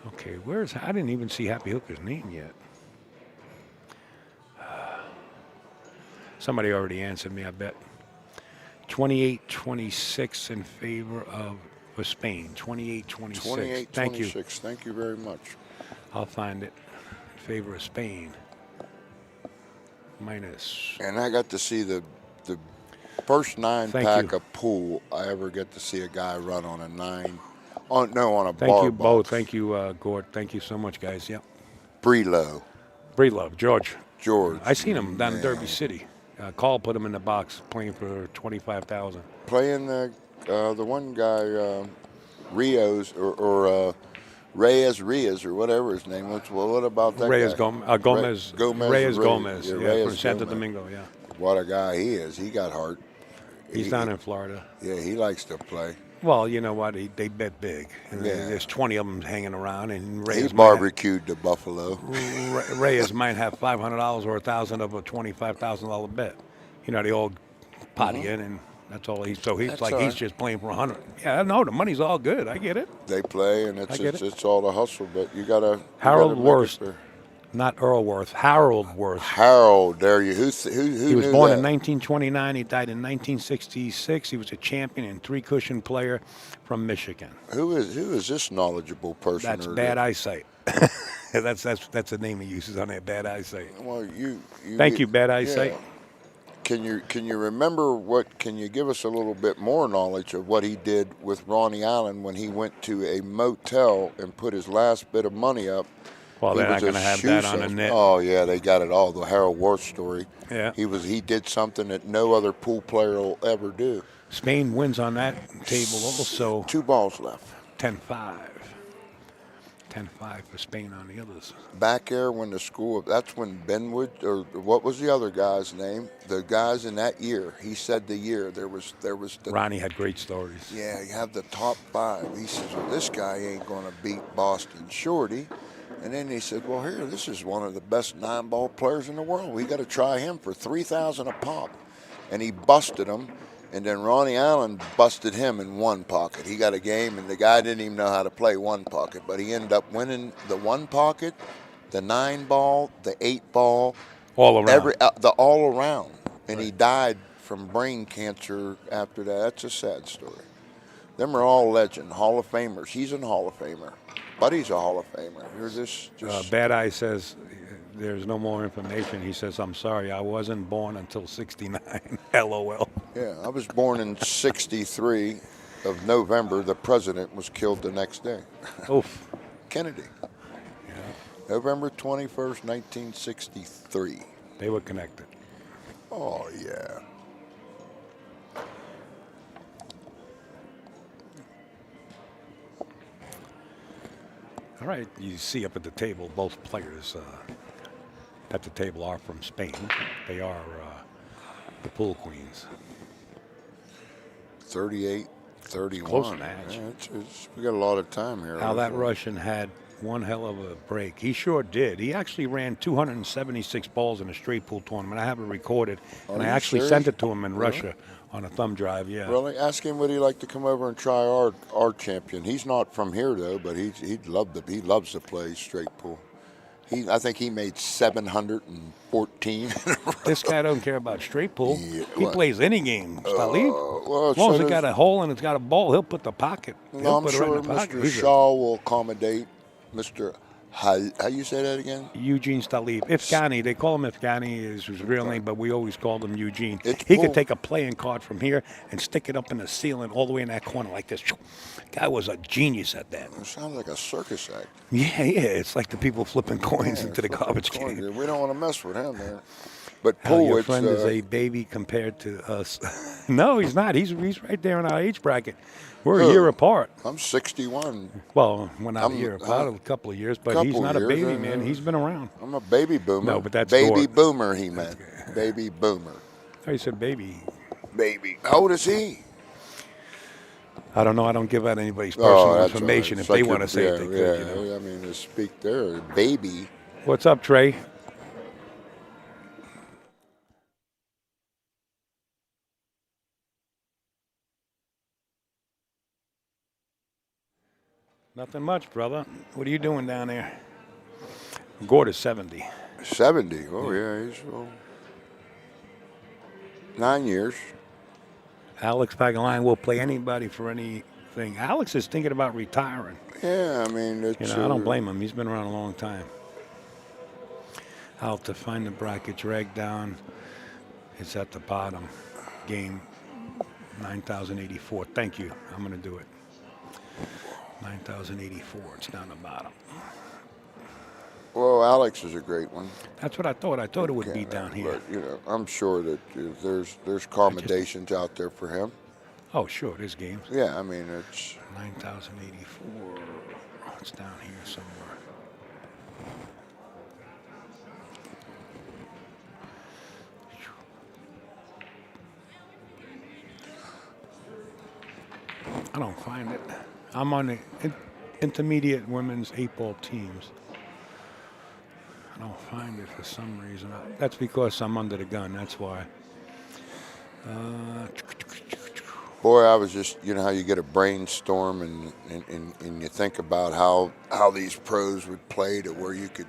Okay, I didn't even see Happy Hooker's name yet. Somebody already answered me, I bet. 28-26 in favor for Spain. 28-26. Thank you. 28-26. Thank you very much. I'll find it. In favor of Spain. Minus. And I got to see the first nine-pack of pool I ever get to see a guy run on a nine. On a bar box. Thank you both. Thank you, Gord. Thank you so much, guys. Yep. Breedlove. George. I seen him down in Derby City. Carl put him in the box playing for $25,000. Playing the one guy, Rios or Reyes or whatever his name was. Well, what about that Reyes guy? Gomez. Reyes Gomez. Yeah, from Santo Domingo. Yeah. What a guy he is. He got heart. He's down in Florida. Yeah, he likes to play. Well, you know what? They bet big. And Yeah. There's 20 of them hanging around, and Reyes He barbecued the buffalo. Reyes might have $500 or $1,000 of a $25,000 bet. You know, the old partying, and that's all he's. So he's That's like all he's right. just playing for 100. Yeah, no, the money's all good. I get it. They play, and it's all the hustle. But you gotta. Harold Worth, not Earl Worth. Harold Worth. Harold, there you. Who He was knew born that? in 1929. He died in 1966. He was a champion and three-cushion player from Michigan. Who is this knowledgeable person? That's bad eyesight. that's the name he uses on there. Bad eyesight. Well, you Thank you, bad eyesight. Yeah. Can you remember can you give us a little bit more knowledge of what he did with Ronnie Allen when he went to a motel and put his last bit of money up? Well, He they're not was going to a have shoe that on the salesman. net. Oh yeah, they got it all. The Harold Worth story. Yeah. He did something that no other pool player will ever do. Spain wins on that table also. 2 balls left. 10-5. 10-5 for Spain on the others. Back there when that's when Benwood, or what was the other guy's name? The guys in that year, he said the year, there was Ronnie had great stories. Yeah, you have the top 5. He says, well, this guy ain't going to beat Boston Shorty. And then he said, well, here, this is one of the best 9-ball players in the world. We got to try him for $3,000 a pop. And he busted him. And then Ronnie Allen busted him in one pocket. He got a game, and the guy didn't even know how to play one pocket. But he ended up winning the one pocket, the 9-ball, the 8-ball. All around. All around. And he died from brain cancer after that. That's a sad story. Them are all legend, Hall of Famers. He's a Hall of Famer. Buddy's a Hall of Famer. You're just Bad Eye says there's no more information. He says, I'm sorry, I wasn't born until 69. LOL. Yeah, I was born in 63 of November. The president was killed the next day. Oof. Kennedy. Yeah. November 21st, 1963. They were connected. Oh, yeah. All right, you see up at the table, both players at the table are from Spain. They are the pool queens. 38-31. Close match. Yeah, we got a lot of time here. Now that Russian had one hell of a break. He sure did. He actually ran 276 balls in a straight pool tournament. I have it recorded, and I actually sent it to him in Russia on a thumb drive. Yeah. Really? Ask him would he like to come over and try our champion. He's not from here though, but he loves to play straight pool. I think he made 714. This guy don't care about straight pool. Yeah, He plays any game. Stali. well, as long as so it got a hole and it's got a ball, he'll put the pocket. No, He'll I'm put it right sure in the pocket. Mr. He's Shaw will accommodate Mr. How you say that again? Eugene Stalib. Ifghani, they call him Ifghani is his real name, but we always called him Eugene. It's He pool. could take a playing card from here and stick it up in the ceiling all the way in that corner like this. Guy was a genius at that. It sounds like a circus act. Yeah, it's like the people flipping coins into the garbage Coins. can. We don't want to mess with him, man. But Hell, pool, your it's friend is a baby compared to us. No, he's not. He's right there in our age bracket. We're a year apart. I'm 61. Well, we're not a year apart, a couple of years, but he's couple not a years, baby, man. He's been around. I'm a baby boomer. No, but that's baby Gord. boomer. He meant baby boomer. Oh, you said baby. Baby. How old is he? I don't know. I don't give out anybody's personal that's information. all right. If It's they like want to say yeah, it, they yeah, could. You know? I mean, to speak there, baby. What's up, Trey? Nothing much, brother. What are you doing down there? Gord is 70. 70. Oh yeah, he's 9 years. Alex Pagaline will play anybody for anything. Alex is thinking about retiring. Yeah, I mean, it's, I don't blame him. He's been around a long time. I'll have to find the bracket, drag down. It's at the bottom. Game 9,084. Thank you. I'm going to do it. 9,084. It's down the bottom. Well, Alex is a great one. That's what I thought. I thought it would be down here. But I'm sure that there's accommodations out there for him. Oh, sure. There's games. Yeah, I mean, it's 9,084. It's down here somewhere. I don't find it. I'm on the intermediate women's 8-ball teams. I don't find it for some reason. That's because I'm under the gun. That's why. boy, I was just, you know how you get a brainstorm and you think about how these pros would play to where you could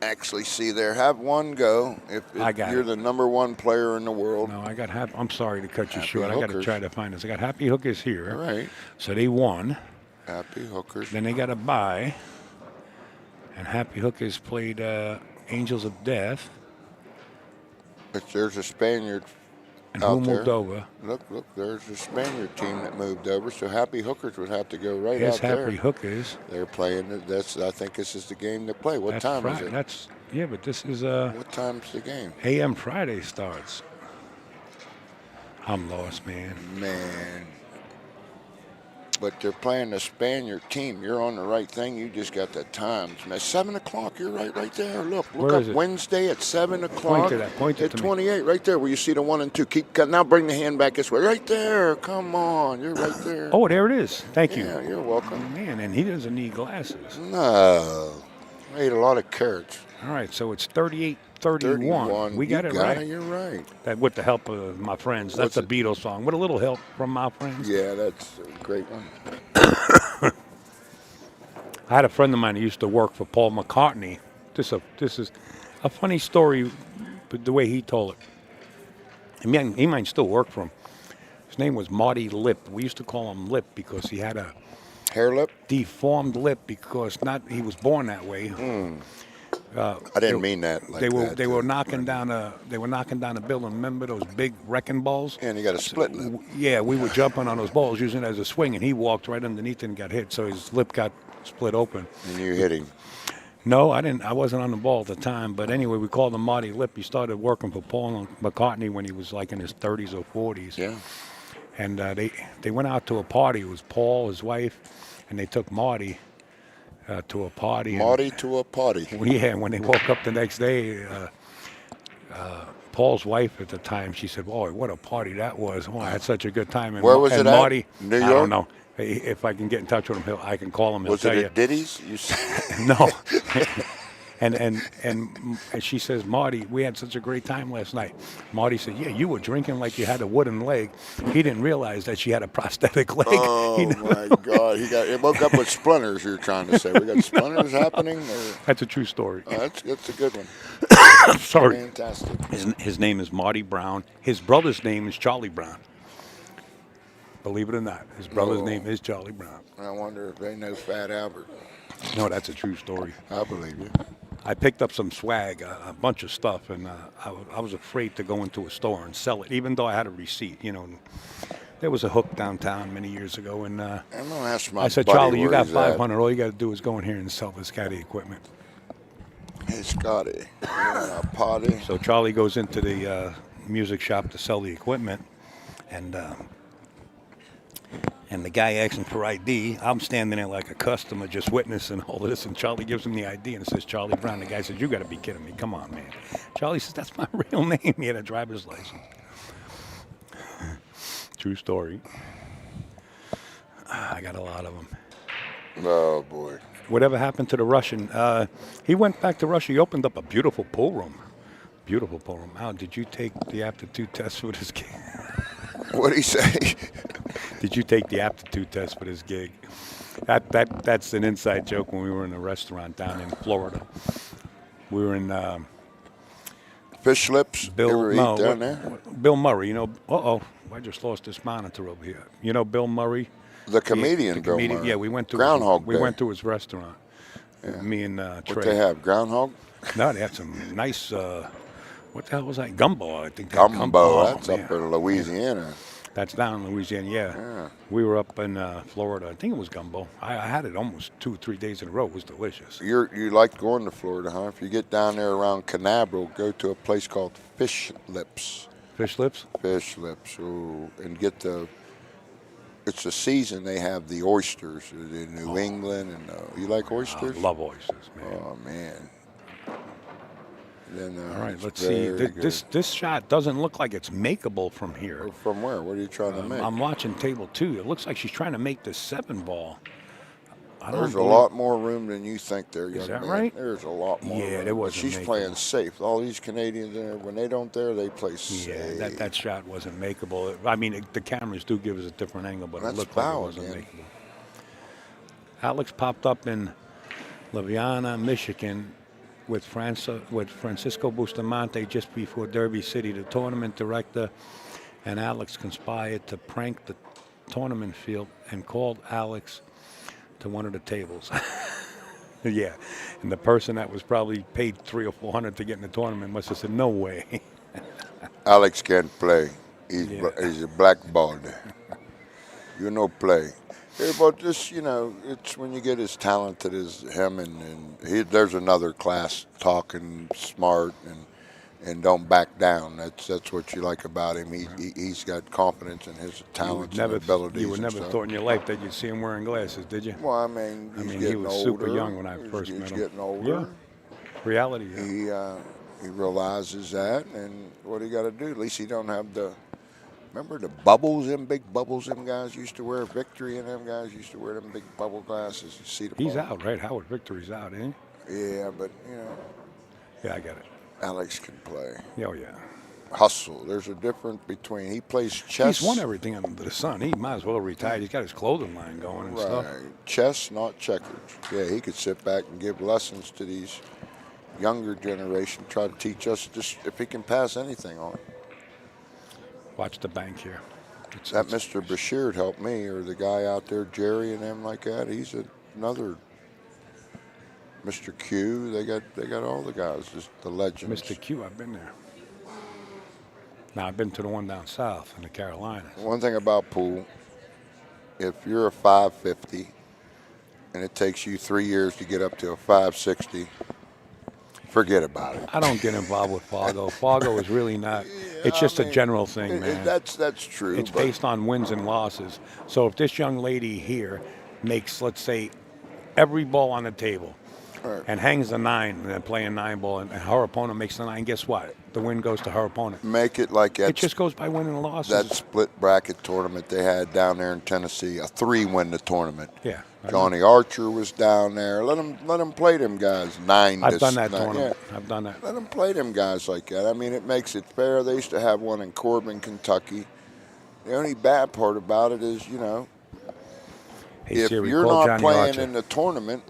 actually see there. Have one go if you're the #1 player in the world. No, I'm sorry to cut you Happy short. I got to Hookers. try to find this. I got Happy Hookers here. All right. So they won. Happy Hookers. Then they got a bye. And Happy Hookers played Angels of Death. But there's a Spaniard And out who there. moved over? Look, there's a Spaniard team that moved over. So Happy Hookers would have to go right Here's out there. Happy Hookers. They're playing. I think this is the game they play. What That's time Friday. is it? But this is What time's the game? AM Friday starts. I'm lost, man. Man. But they're playing the Spaniard team. You're on the right thing. You just got the times. Man, 7 o'clock. You're right there. Look Where up is it? Wednesday at 7 o'clock. Point it at to me. 28, right there where you see the 1 and 2. Now bring the hand back this way. Right there. Come on. You're right there. Oh, there it is. Thank you. Yeah, you're welcome. Man, and he doesn't need glasses. No. I ate a lot of carrots. All right, so it's 38-31. 31. We got You it right. You're right. That with the help of my friends. That's What's a Beatles song. With a little help from my friends. Yeah, that's a great one. I had a friend of mine who used to work for Paul McCartney. This is a funny story, but the way he told it. He might still work for him. His name was Marty Lip. We used to call him Lip because he had a Hair lip? deformed lip because he was born that way. I didn't mean that. They were knocking down a building. Remember those big wrecking balls? And you got a split lip. Yeah, we were jumping on those balls using it as a swing, and he walked right underneath it and got hit, so his lip got split open. And you hit him. No, I didn't. I wasn't on the ball at the time, but anyway, we called him Marty Lip. He started working for Paul McCartney when he was like in his 30s or 40s. Yeah. And they went out to a party. It was Paul, his wife, and they took Marty to a party. Marty to a party. Yeah, when they woke up the next day, Paul's wife at the time, she said, "Boy, what a party that was! Oh, I had such a good time." And Where was and it at? Marty, New I York? don't know. If I can get in touch with him, I can call him. He'll Was tell it you. at Diddy's? No. And she says, "Marty, we had such a great time last night." Marty said, "Yeah, you were drinking like you had a wooden leg." He didn't realize that she had a prosthetic leg. Oh, my God. He woke up with splinters, you're trying to say. We got splinters happening? That's a true story. That's a good one. Sorry. Fantastic. His name is Marty Brown. His brother's name is Charlie Brown. Believe it or not, his brother's name is Charlie Brown. I wonder if they know Fat Albert. No, that's a true story. I believe you. I picked up some swag, a bunch of stuff, and I was afraid to go into a store and sell it, even though I had a receipt. You know, there was a hook downtown many years ago, and I'm gonna ask my I said, buddy Charlie, you where got he's at. 500. All you got to do is go in here and sell this guy the equipment. Hey, Scotty, you want a potty? So Charlie goes into the music shop to sell the equipment, and the guy asking for ID. I'm standing there like a customer just witnessing all of this, and Charlie gives him the ID and it says Charlie Brown. The guy says, you got to be kidding me. Come on, man. Charlie says, that's my real name. He had a driver's license. True story. I got a lot of them. Oh boy. Whatever happened to the Russian? He went back to Russia. He opened up a beautiful pool room. Beautiful pool room. Al, did you take the aptitude test for this gig? What'd he say? Did you take the aptitude test for this gig? That's an inside joke. When we were in a restaurant down in Florida, we were in Fish lips? Ever eat down there? Bill Murray. You know, I just lost this monitor over here. You know Bill Murray? The comedian, The Bill comedian. Murray. Yeah, we went to Groundhog we Day. went to his restaurant. Me and Trey. What they have? Groundhog? No, they had some nice. What the hell was that? Gumbo, I think. They had Gumbo. Oh, That's man. up in Louisiana. That's down in Louisiana, yeah. We were up in Florida. I think it was gumbo. I had it almost 2 or 3 days in a row. It was delicious. You like going to Florida, huh? If you get down there around Canaveral, go to a place called Fish Lips. Fish lips? Fish Lips. Ooh, and get the. It's the season they have the oysters in New England, and you like oysters? I love oysters, man. Oh man. Then, All right, it's let's see. very This shot doesn't look like it's makeable from here. good. From where? What are you trying to make? I'm watching table 2. It looks like she's trying to make this 7 ball. There's a lot more room than you think there, young that man. right? There's a lot more. Yeah, room. there But wasn't she's makeable. playing safe. All these Canadians in there, when they don't there, they play safe. Yeah, that shot wasn't makeable. I mean, the cameras do give us a different angle, but That's it looked like it foul wasn't again. makeable. Alex popped up in Laviana, Michigan, with Francisco Bustamante just before Derby City. The tournament director and Alex conspired to prank the tournament field and called Alex to one of the tables. Yeah, and the person that was probably paid $300 or $400 to get in the tournament must have said, "No way." Alex can't play. He's a blackballed. You know play. Yeah, but just, it's when you get as talented as him, and there's another class talking smart and don't back down. That's what you like about him. He's got confidence in his talents and abilities. You would and never stuff. thought in your life that you'd see him wearing glasses, did you? Well, I mean, he's he getting was older. super young when I first met him. He's getting older. Yeah. Reality. Yeah. He realizes that, and what he got to do? At least he don't have the. Remember the bubbles? Them big bubbles. Them guys used to wear. Victory and them guys used to wear them big bubble glasses. You see the. He's ball. out, right? Howard Victory's out, ain't Yeah, but he? Yeah, I got it. Alex can play. Oh yeah. Hustle. There's a difference between he plays chess. He's won everything under the sun. He might as well retire. He's got his clothing line going and stuff. Right. Chess, not checkers. Yeah, he could sit back and give lessons to these younger generation. Try to teach us just if he can pass anything on. Watch the bank here. That Mr. Bashir helped me, or the guy out there, Jerry and them like that. He's another Mr. Q. They got all the guys, just the legends. Mr. Q, I've been there. Now I've been to the one down south in the Carolinas. One thing about pool, if you're a 550 and it takes you 3 years to get up to a 560, forget about it. I don't get involved with Fargo. Fargo is really not. It's just a general thing, man. That's true. It's but based on wins and losses. So if this young lady here makes, let's say, every ball on the table Right. and hangs the 9, and they're playing 9 ball, and her opponent makes the 9, guess what? The win goes to her opponent. make it like It just goes by winning and losses. that split bracket tournament they had down there in Tennessee, a 3-win the tournament. Yeah. Johnny Archer was down there. Let them play them guys 9. I've done that tournament. Yeah. I've done that. Let them play them guys like that. I mean, it makes it fair. They used to have one in Corbin, Kentucky. The only bad part about it is, Hey, if Siri, you're call not Johnny playing Archer. in the tournament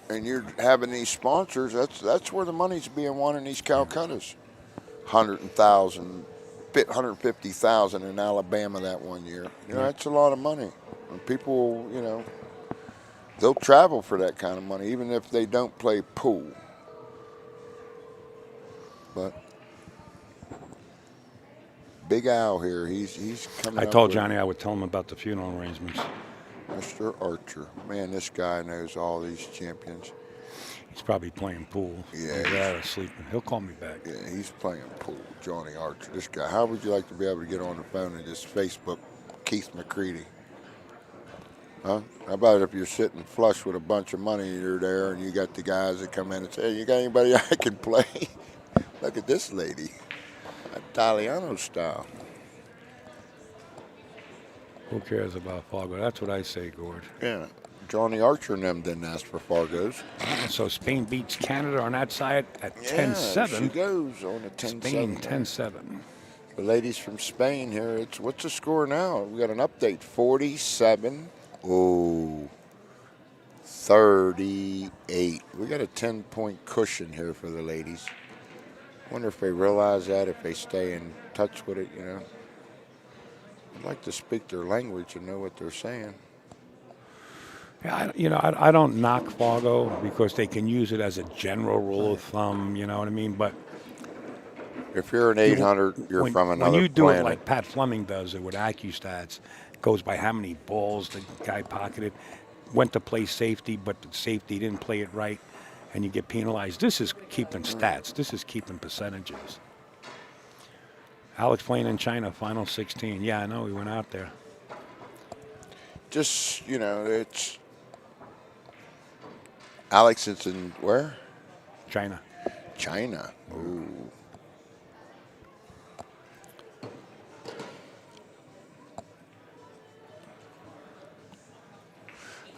and you're having these sponsors, that's where the money's being won in these Calcuttas. 150,000 in Alabama that one year. That's a lot of money. And people, they'll travel for that kind of money, even if they don't play pool. But Big Al here, he's coming. I up told with Johnny I would tell him about the funeral arrangements. Mr. Archer. Man, this guy knows all these champions. He's probably playing pool. Yeah, He's out of sleeping. He'll call me back. Yeah, he's playing pool. Johnny Archer, this guy. How would you like to be able to get on the phone and just Facebook Keith McCready? Huh? How about if you're sitting flush with a bunch of money, you're there, and you got the guys that come in and say, hey, you got anybody I can play? Look at this lady. Italiano style. Who cares about Fargo? That's what I say, Gord. Yeah. Johnny Archer and them didn't ask for Fargos. So Spain beats Canada on that side at 10-7. She goes on a 10-7. Spain 10-7. The ladies from Spain here, what's the score now? We got an update. 47. Oh, 38. We got a 10-point cushion here for the ladies. Wonder if they realize that, if they stay in touch with it, you know. I'd like to speak their language and know what they're saying. Yeah, I don't knock Fargo because they can use it as a general rule of thumb, you know what I mean? But if you're an 800, you're from another planet. When you do it like Pat Fleming does it with AccuStats, it goes by how many balls the guy pocketed, went to play safety, but the safety didn't play it right, and you get penalized. This is keeping stats. This is keeping percentages. Alex playing in China, final 16. Yeah, I know. He went out there. Just, you know, it's... Alex is in where? China. China. Ooh.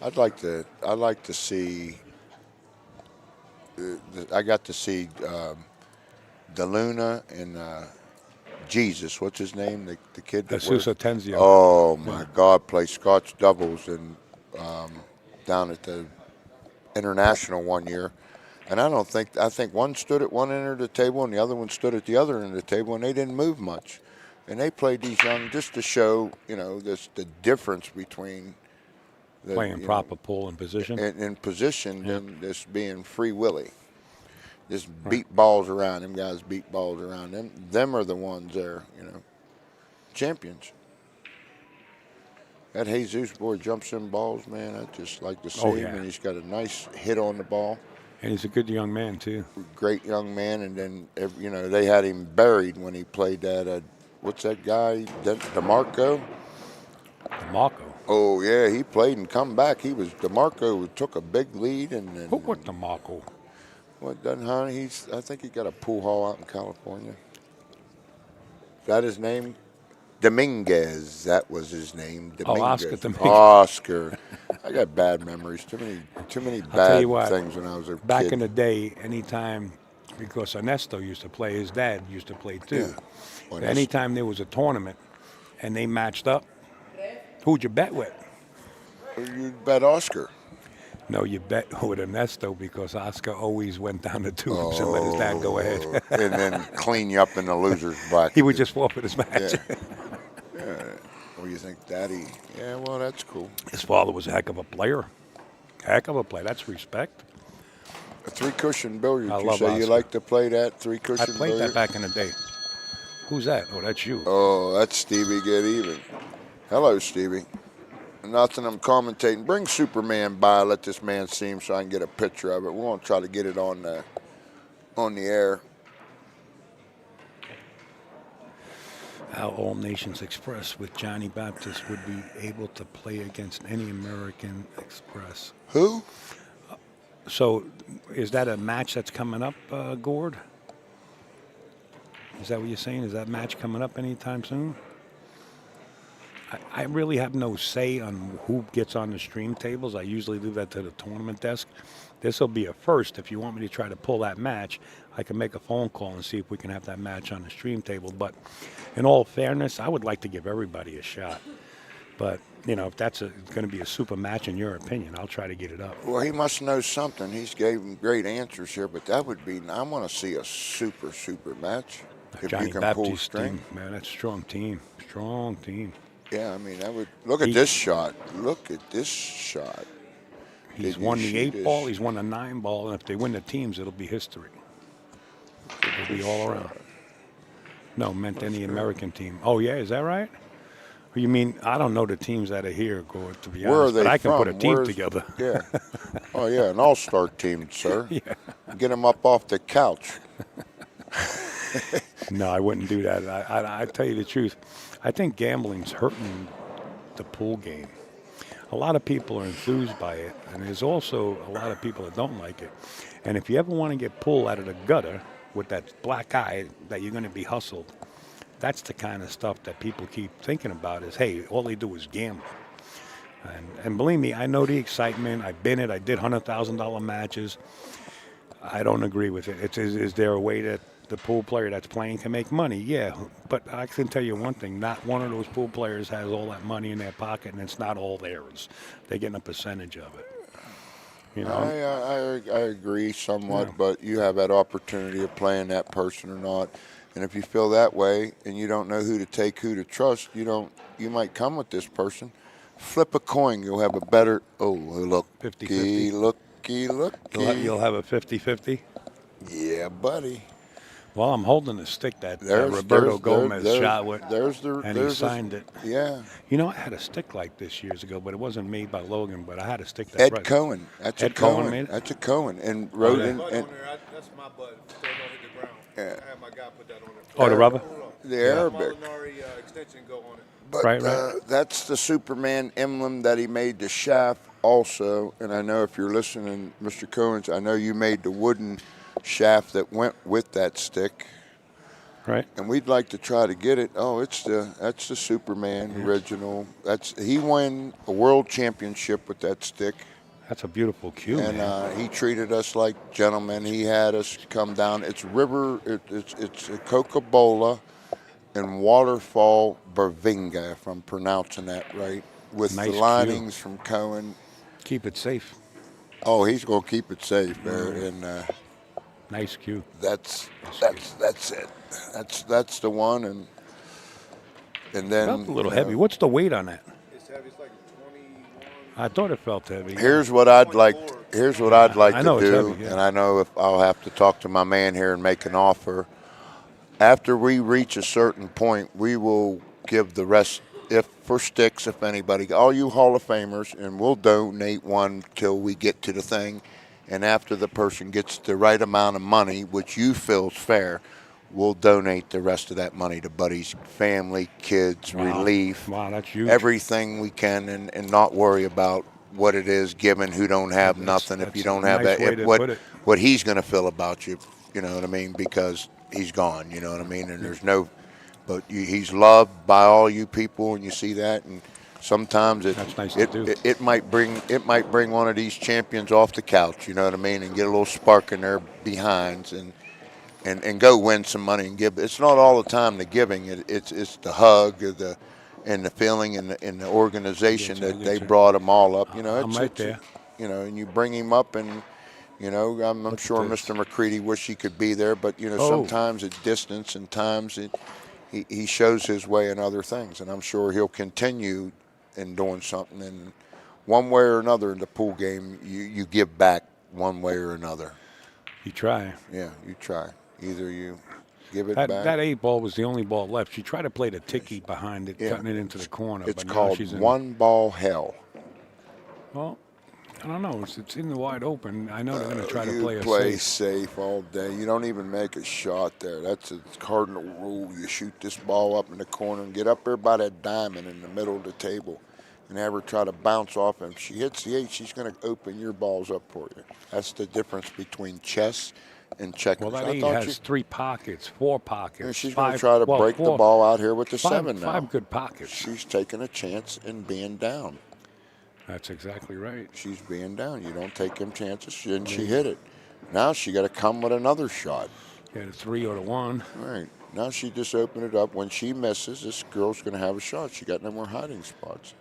I'd like to see. I got to see DeLuna and Jesus. What's his name? The kid. Suso Tenzio. Oh my God! Play Scotch doubles and down at the International one year. And I think one stood at one end of the table and the other one stood at the other end of the table, and they didn't move much. And they played these young just to show, you know, the difference between playing proper pull and position. In position than this being free willy. Just beat balls around. Them guys beat balls around. Them are the ones there, you know. Champions. That Jesus boy jumps in balls, man. I just like to see him, and he's got a nice hit on the ball. And he's a good young man, too. Great young man, and then, you know, they had him buried when he played that, what's that guy, DeMarco? DeMarco? Oh, yeah, he played and come back. DeMarco took a big lead. Who was DeMarco? What, doesn't honey? I think he got a pool hall out in California. Is that his name? Dominguez, that was his name. Dominguez. Oh, Oscar Dominguez. Oscar. I got bad memories. Too many bad things when I was a kid. Back in the day, anytime, because Ernesto used to play, his dad used to play too. Yeah. Well, anytime there was a tournament and they matched up, who'd you bet with? You'd bet Oscar. No, you bet with Ernesto because Oscar always went down the tubes and let his dad go ahead. And then clean you up in the loser's bracket. He would just forfeit his match. Yeah. What do you think, Daddy? Yeah, well, that's cool. His father was a heck of a player. Heck of a player. That's respect. A three-cushion billiard. I You love say Oscar. You like to play that three-cushion billiard? I played that back in the day. Who's that? Oh, that's you. Oh, that's Stevie Get Even. Hello, Stevie. Nothing, I'm commentating. Bring Superman by. Let this man see him so I can get a picture of it. We're going to try to get it on the air. How All Nations Express with Johnny Baptist would be able to play against any American Express. Who? So, is that a match that's coming up, Gord? Is that what you're saying? Is that match coming up anytime soon? I really have no say on who gets on the stream tables. I usually leave that to the tournament desk. This will be a first. If you want me to try to pull that match, I can make a phone call and see if we can have that match on the stream table. But in all fairness, I would like to give everybody a shot. But, you know, if that's going to be a super match in your opinion, I'll try to get it up. Well, he must know something. He's gave him great answers here, but that would be, I want to see a super match. If Johnny you can Baptist pull string. team, man, that's a strong team. Strong team. Yeah, I mean, that would look at this shot. Look at this shot. He's Did you won the see 8 this? ball, he's won the 9 ball, and if they win the teams, it'll be history. It'll be all around. No, meant any American team. Oh, yeah, is that right? You mean, I don't know the teams that are here, Gord, to be Where are honest, they but I can put a from? team Where's- together. Yeah. Oh, yeah, an all-star team, sir. Get them up off the couch. No, I wouldn't do that. I tell you the truth. I think gambling's hurting the pool game. A lot of people are enthused by it, and there's also a lot of people that don't like it. And if you ever want to get pulled out of the gutter with that black eye that you're going to be hustled, that's the kind of stuff that people keep thinking about is, hey, all they do is gamble. And believe me, I know the excitement. I've been it. I did $100,000 matches. I don't agree with it. Is there a way that the pool player that's playing can make money? Yeah, but I can tell you one thing. Not one of those pool players has all that money in their pocket, and it's not all theirs. They're getting a percentage of it. You know? I agree somewhat, Yeah. but you have that opportunity of playing that person or not. And if you feel that way and you don't know who to take, who to trust, you might come with this person. Flip a coin, you'll have a better, looky, 50-50. looky. You'll have a 50-50. Yeah, buddy. Well, I'm holding the stick that There's- Roberto there's- Gomez there's- shot with, and he there's signed it. Yeah. You know, I had a stick like this years ago, but it wasn't made by Logan, but I had a stick that Ed Cohen. That's Ed a Cohen Cohen. made it? That's a Cohen. And wrote yeah. in, Bud and on there, that's my bud. Still don't hit the ground. Yeah. I had my guy put that on there. Oh, the rubber? the Arabic. Molinari extension go on it. But Right. that's the Superman emblem that he made the shaft also. And I know if you're listening, Mr. Cohens, I know you made the wooden shaft that went with that stick. Right. And we'd like to try to get it. Oh, that's the Superman original. He won a world championship with that stick. That's a beautiful cue, And man. he treated us like gentlemen. He had us come down. It's it's a Coca-Cola and Waterfall Bervinga, if I'm pronouncing that right, with Nice the cue. linings from Cohen. Keep it safe. Oh, he's gonna keep it safe there, and Nice cue. that's it. That's the one, and then Felt a little heavy. What's the weight on that? It's heavy. It's like 21. I thought it felt heavy. Here's what I'd like. Here's what I'd like I know to it's do, heavy, yeah. and I know if I'll have to talk to my man here and make an offer. After we reach a certain point, we will give the rest, if for sticks, if anybody, all you Hall of Famers, and we'll donate one till we get to the thing. And after the person gets the right amount of money, which you feel is fair, we'll donate the rest of that money to Buddy's family, kids, Wow. relief, Wow, that's huge. everything we can, and not worry about what it is given who don't have nothing. If that's you don't a have nice that, way if to what put it. what he's going to feel about you, you know what I mean? Because he's gone, you know what I mean? And there's no, but he's loved by all you people, and you see that. And sometimes That's nice to do. it might bring one of these champions off the couch, you know what I mean, and get a little spark in their behinds and go win some money and give. It's not all the time the giving. It's the hug or the feeling and the organization I get that you, I they get you. brought them all up. You know, I'm right there. You know, and you bring him up, and you know, I'm sure this. Mr. McCready wish he could be there, but you know, Oh. sometimes it's distance, and times he shows his way in other things, and I'm sure he'll continue in doing something. And one way or another in the pool game, you give back one way or another. You try. Yeah, you try. Either you give it That back. 8 ball was the only ball left. She tried to play the ticky behind it, Yeah. cutting it into the corner. It's but now called she's in, one ball hell. Well, I don't know. It's in the wide open. I know they're going to try to You play a play safe. safe all day. You don't even make a shot there. That's a cardinal rule. You shoot this ball up in the corner and get up there by that diamond in the middle of the table and have her try to bounce off. And if she hits the 8, she's going to open your balls up for you. That's the difference between chess and checkers. Well, that I 8 thought has 3 pockets, 4 pockets. yeah, she's going to 5 try to well, break the 4 ball out here with the 5 7 now. 5 good pockets. She's taking a chance in being down. That's exactly right. She's being down. You don't take them chances, and she hit it. Now she got to come with another shot. Yeah, the 3 or the 1. All right. Now she just opened it up. When she misses, this girl's going to have a shot. She got no more hiding spots.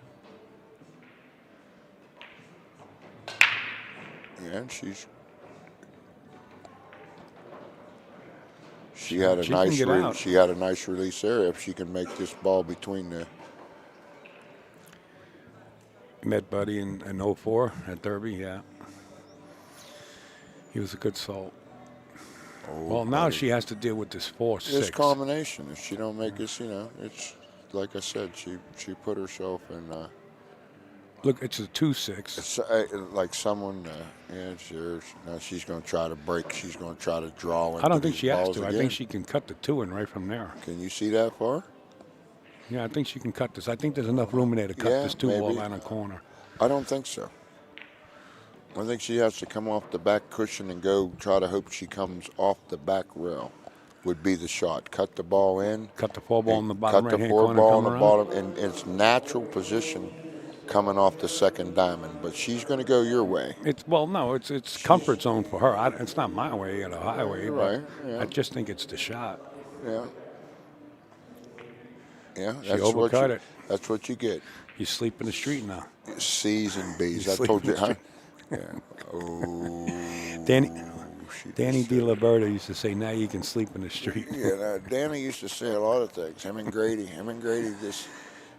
Yeah, and she had a She can nice get out. she had a nice release there if she can make this ball between the Met Buddy in '04 at Derby, yeah. He was a good salt. Oh, Well, now buddy. she has to deal with this 4-6. This combination. If she don't make this, it's like I said. She put herself in. Look, it's a 2-6. It's like someone. Now she's going to try to break. She's going to try to draw. I don't think these she has balls to. I again. think she can cut the 2 in right from there. Can you see that far? Yeah, I think she can cut this. I think there's enough room in there to cut Yeah, this 2 ball maybe. down the corner. I don't think so. I think she has to come off the back cushion and go try to hope she comes off the back rail. Would be the shot. Cut the ball in. Cut the 4 ball in the bottom Cut the right-hand 4 corner. ball Come in the around. bottom in its natural position, coming off the second diamond. But she's going to go your way. It's comfort zone for her. It's not my way at a highway, Right, but yeah. I just think it's the shot. Yeah. Yeah. She overcut it. That's what you get. You sleep in the street now. C's and B's. You I sleep told in you. the Huh? street. Yeah. Oh. Danny DiLiberto used to say, "Now you can sleep in the street." Yeah, Danny used to say a lot of things. Him and Grady just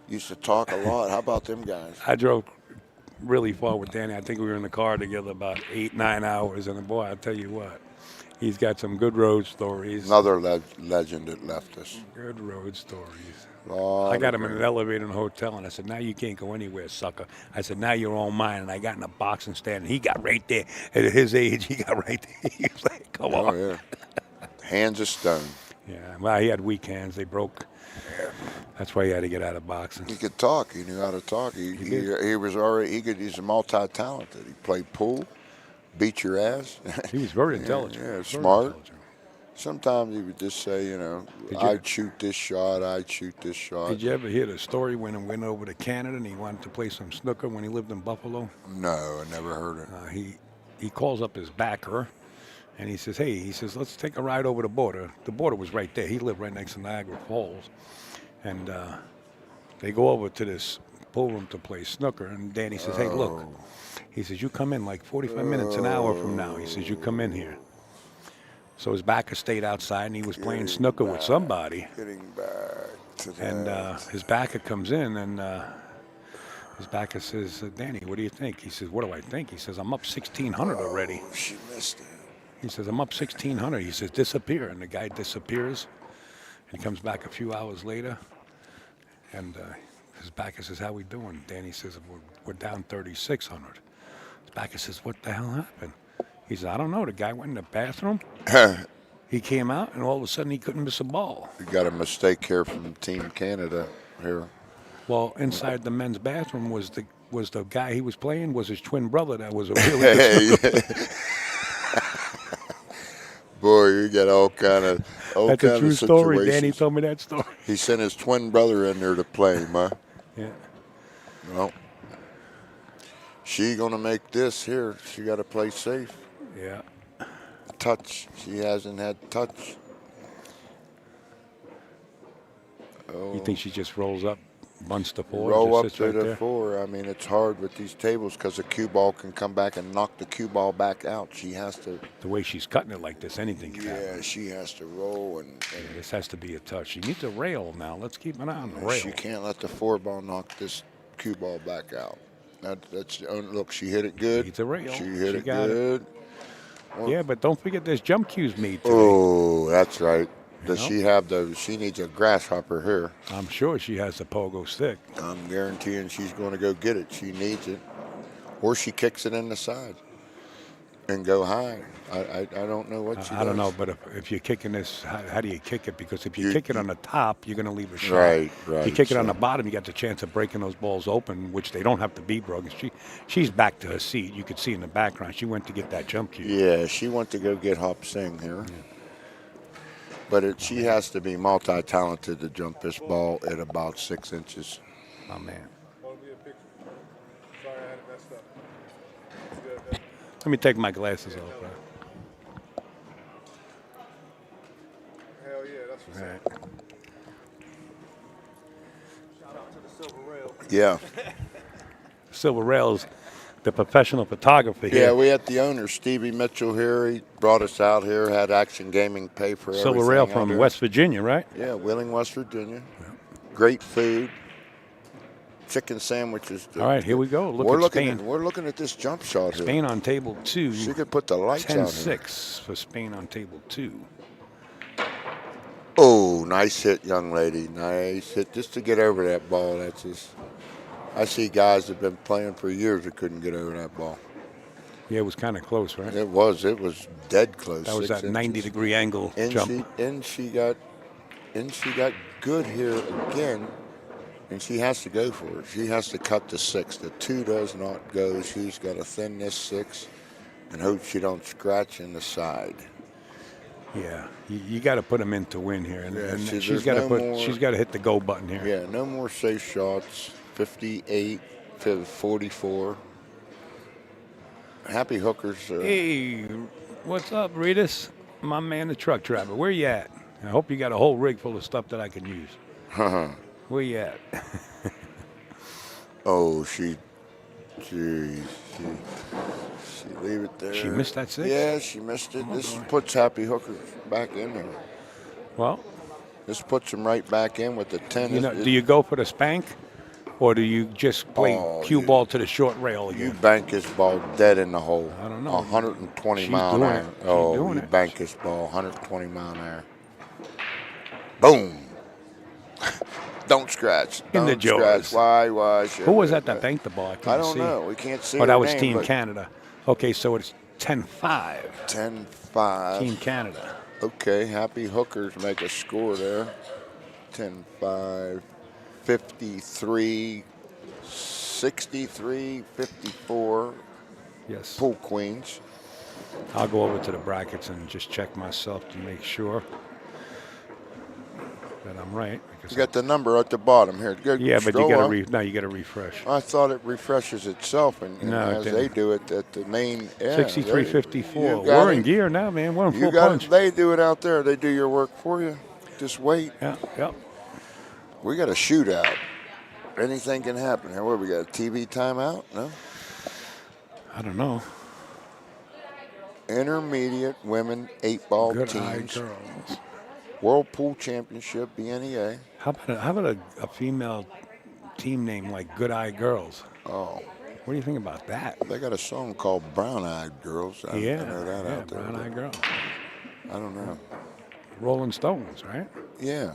used to talk a lot. How about them guys? I drove really far with Danny. I think we were in the car together about 8-9 hours, and boy, I tell you what, he's got some good road stories. Another legend that left us. Good road stories. Lot I got of him in an elevator in a hotel, and I said, "Now you can't go anywhere, sucker." I said, "Now you're on mine." And I got in a boxing stand, and he got right there. At his age, he got right there. He was like, "Come Oh, on." yeah. Hands of stone. Yeah, well, he had weak hands. They broke. That's why he had to get out of boxing. He could talk. He knew how to talk. He was already. He's multi-talented. He played pool, beat your ass. He was very intelligent. Yeah, Very smart. intelligent. Sometimes he would just say, I'd shoot this shot. I'd shoot this shot. Did you ever hear the story when he went over to Canada and he wanted to play some snooker when he lived in Buffalo? No, I never heard it. He calls up his backer, and he says, "Hey," he says, "let's take a ride over the border." The border was right there. He lived right next to Niagara Falls, and they go over to this pool room to play snooker. And Danny says, "Hey, look," he says, "you come in like 45 minutes, an hour from now." He says, "You come in here." So his backer stayed outside, and he was playing snooker with somebody. Getting back to that. And his backer comes in, and his backer says, "Danny, what do you think?" He says, "What do I think?" He says, "I'm up 1,600 already." She missed it. He says, "I'm up 1,600. He says, "Disappear." And the guy disappears. And he comes back a few hours later. And his backer says, "How we doing?" Danny says, we're down 3,600. His backer says, "What the hell happened?" He says, "I don't know. The guy went in the bathroom. He came out, and all of a sudden he couldn't miss a ball." We got a mistake here from Team Canada here. Well, inside the men's bathroom was the guy he was playing was his twin brother. That was a really good Boy, you get all kind of That's a true story. Danny told me that story. He sent his twin brother in there to play him, huh? Yeah. Well, she gonna make this here. She got to play safe. Yeah. Touch. She hasn't had touch. Oh. You think she just rolls up, bunts the 4, Roll just up sits to right the there? 4. I mean, it's hard with these tables because the cue ball can come back and knock the cue ball back out. She has to. The way she's cutting it like this, anything can happen. Yeah, she has to roll and This has to be a touch. She needs a rail now. Let's keep an eye on the rail. she can't let the 4 ball knock this cue ball back out. That's look. She hit it good. Needs a rail. She hit She it got it. good. Yeah, but don't forget there's jump cues made today. Oh, that's right. Does know? she have those? She needs a grasshopper here. I'm sure she has a pogo stick. I'm guaranteeing she's going to go get it. She needs it. Or she kicks it in the side and go high. I don't know what she does. I don't know, but if you're kicking this, how do you kick it? Because if you kick it on the top, you're going to leave a shot. Right. If you kick it on the bottom, you got the chance of breaking those balls open, which they don't have to be broken. She's back to her seat. You could see in the background. She went to get that jump cue. Yeah, she went to go get Hop Sing here. Yeah. But she has to be multi-talented to jump this ball at about 6 inches. Oh, man. Sorry, I had it messed up. Let me take my glasses off. Right? Hell yeah, that's what's All right. up. Shout out to the Silver Rail. Yeah. Silver Rails, the professional photographer here. Yeah, we had the owner, Stevie Mitchell, here. He brought us out here, had Action Gaming pay for everything. Silver Rail out from here. West Virginia, right? Yeah, Wheeling, West Virginia. Great food. chicken sandwiches. All right, here we go. Look we're at looking Spain. we're looking at this jump shot here. Spain on table 2. She could put the lights out here. 10-6 for Spain on table 2. Oh, nice hit, young lady. Nice hit just to get over that ball. That's just. I see guys that have been playing for years that couldn't get over that ball. Yeah, it was kind of close, right? It was dead close. That was that 90-degree angle jump. She got good here again, and she has to go for it. She has to cut the 6. The 2 does not go. She's got to thin this 6 and hope she don't scratch in the side. Yeah, you got to put them in to win here, and, Yeah, and see, she's there's got to no she's more- got to hit the go button here. Yeah, no more safe shots. 58 to 44. Happy hookers. Hey, what's up, Ritas? My man, the truck driver. Where you at? I hope you got a whole rig full of stuff that I can use. Where you at? Oh, she leave it there. She missed that 6? Yeah, she missed it. Oh, This boy. puts happy hookers back in there. Well, This puts them right back in with the 10. you know, do you go for the spank, or do you just play cue ball to the short rail You again? bank this ball dead in the hole. I don't know. 120 She's mile an doing hour. it. She's Oh, doing you it. bank this ball 120 mile an hour. Boom. Don't scratch. In the Don't scratch. jaws. Why? Who was that that banked the ball? I, couldn't I don't see. know. We can't see. Oh, her that was name, Team but Canada. Okay, so it's 10-5. 10-5. Team Canada. Okay, happy hookers make a score there. 10-5, 53, 63, 54. Yes. Pool queens. I'll go over to the brackets and just check myself to make sure that I'm right. Because You got the number at the bottom here. Go, yeah, but you scroll got up. to you got to refresh. I thought it refreshes itself, and No, it as didn't. they do it at the main. Yeah, 63-54. you got We're it. in gear now, man. We're in You full got punch. it. They do it out there. They do your work for you. Just wait. Yeah. We got a shootout. Anything can happen here. What we got? A TV timeout? No. I don't know. Intermediate women 8-ball Good eye teams. girls. World Pool Championship, VNEA. How about a female team name like Good Eye Girls? Oh, What do you think about that? they got a song called Brown Eyed Girls. I know that out there. Brown Eye Girl. I don't know. Rolling Stones, right? Yeah.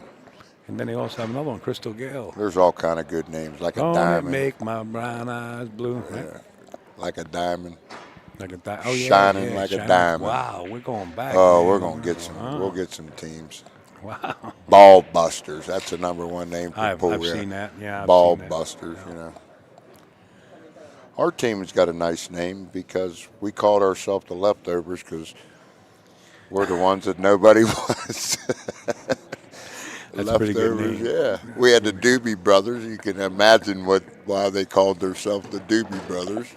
And then they also have another one, Crystal Gale. There's all kind of good names, like a Don't diamond. make my brown eyes blue. Right? Yeah. Like a diamond. Like oh, yeah, Shining yeah, like a diamond. Wow, we're going back. Oh, man. we're gonna get some. Wow. We'll get some teams. Wow. Ball Busters. That's the #1 name for I've pool. seen that. Yeah, I've Ball seen that. Busters. You know. Our team has got a nice name because we called ourselves the Leftovers because we're the ones that nobody wants. That's a pretty good name. Yeah. We had the Doobie Brothers. You can imagine why they called themselves the Doobie Brothers.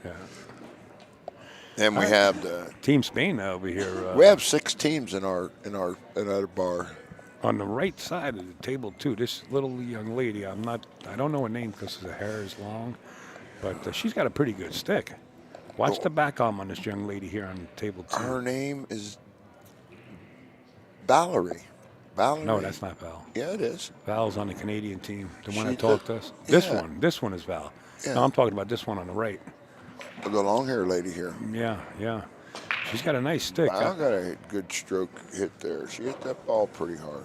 Yeah. And we have the. Team Spain over here. We have 6 teams in our bar. On the right side of the table too. This little young lady. I don't know her name because her hair is long, but she's got a pretty good stick. Watch the back arm on this young lady here on table 2. Her name is Valerie. Valerie. No, that's not Val. Yeah, it is. Val's on the Canadian team. The one She that talked to us. yeah. This one is Val. Yeah. No, I'm talking about this one on the right. The long hair lady here. Yeah. She's got a nice stick. Val got a good stroke hit there. She hit that ball pretty hard.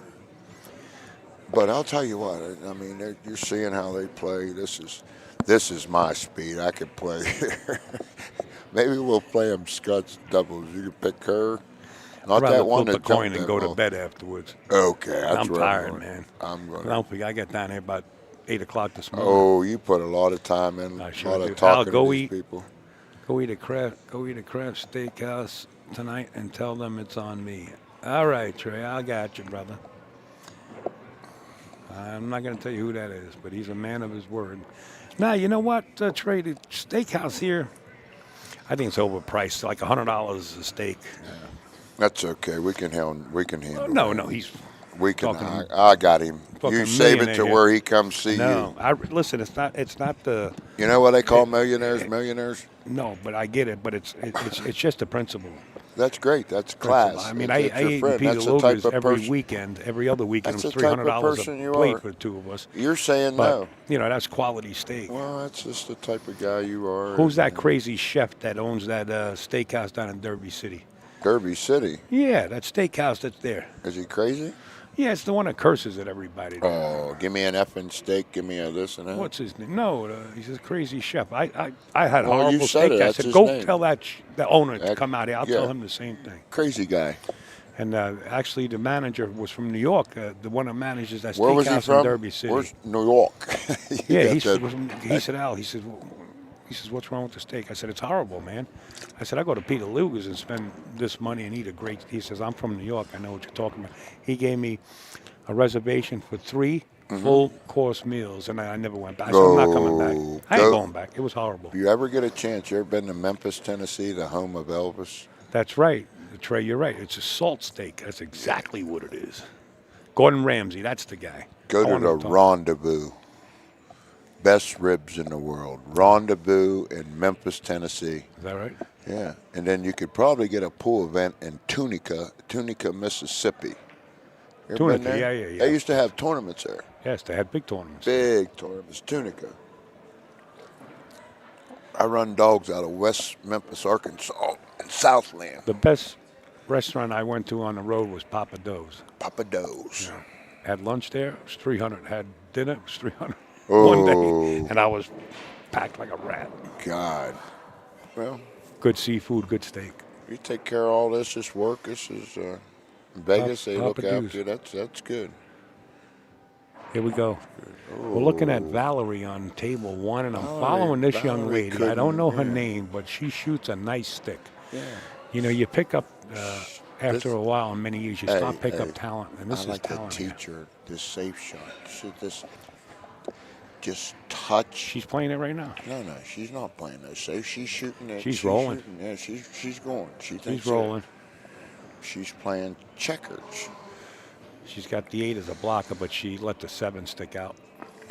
But I'll tell you what. I mean, you're seeing how they play. This is my speed. I could play here. Maybe we'll play them Scots doubles. You can pick her. Not I'd rather that one flip that a coin jumped and that go to ball. bed afterwards. Okay, that's I'm where tired, going. man. I'm going. Don't forget, I got down here about 8 o'clock this morning. Oh, you put a lot of time in. I A sure lot do. of talking Al, to go these eat. people. Go eat a Kraft Steakhouse tonight and tell them it's on me. All right, Trey, I got you, brother. I'm not going to tell you who that is, but he's a man of his word. Now, you know what, Trey? The steakhouse here, I think it's overpriced, like $100 a steak. That's okay. We can handle. No, that. he's We can. talking- I got him. talking You save it millionaire to here. where he comes see no. Listen. It's not the you. You know what they call millionaires? Millionaires. no, but I get it. But it's just the principle. That's great. That's class. I mean, That's I your ate friend. Peter That's the type Luger's of every person. weekend, every other weekend. That's It was the type of $300 person a you plate are. for the two of us. You're saying But, no. you know, that's quality steak. Well, that's just the type of guy you are. Who's that crazy chef that owns that steakhouse down in Derby City? Derby City. Yeah, that steakhouse that's there. Is he crazy? Yeah, it's the one that curses at everybody. There. Oh, give me an effing steak. Give me a this and that. What's his name? No, he's a crazy chef. I had Well, you horrible said steak. it. I That's said, his go name. tell the owner to That- come out here. I'll yeah. tell him the same thing. Crazy guy. And actually, the manager was from New York. The one that manages that Where was he steakhouse from? in Derby City. Where's New York? Yeah, got he said, that- Al, he said, what's wrong with the steak? I said, it's horrible, man. I said, I go to Peter Luger's and spend this money and eat a great. He says, I'm from New York. I know what you're talking about. He gave me a reservation for 3 full course meals, and I never went back. I said, I'm not coming back. I ain't going back. It was horrible. If you ever get a chance, you ever been to Memphis, Tennessee, the home of Elvis? That's right, Trey. You're right. It's a salt steak. That's exactly what it is. Gordon Ramsay. That's the guy. Go I to wanted the talk- Rendezvous. Best ribs in the world. Rendezvous in Memphis, Tennessee. Is that right? Yeah. And then you could probably get a pool event in Tunica, Mississippi. You ever been Tunica, there? yeah. They used to have tournaments there. Yes, they had big tournaments. Big tournaments. Tunica. I run dogs out of West Memphis, Arkansas, and Southland. The best restaurant I went to on the road was Papa Do's. Papa Do's. Had lunch there, it was 300. Had dinner, it was 300. Oh. One day, and I was packed like a rat. God. Well, Good seafood, good steak. you take care of all this work. This is Vegas. They look Papa after Do's. you. That's good. Here we go. We're looking at Valerie on table 1, and I'm following this young Valerie lady. I don't know her couldn't- name, but she shoots a nice stick. Yeah. You know, you pick up after This- a while, in many years, you Hey, start pick hey, up talent, and this I is like to talent. here. teach her this safe shot. Shoot this. Just touch. She's playing it right now. No, she's not playing no safe. She's shooting it. She's rolling. Shooting. Yeah, she's going. She thinks She's rolling. She's playing checkers. She's got the 8 as a blocker, but she let the 7 stick out.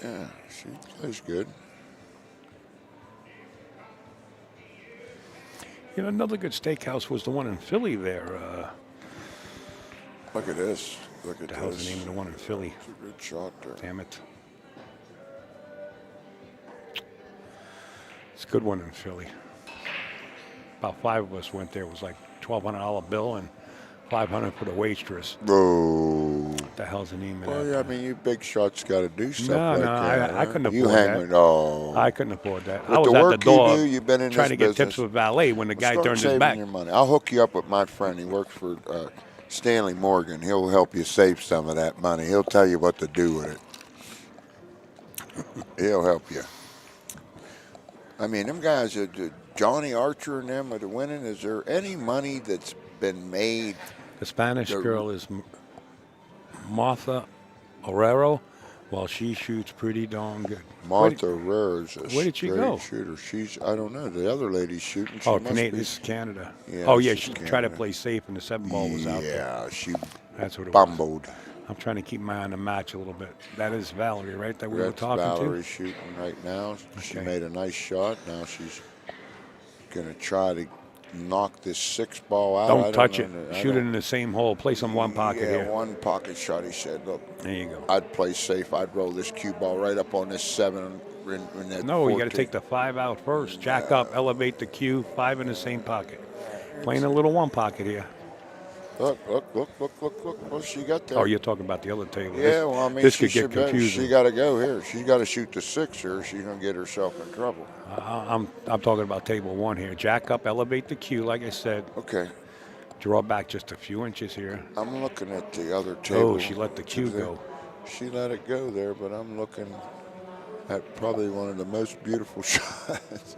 Yeah, she plays good. You know, another good steakhouse was the one in Philly there. Look at this. Look at What the hell's this. the name of the one in Philly? It's a good shot there. Damn it. It's a good one in Philly. About 5 of us went there. It was like $1,200 bill and $500 for the waitress. Bro. What the hell's the name of Well, that? yeah, I mean, you big shots got to do stuff No, like no, that. I huh? couldn't You afford hang that. with, oh. I couldn't afford that. With I was the at work the you door do, you've been in trying this to get tips business. with valet when the guy Start turned his saving back. your money. I'll hook you up with my friend. He works for Stanley Morgan. He'll help you save some of that money. He'll tell you what to do with it. He'll help you. I mean, them guys, Johnny Archer and them are winning. Is there any money that's been made? The Spanish The- girl is Martha Herrero. Well, she shoots pretty darn good. Martha Herrera is a where did she great go? shooter. I don't know. The other lady's shooting. She Oh, must Canadian. be- This is Canada. Yeah, Oh, yeah, this is she tried to Canada. play safe, and the 7 ball was out there. Yeah, she That's what it was. bumbled. I'm trying to keep my eye on the match a little bit. That is Valerie, right? That we were That's talking Valerie to. shooting right now. She Okay. made a nice shot. Now she's going to try to knock this 6 ball out. I Don't touch it. know. I Shoot it don't- in the same hole. Place in one pocket yeah, here. one pocket shot. He said, look, There you go. I'd play safe. I'd roll this cue ball right up on this 7. In that No, you got to 14. take the 5 out first. Jack up, elevate the cue, 5 in the same pocket. Playing a little one pocket here. Look. What she got there? Oh, you're talking about the other table. Yeah, well, I mean, this she could get should be- confusing. She got to go here. She's got to shoot the 6 here. She's going to get herself in trouble. I'm talking about table 1 here. Jack up, elevate the cue, like I said. Okay, Draw back just a few inches here. I'm looking at the other table. Oh, she let the cue go. She let it go there, but I'm looking at probably one of the most beautiful shots.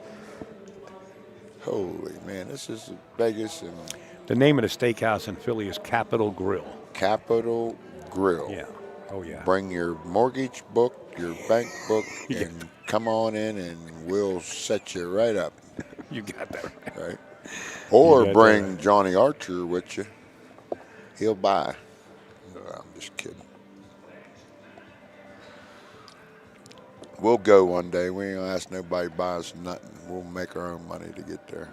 Holy man, this is Vegas and The name of the steakhouse in Philly is Capitol Grill. Capitol Grill. Yeah. Oh, yeah. Bring your mortgage book, your bank book, Yeah. and come on in, and we'll set you right up. You got that right. Right? Or got bring Johnny Archer with you. He'll buy. No, I'm just kidding. We'll go one day. We ain't gonna ask nobody to buy us nothing. We'll make our own money to get there.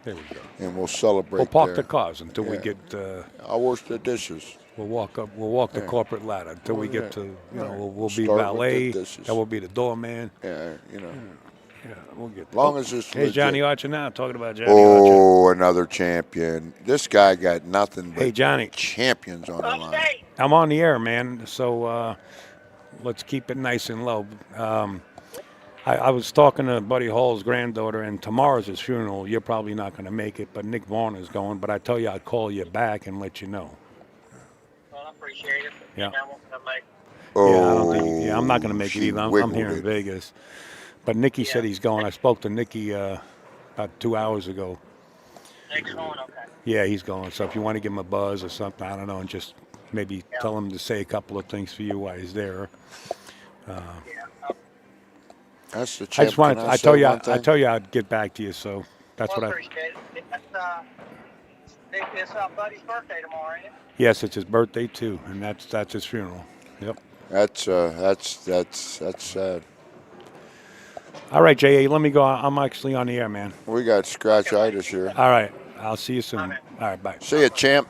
There we go. and we'll celebrate We'll park there. the cars until we Yeah. get. I'll wash the dishes. We'll walk up. We'll walk the Yeah. corporate ladder until we Yeah. get to. Right. We'll be Start with the valet. dishes. That will be the doorman. Yeah, Yeah, we'll get. Long as it's Here's Johnny legit. Archer now. Talking about Johnny Archer. Oh, another champion. This guy got nothing but Hey, Johnny. champions on the line. I'm on the air, man. So let's keep it nice and low. I was talking to Buddy Hall's granddaughter, and tomorrow's his funeral. You're probably not going to make it, but Nick Vaughn is going. But I tell you, I'd call you back and let you know. Well, I appreciate it. Yeah. I won't come make Oh, I'm not going to make it she either. I'm wiggled here in it. Vegas. But Nicky said he's going. I spoke to Nicky about 2 hours ago. Nick's going, okay. Yeah, he's going. So if you want to give him a buzz or something, I don't know, and just maybe tell him to say a couple of things for you while he's there. Yeah. That's the I champ. just wanted. Can I say tell you. one I thing? tell you, I'd get back to you. So that's Well, what I. appreciate it. It's Buddy's birthday tomorrow, ain't it? Yes, it's his birthday too, and that's his funeral. Yep. That's sad. All right, J.A., let me go. I'm actually on the air, man. We got scratchitis here. All right. I'll see you soon. All right, bye. See ya, champ.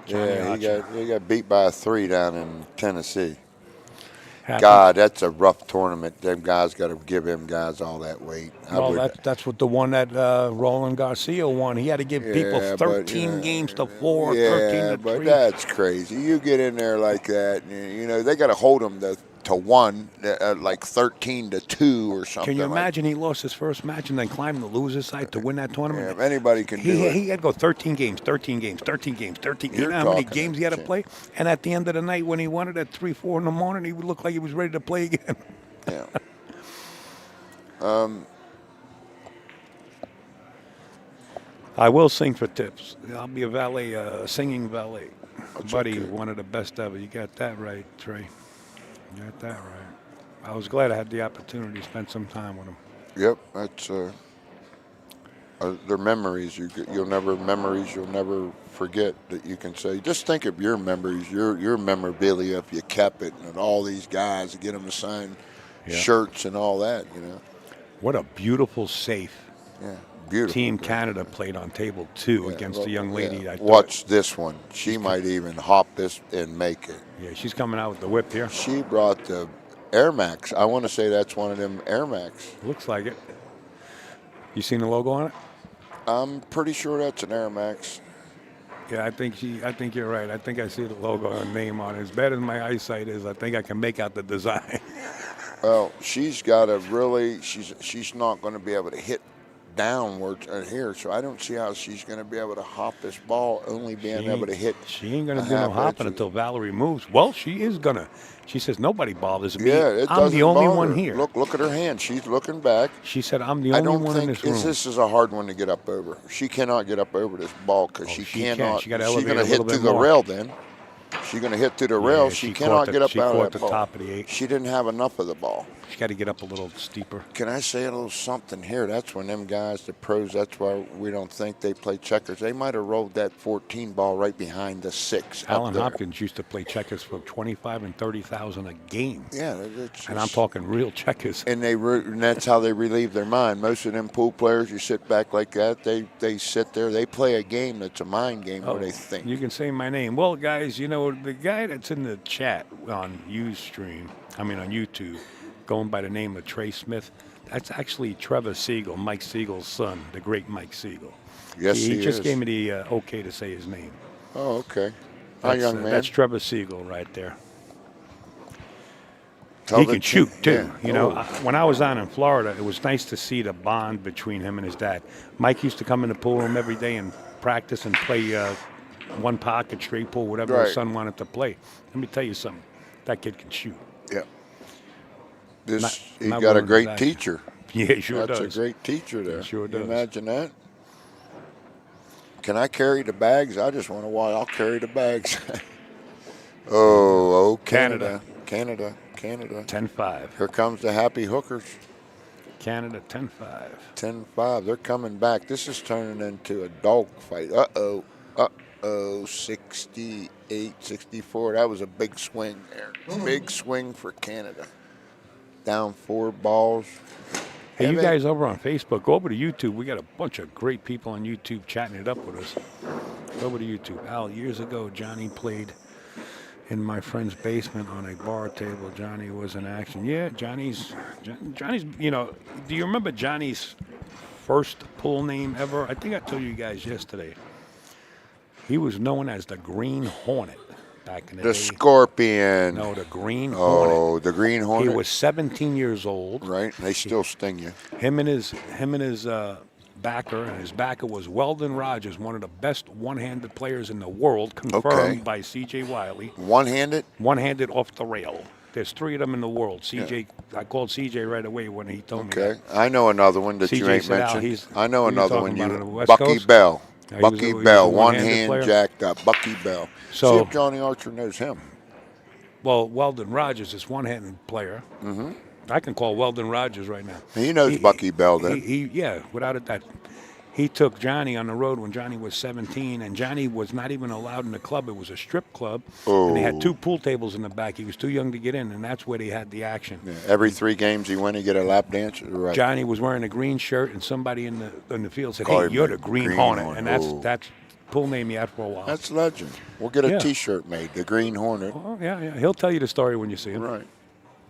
Johnny Yeah, Archer. he got beat by a 3 down in Tennessee. Happy- God, that's a rough tournament. Them guys got to give them guys all that weight. Well, that's what the one that Roland Garcia won. He had to give people Yeah, 13 but, games to 4, yeah, 13 to but 3. that's crazy. You get in there like that, they got to hold them to 1, like 13 to 2 or something. Can you like- imagine he lost his first match and then climbed the loser's side to win that Yeah, tournament? if anybody can do it. He had to go 13 games. You You're know how many talking games he had to shit. play? And at the end of the night, when he won it at 3, 4 in the morning, he would look like he was ready to play again. Yeah. I will sing for tips. I'll be a valet, singing valet. Buddy, okay. one of the best ever. You got that right, Trey. You got that right. I was glad I had the opportunity to spend some time with him. Yep, that's they're memories. You'll never forget that you can say. Just think of your memories, your memorabilia if you kept it, and all these guys get them to sign shirts and all that. What a beautiful safe. Yeah, beautiful. Team man. Canada played on table 2 against the young lady. Yeah. I thought- Watch this one. She might even hop this and make it. Yeah, she's coming out with the whip here. She brought the Air Max. I want to say that's one of them Air Max. Looks like it. You seen the logo on it? I'm pretty sure that's an Air Max. Yeah, I think you're right. I think I see the logo and name on it. As bad as my eyesight is, I think I can make out the design. Well, she's got a really. She's not going to be able to hit downwards here, so I don't see how she's going to be able to hop this ball. Only being able to hit. She ain't gonna a do no half hopping inch. until Valerie moves. Well, she is gonna. She says nobody bothers me. Yeah, it I'm doesn't the only bother one her. here. Look at her hand. She's looking back. She said I'm the I only don't one in think this room. this is a hard one to get up over. She cannot get up over this ball because she she can't. cannot. She gotta She's elevate going a to hit little through bit the more. rail then. She's going to hit through the rail. Yeah, She she cannot caught the- get up she out caught of the that ball. top of the 8. She didn't have enough of the ball. She got to get up a little steeper. Can I say a little something here? That's when them guys, the pros, that's why we don't think they play checkers. They might have rolled that 14 ball right behind the 6. up Alan there. Hopkins used to play checkers for 25 and 30,000 a game, Yeah, it's and I'm just- talking real checkers. And and that's how they relieve their mind. Most of them pool players, you sit back like that. They sit there. They play a game that's a mind game where they think. You can say my name. Well, guys, the guy that's in the chat on on YouTube, going by the name of Trey Smith, that's actually Trevor Siegel, Mike Siegel's son, the great Mike Siegel. Yes, he he just is. gave me the okay to say his name. Oh, okay. Hi, young man. That's Trevor Siegel right there. Tell He the can team- shoot too. yeah. Oh. When I was down in Florida, it was nice to see the bond between him and his dad. Mike used to come in the pool room every day and practice and play one pocket, straight pool, whatever Right. his son wanted to play. Let me tell you something. That kid can shoot. Yeah. He not got a willing to great die. teacher. Yeah, he sure That's does. a great teacher there. He sure Can you does. imagine that? Can I carry the bags? I just want to watch. I'll carry the bags. oh, Canada. Canada. 10-5. Here comes the happy hookers. Canada 10-5. 10-5. They're coming back. This is turning into a dog fight. Uh-oh. 68, 64. That was a big swing there. Big swing for Canada. Down 4 balls. Hey, you Have guys over on Facebook, go over to YouTube. We got a bunch of great people on YouTube chatting it up with us. Go over to YouTube. Al, years ago, Johnny played in my friend's basement on a bar table. Johnny was in action. Yeah, Johnny's, you know, do you remember Johnny's first pool name ever? I think I told you guys yesterday. He was known as the Green Hornet back in the the day. Scorpion. No, the Green Hornet. Oh, the Green He Hornet. was 17 years old. Right, they still sting you. Him and his backer, and his backer was Weldon Rogers, one of the best one-handed players in the world, confirmed Okay. by C.J. Wiley. One-handed. One-handed off the rail. There's 3 of them in the world. C.J. I called C.J. right away when he told me Okay, that. I know another one that you CJ ain't said, Al, mentioned. I know who you another talking one. about on the West Bucky Coast? Bell. Yeah, he was Bucky a- he was Bell, a one one-handed hand player. jacked up. Bucky Bell. So- See if Johnny Archer knows him. Well, Weldon Rogers is one-handed player. Mm-hmm. I can call Weldon Rogers right now. He knows Bucky Bell then. Yeah, without a doubt. He took Johnny on the road when Johnny was 17, and Johnny was not even allowed in the club. It was a strip club, and they had 2 pool tables in the back. He was too young to get in, and that's where they had the action. Yeah, every 3 games he win, he get a lap dance. Right. Johnny was wearing a green shirt, and somebody in the field said, Call "Hey, him you're the the Green Green Hornet," Hornet. and Oh. that's pool name he had for a while. That's legend. We'll get a Yeah. T-shirt made, the Green Hornet. Oh, yeah. He'll tell you the story when you see him. Right.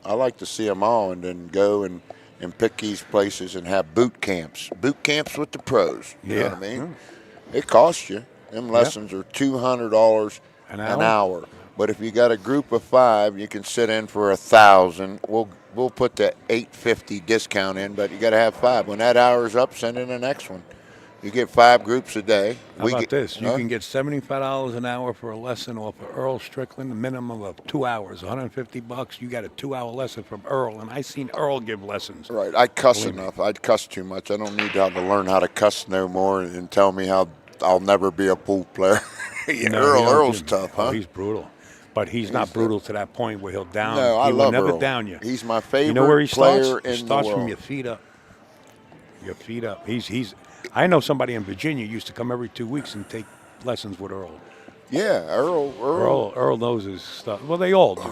I like to see them all and then go and pick these places and have boot camps. Boot camps with the pros. You know Yeah. what I mean? It costs you. Them lessons are $200 An an hour? hour. But if you got a group of 5, you can sit in for 1,000. We'll put the $850 discount in, but you got to have 5. When that hour's up, send in the next one. You get 5 groups a day. How about this? You Huh? can get $75 an hour for a lesson off of Earl Strickland, a minimum of 2 hours, $150. You got a 2-hour lesson from Earl, and I seen Earl give lessons. Right, I cuss Believe me. enough. I'd cuss too much. I don't need to learn how to cuss no more and tell me how I'll never be a pool player. Yeah, No, he don't Earl's do- tough, huh? Oh, he's brutal. But he's not brutal to that point where he'll down. No, I he love will never Earl. down you. He's my favorite You know where he player starts? He in starts the from world. your feet up. Your feet up. He's. I know somebody in Virginia used to come every 2 weeks and take lessons with Earl. Yeah, Earl. Earl knows his stuff. Well, they all do.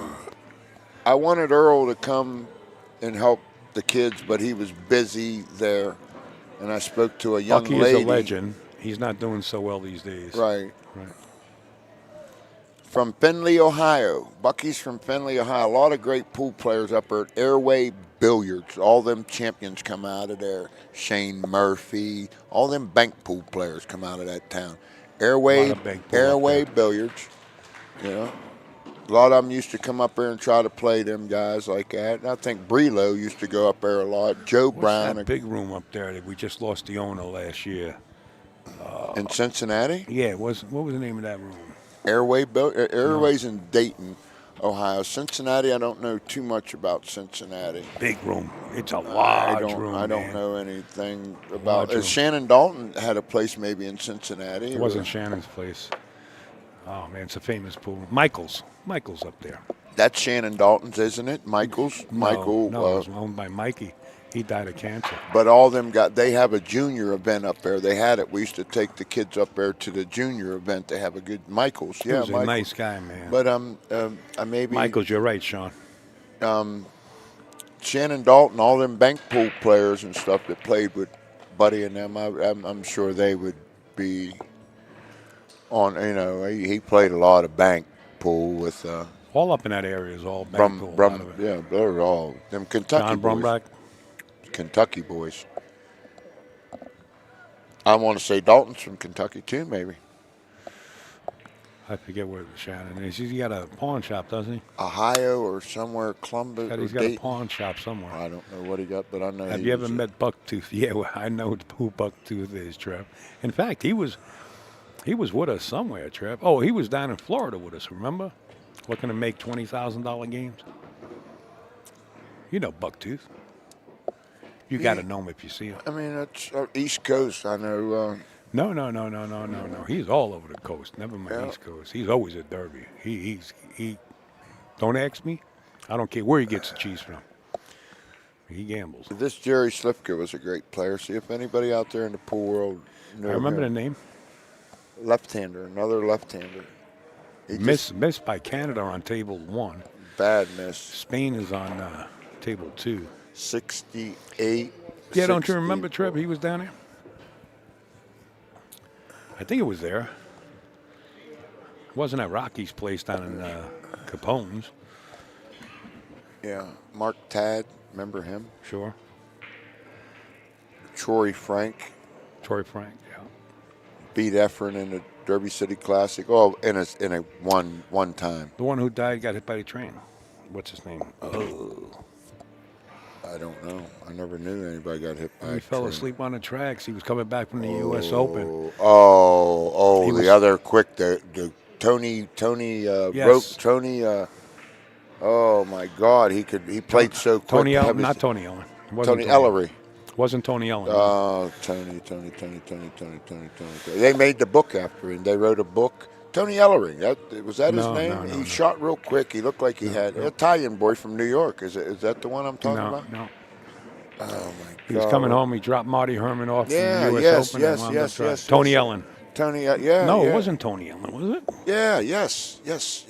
I wanted Earl to come and help the kids, but he was busy there. And I spoke to a young Bucky lady. is a legend. He's not doing so well these days. Right. Right. From Findlay, Ohio. Bucky's from Findlay, Ohio. A lot of great pool players up there at Airway Billiards. All them champions come out of there. Shane Murphy. All them bank pool players come out of that town. Airway, of bank pool up Airway there. Billiards. You know. A lot of them used to come up there and try to play them guys like that. And I think Brelo used to go up there a lot. Joe What's Brown that big room up there that we just lost the owner last year? in Cincinnati. Yeah, what was the name of that room? Airway's in Dayton, Ohio. Cincinnati, I don't know too much about Cincinnati. Big room. It's a large room. I don't man. know anything about. Large room. Shannon Dalton had a place maybe in Cincinnati. It wasn't Shannon's place. Oh man, it's a famous pool. Michael's up there. That's Shannon Dalton's, isn't it? Michael's. Michael. No, it was owned by Mikey. He died of cancer. But all them they have a junior event up there. They had it. We used to take the kids up there to the junior event. They have a good Michael's. He Yeah, was a Michael's. nice guy, man. But I maybe Michael's, you're right, Sean. Shannon Dalton, all them bank pool players and stuff that played with Buddy and them. I'm sure they would be on. You know, he played a lot of bank pool with All up in that area is all bank pool. a lot of it. yeah, they're all them Kentucky John boys. Brumbach. Kentucky boys. I want to say Dalton's from Kentucky too, maybe. I forget where Shannon is. He's got a pawn shop, doesn't he? Ohio or somewhere, Columbus. He's or got a Dayton. pawn shop somewhere. I don't know what he got, but I know. Have he you ever was a- met Bucktooth? Yeah, well, I know who Bucktooth is, Trev. In fact, he was with us somewhere, Trev. Oh, he was down in Florida with us, remember? Looking to make $20,000 games. You know Bucktooth. You got to know him if you see him. I mean, that's East Coast. I know. No. He's all over the coast. Never mind Yeah. East Coast. He's always at Derby. He. Don't ask me. I don't care where he gets the cheese from. He gambles. This Jerry Slifka was a great player. See if anybody out there in the pool world knew I remember the him. name. Left-hander, another left-hander. He Missed by Canada on table 1. bad miss. Spain is on table 2. 68, Yeah, don't you remember, 64. Trev? He was down there. I think it was there. It wasn't at Rocky's place down in Capone's. Yeah, Mark Tad, remember him? Sure. Troy Frank Troy Frank, yeah. beat Efren in the Derby City Classic. Oh, in a one time. The one who died got hit by the train. What's his name? I don't know. I never knew anybody got hit by He a fell train. asleep on the tracks. He was coming back from the U.S. Open. Oh, He the was- other quick, the Tony, Yes. oh my God, he played so quick. Tony That Ellen, was not Tony Ellen. It wasn't Tony Ellery. Wasn't Tony Ellen. Oh, Tony. They made the book after him. They wrote a book. Tony Ellery. Was that his No, name? no, He shot real quick. He looked like he had an Italian boy from New York. Is that the one I'm talking about? No. Oh my God. He was coming home. He dropped Marty Herman off Yeah, from the U.S. yes, Open. and yes, wound up yes, driving. yes, Tony yes. Ellen. Tony, yeah. No, yeah. it wasn't Tony Ellen, was it? Yeah, yes, it is.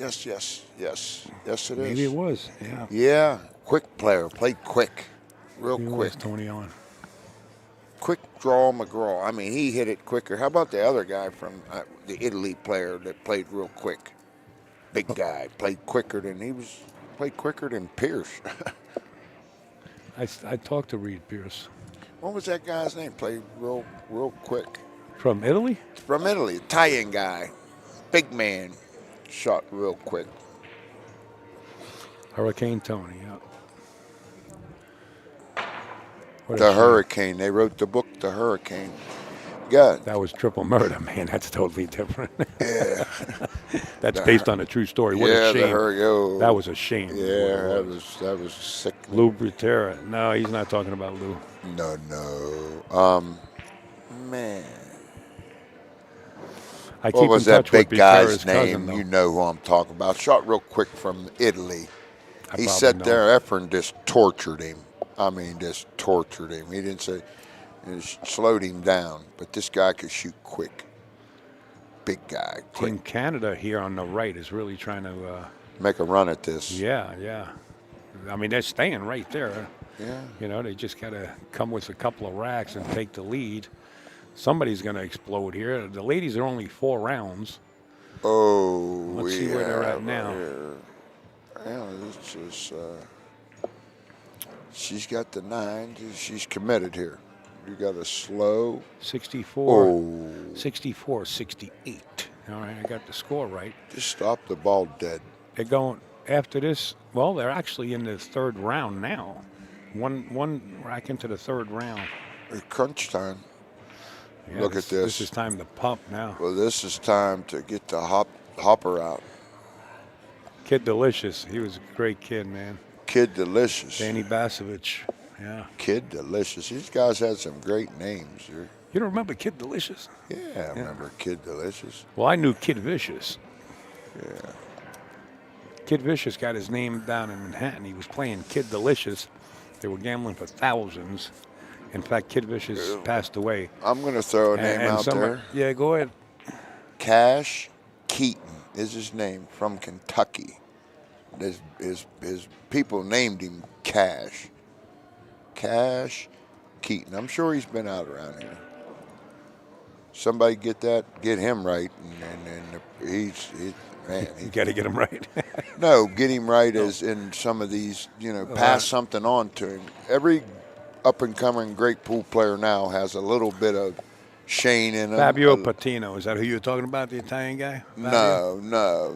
Maybe it was. Yeah. Yeah, quick player, played quick, real It quick. was Tony Ellen. Quick draw McGraw. I mean, he hit it quicker. How about the other guy from the Italy player that played real quick? Big guy, played quicker than Pierce. I talked to Reed Pierce. What was that guy's name? Played real quick. From Italy? From Italy, Italian guy, big man, shot real quick. Hurricane Tony, yeah. What a The shame. Hurricane. They wrote the book, The Hurricane. God. That was triple murder, man. That's totally different. Yeah. That's based on a true story. What Yeah, a the shame. Hurricane. That was a shame. Yeah, that was sick. Lou Butera. No, he's not talking about Lou. No. Man. I keep What was in that touch with big guy's Butera's cousin, name? though. You know who I'm talking about. Shot real quick from Italy. I He probably sat know. there. Efren just tortured him. I mean, just tortured him. He didn't say, it slowed him down. But this guy could shoot quick. Big guy, quick. Team Canada here on the right is really trying to. Make a run at this. Yeah. I mean, they're staying right there. Yeah. You know, they just got to come with a couple of racks and take the lead. Somebody's going to explode here. The ladies are only 4 rounds. Oh, Let's see where they're at now. Yeah, this is. She's got the 9. She's committed here. You got a slow. 64. Oh, 64, 68. All right, I got the score right. just stop the ball dead. They're going after this. Well, they're actually in the 3rd round now. One rack into the 3rd round. It's crunch time. Yeah, Look at this. This is time to pump now. Well, this is time to get the hopper out. Kid Delicious. He was a great kid, man. Kid Delicious. Danny Basovich. Yeah. Kid Delicious. These guys had some great names here. You don't remember Kid Delicious? Yeah, I remember Kid Delicious. Well, I knew Kid Vicious. Yeah. Kid Vicious got his name down in Manhattan. He was playing Kid Delicious. They were gambling for thousands. In fact, Kid Vicious passed away. I'm going to throw a name out there. Yeah, go ahead. Cash Keaton is his name, from Kentucky. His people named him Cash. Cash Keaton. I'm sure he's been out around here. Somebody get him right, and he's man. You got to get him right. No, get him right as in some of these, pass something on to him. Every up-and-coming great pool player now has a little bit of Shane in him. Fabio Patino. Is that who you were talking about, the Italian guy? Fabio? No,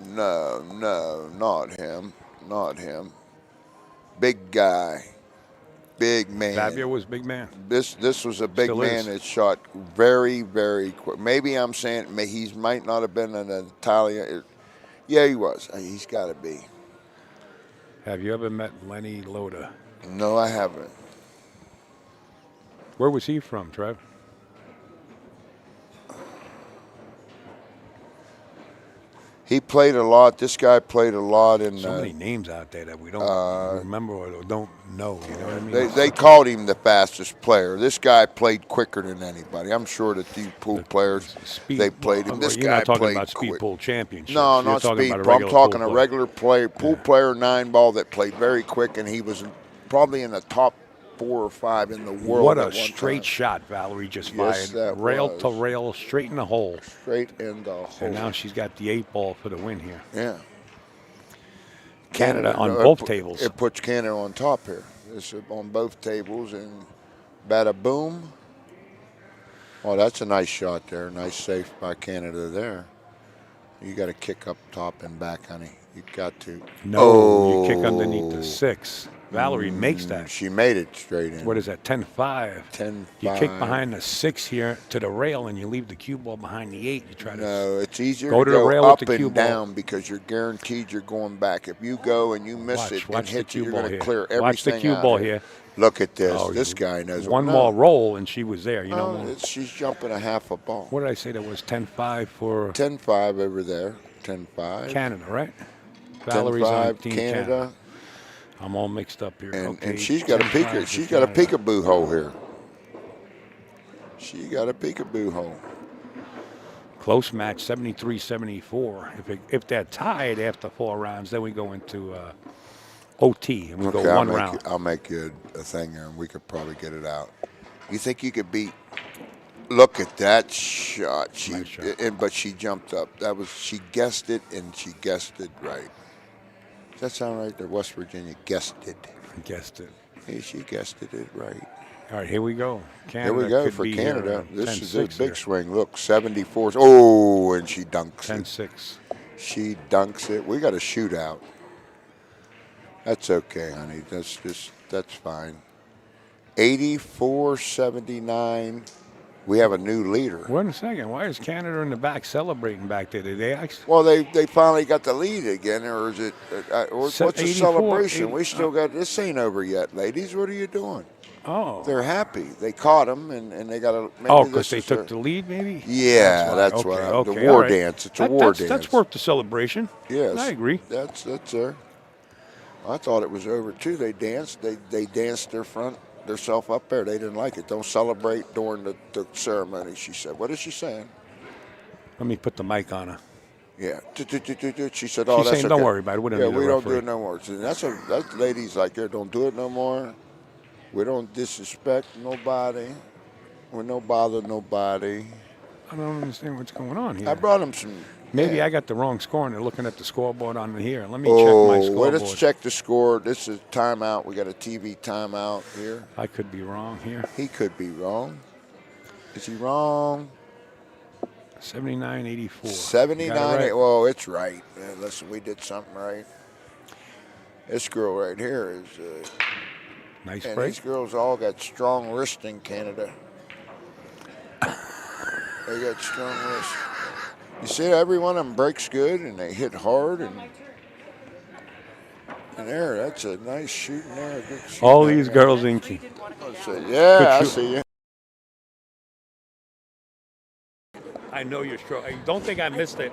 not him. Big guy, big man. Fabio was big man. This was a big Still man is. that shot very, very quick. Maybe I'm saying he might not have been an Italian. Yeah, he was. He's got to be. Have you ever met Lenny Loda? No, I haven't. Where was he from, Trev? He played a lot. This guy played a lot in. So many names out there that we don't remember or don't know. You know what I mean? They called him the fastest player. This guy played quicker than anybody. I'm sure that these pool players, they played him. This You're guy not talking played about speed quick. pool championships. No, You're not talking speed about a pool. I'm regular talking pool a player. regular pool player 9 ball that played very quick, and he was probably in the top 4 or 5 in the world. What at a one straight time. shot Valerie just Yes, fired. that Rail to was. rail, straight in the hole. Straight in the hole. And now she's got the 8-ball for the win here. Yeah. Canada on it both pu- tables. It puts Canada on top here. It's on both tables, and bada boom. Oh, that's a nice shot there. Nice save by Canada there. You got to kick up top and back, honey. You got to. No, you kick underneath the 6. Valerie makes that. She made it straight in. What is that, 10-5? 10-5. You kick behind the 6 here to the rail, and you leave the cue ball behind the 8. You try to No, it's easier go to to the go rail up with the cue and ball. down because you're guaranteed you're going back. If you go and you miss it and Watch the hit cue it, you're ball going to here. clear everything Watch the cue out ball of it. here. Look at this. Oh, This guy knows one what. more roll, and she was there. You know. No, she's jumping a half a ball. What did I say? That was 10-5 for 10-5 over there. 10-5. Canada, right? Valerie's on 10-5 Team Canada. I'm all mixed up here. Okay, And she's got a 10-5 she's for got a Canada. peekaboo hole here. She got a peekaboo hole. Close match, 73-74. If they're tied after 4 rounds, then we go into OT and we go one round. I'll make you a thing here, and we could probably get it out. You think you could beat? Look at that shot. Nice shot. But she jumped up. She guessed it, and she guessed it right. Does that sound right? There, West Virginia guessed it. Guessed it. Hey, she guessed it right. All right, here we go. Canada Here we go could for be Canada. here, This is 10-6 a big here. swing. Look, 74. Oh, and she dunks it. 10-6. She dunks it. We got a shootout. That's okay, honey. That's fine. 84-79. We have a new leader. Wait a second. Why is Canada in the back celebrating back there? Did they actually? Well, they finally got the lead again, or is it? Or what's the 84, celebration? 80 We still got this. Ain't over yet, ladies. What are you doing? Oh. They're happy. They caught them, and they got to. Oh, because they took the lead, maybe? Yeah, that's why. what. Okay, The all war right. dance. It's a war dance. That's worth the celebration. Yes, I agree. That's there. I thought it was over too. They danced. They danced theirself up there. They didn't like it. Don't celebrate during the ceremony. She said. What is she saying? Let me put the mic on her. Yeah. She said, "Oh, She's that's saying, okay. don't worry about it. We don't need a we don't do referee." it no more." So that's ladies like there. Don't do it no more. We don't disrespect nobody. We don't bother nobody. I don't understand what's going on here. I brought him some. Maybe yeah. I got the wrong score and they're looking at the scoreboard on here. Let me check my Well, scoreboard. let's check the score. This is timeout. We got a TV timeout here. I could be wrong here. He could be wrong. Is he wrong? 79-84. 79. Right. Well, it's right. Listen, we did something right. This girl right here is. Nice And break. these girls all got strong wrist in Canada. They got strong wrist. You see, every one of them breaks good, and they hit hard, and there, that's a nice shooting there. Good shooting All there. these girls inky. Yeah, I shoot. see you. I know you're strong. I don't think I missed it.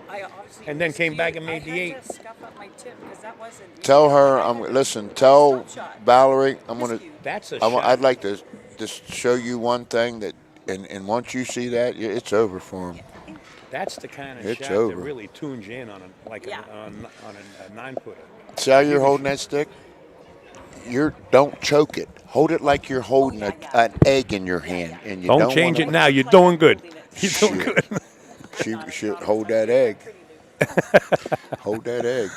I obviously And then missed came you. back and made I the had 8. to scuff up my tip because that wasn't. Tell her, tell Valerie, I'm going to. That's a shot. I'd like to just show you one thing that, and once you see that, it's over for him. That's the kind of It's shot over. that really tunes you in on a Yeah. 9-footer. See how you're holding that stick? Don't choke it. Hold it like you're holding an egg in your hand, and you Don't change wanna- it now. You're doing good. You're doing Shit. good. She should hold that egg. Hold that egg.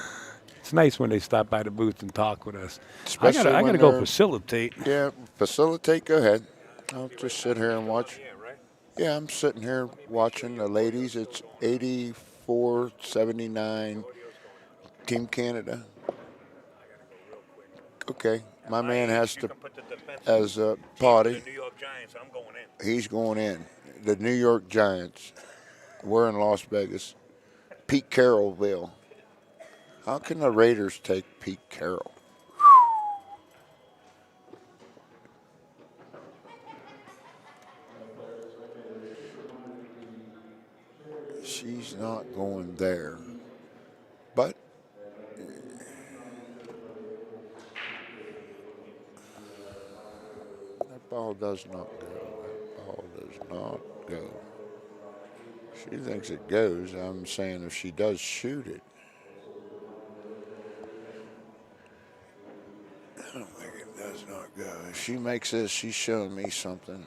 It's nice when they stop by the booth and talk with us. Especially I when gotta go they're- facilitate. Yeah, facilitate. Go ahead. I'll just sit here and watch. Yeah, I'm sitting here watching the ladies. It's 84-79, Team Canada. Okay, my man has to, as a potty. New York Giants, I'm going in. He's going in. The New York Giants. We're in Las Vegas. Pete Carrollville. How can the Raiders take Pete Carroll? She's not going there. But that ball does not go. That ball does not go. She thinks it goes. I'm saying if she does shoot it. I don't think it. does not go. If she makes this, she's showing me something.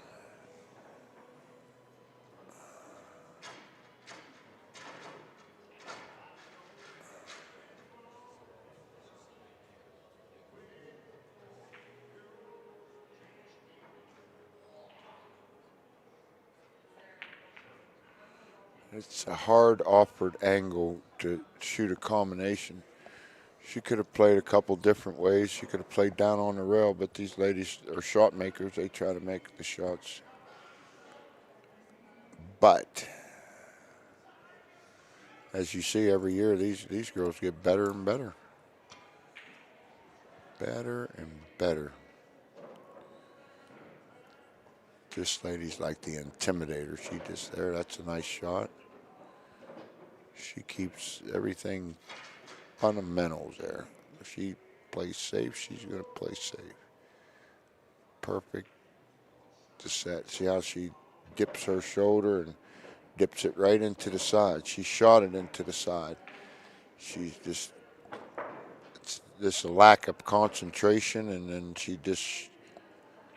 It's a hard offered angle to shoot a combination. She could have played a couple different ways. She could have played down on the rail, but these ladies are shot makers. They try to make the shots. But as you see every year, these girls get better and better. Better and better. This lady's like the intimidator. She just there. That's a nice shot. She keeps everything fundamentals there. If she plays safe, she's going to play safe. Perfect to set. See how she dips her shoulder and dips it right into the side. She shot it into the side. She's just, it's this lack of concentration, and then she just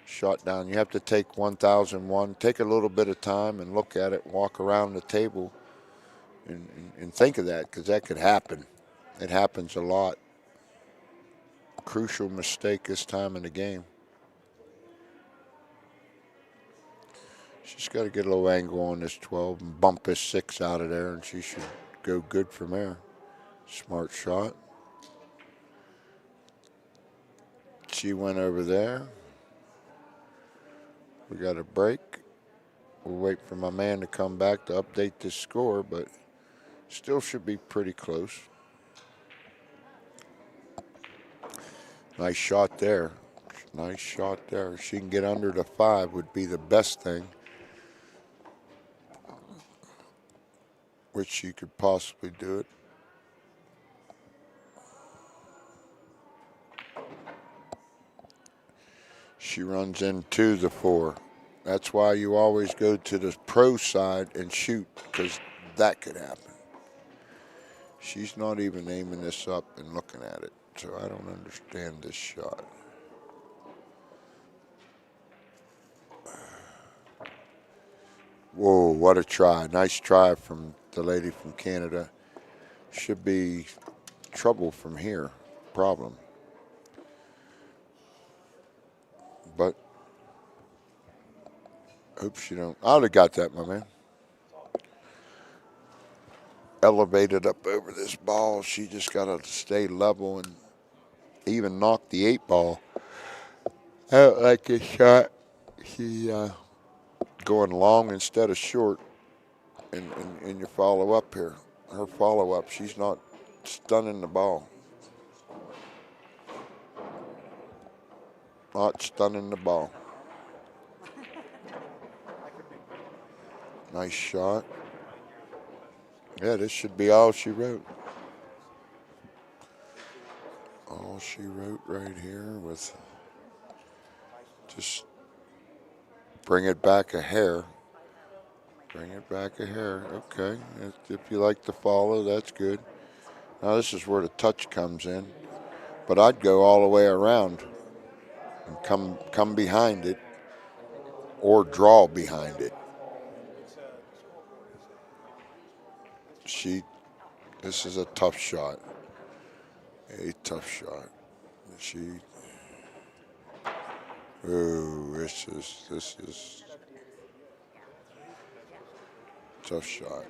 shot down. You have to take 1001, take a little bit of time and look at it, walk around the table and think of that, because that could happen. It happens a lot. Crucial mistake this time in the game. She's got to get a little angle on this 12 and bump this 6 out of there, and she should go good from there. Smart shot. She went over there. We got a break. We'll wait for my man to come back to update this score, but still should be pretty close. Nice shot there. Nice shot there. If she can get under the 5 would be the best thing, which she could possibly do it. She runs into the 4. That's why you always go to the pro side and shoot, because that could happen. She's not even aiming this up and looking at it, so I don't understand this shot. Whoa, what a try. Nice try from the lady from Canada. Should be trouble from here, problem. But hope she don't. I would have got that, my man. Elevated up over this ball. She just got to stay level and even knock the 8 ball out like a shot. She going long instead of short in your follow-up here. Her follow-up, she's not stunning the ball. Not stunning the ball. Nice shot. Yeah, this should be all she wrote. All she wrote right here with just bring it back a hair. Bring it back a hair. Okay. If you like to follow, that's good. Now this is where the touch comes in. But I'd go all the way around and come behind it or draw behind it. This is a tough shot. A tough shot. This is tough shot.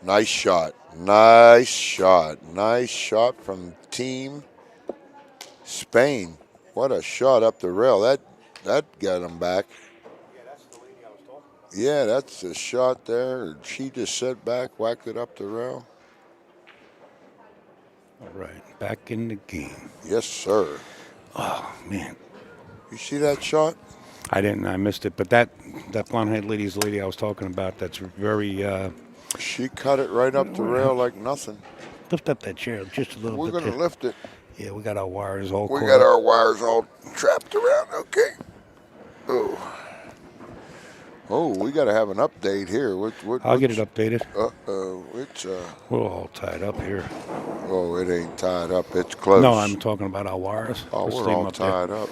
Nice shot. Nice shot. Nice shot from Team Spain. What a shot up the rail. That got him back. Yeah, that's a shot there. She just sat back, whacked it up the rail. All right, back in the game. Yes, sir. Oh, man. You see that shot? I didn't. I missed it. But that blonde-haired lady's the lady I was talking about. That's very... she cut it right up the rail like nothing. Lift up that chair just a little We're bit. We're going to lift it. Yeah, we got our wires all We caught got up. our wires all trapped around. Okay. Oh. Oh, we got to have an update here. I'll get it updated. Uh-oh. We're all tied up here. Oh, it ain't tied up. It's close. No, I'm talking about our wires. Oh, Let's we're leave 'em all up there. tied up.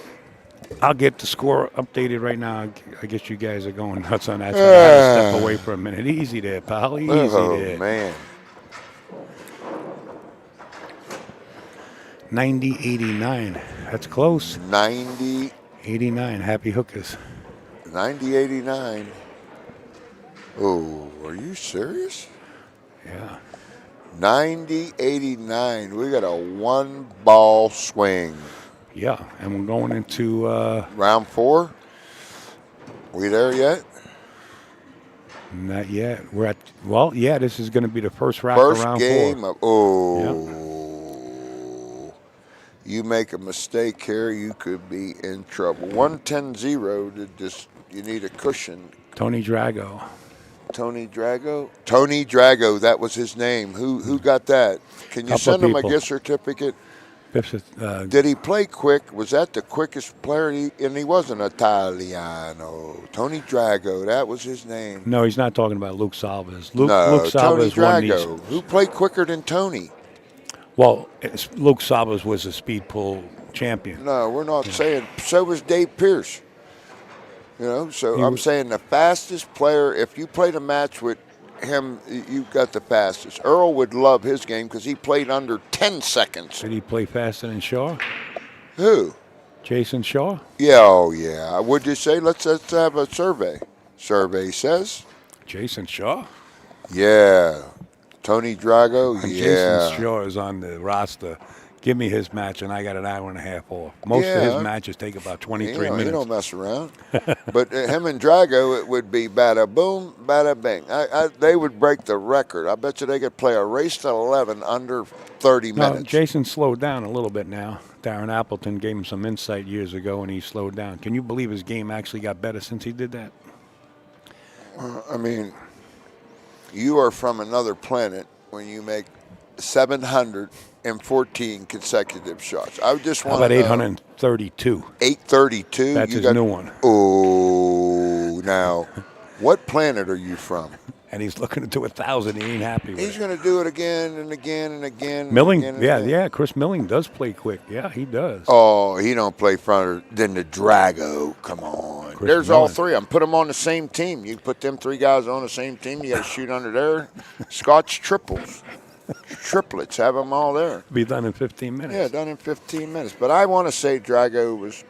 I'll get the score updated right now. I guess you guys are going nuts on that. So I gotta step away for a minute. Easy there, pal. Easy Oh, there. man. 90-89. That's close. 90, 89. Happy hookers. 89. Oh, are you serious? Yeah. 90-89. We got a one-ball swing. Yeah. And we're going into Round 4? We there yet? not yet. We're at this is going to be the first rack of First round game 4. of, you make a mistake here, you could be in trouble. 110-0 to just, you need a cushion. Tony Drago. Tony Drago, that was his name. Who got that? Can you Couple send him a people. gift certificate? Uh, Did he play quick? Was that the quickest player? And he wasn't Italiano. Tony Drago, that was his name. no, he's not talking about Luke Salvas. No, Luke Tony Salvas won these. Drago. Who played quicker than Tony? Well, Luke Salvas was a speed pull champion. No, we're not saying. So was Dave Pierce. You know, so He I'm was- saying the fastest player, if you played a match with him, you got the fastest. Earl would love his game because he played under 10 seconds. Did he play faster than Shaw? Who? Jason Shaw? Yeah, oh yeah. Would you say let's have a survey? Survey says, Jason Shaw? yeah. Tony Drago, And yeah. Jason Shaw is on the roster. Give me his match, and I got an hour and a half off. Most of Yeah. his matches take about 23 He minutes. don't mess around. But him and Drago, it would be bada boom, bada bing. They would break the record. I bet you they could play a race to 11 under 30 No, minutes. Jason slowed down a little bit now. Darren Appleton gave him some insight years ago, and he slowed down. Can you believe his game actually got better since he did that? I mean, you are from another planet when you make 714 consecutive shots. I just How want about to know, 832? 832. That's you his got, new one. Oh, now, what planet are you from? And he's looking to do 1,000. He ain't happy with He's it. going to do it again and again and again. and Milling, again and yeah, again. yeah. Chris Milling does play quick. Yeah, he does. Oh, he don't play further than the Drago. Come on. Chris There's all Milling. three of them. Put them on the same team. You put them three guys on the same team, you got to shoot under there. Scotch triples. Triplets. Have them all there. Be done in 15 minutes. Yeah, done in 15 minutes. But I want to say Drago was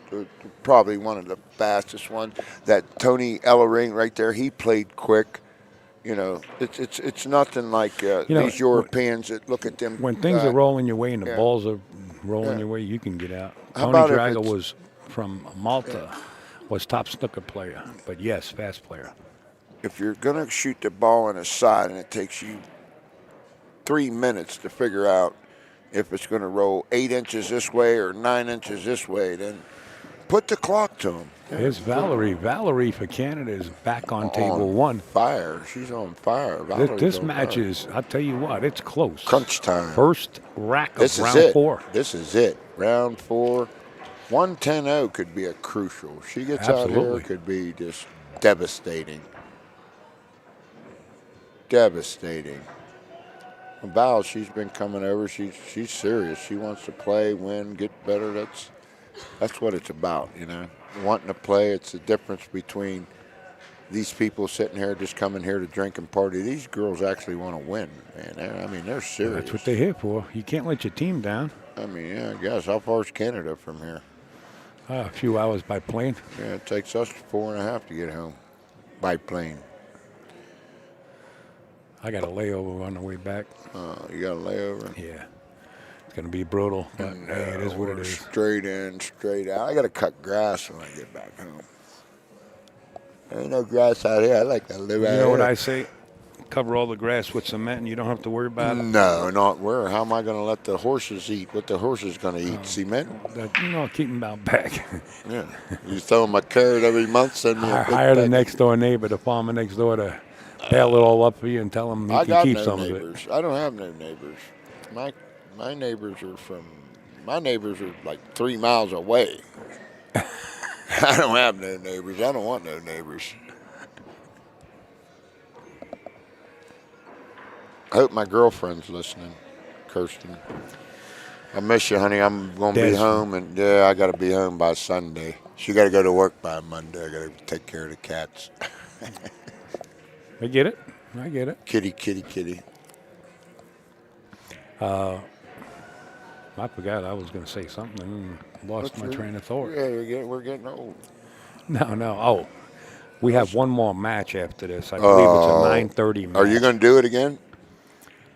probably one of the fastest ones. That Tony Ellering right there, he played quick. You know, it's nothing like these Europeans that look at them. When things are rolling your way and the yeah. balls are rolling Yeah. your way, you can get out. How Tony about if Drago it's- was from Malta, was top snooker player, but yes, fast player. If you're going to shoot the ball in a side and it takes you 3 minutes to figure out if it's going to roll 8 inches this way or 9 inches this way, then put the clock to them. Here's Valerie. Valerie for Canada is back on table one. Fire. She's on fire. This, Valerie's this on match fire. is, I'll tell you what, it's close. Crunch time. First rack of This is round it. 4. This is it. Round 4. 110-0 could be a crucial. She gets out Absolutely. here, it could be just devastating. Devastating. Val, she's been coming over. She's serious. She wants to play, win, get better. That's what it's about, you know. Wanting to play. It's the difference between these people sitting here just coming here to drink and party. These girls actually want to win, man. I mean, they're serious. That's what they're here for. You can't let your team down. I mean, yeah, I guess. How far is Canada from here? A few hours by plane. Yeah, it takes us 4.5 to get home by plane. I got a layover on the way back. You got a layover? Yeah. It's going to be brutal, but hey, it is what it We're is. Straight in, straight out. I got to cut grass when I get back home. There ain't no grass out here. I like to live out You here. know what I say? Cover all the grass with cement and you don't have to worry about it. No, not where. How am I going to let the horses eat? What the horses going to eat? Cement? Keep them out back. Yeah. You throw them a carrot every month, send me a big Hire the pack. next door neighbor, the farmer next door, to bail it all up for you and tell him he I can got keep no some of it. neighbors. I don't have no neighbors. My neighbors are like 3 miles away. I don't have no neighbors. I don't want no neighbors. I hope my girlfriend's listening, Kirsten. I miss you, honey. I'm going to be Des. home, and yeah, I got to be home by Sunday. She got to go to work by Monday. I got to take care of the cats. I get it. I get it. Kitty, kitty, kitty. I forgot I was going to say something and lost my train of thought. Yeah, we're getting old. No. Oh, we have one more match after this. I believe it's a 9:30 match. Are you going to do it again?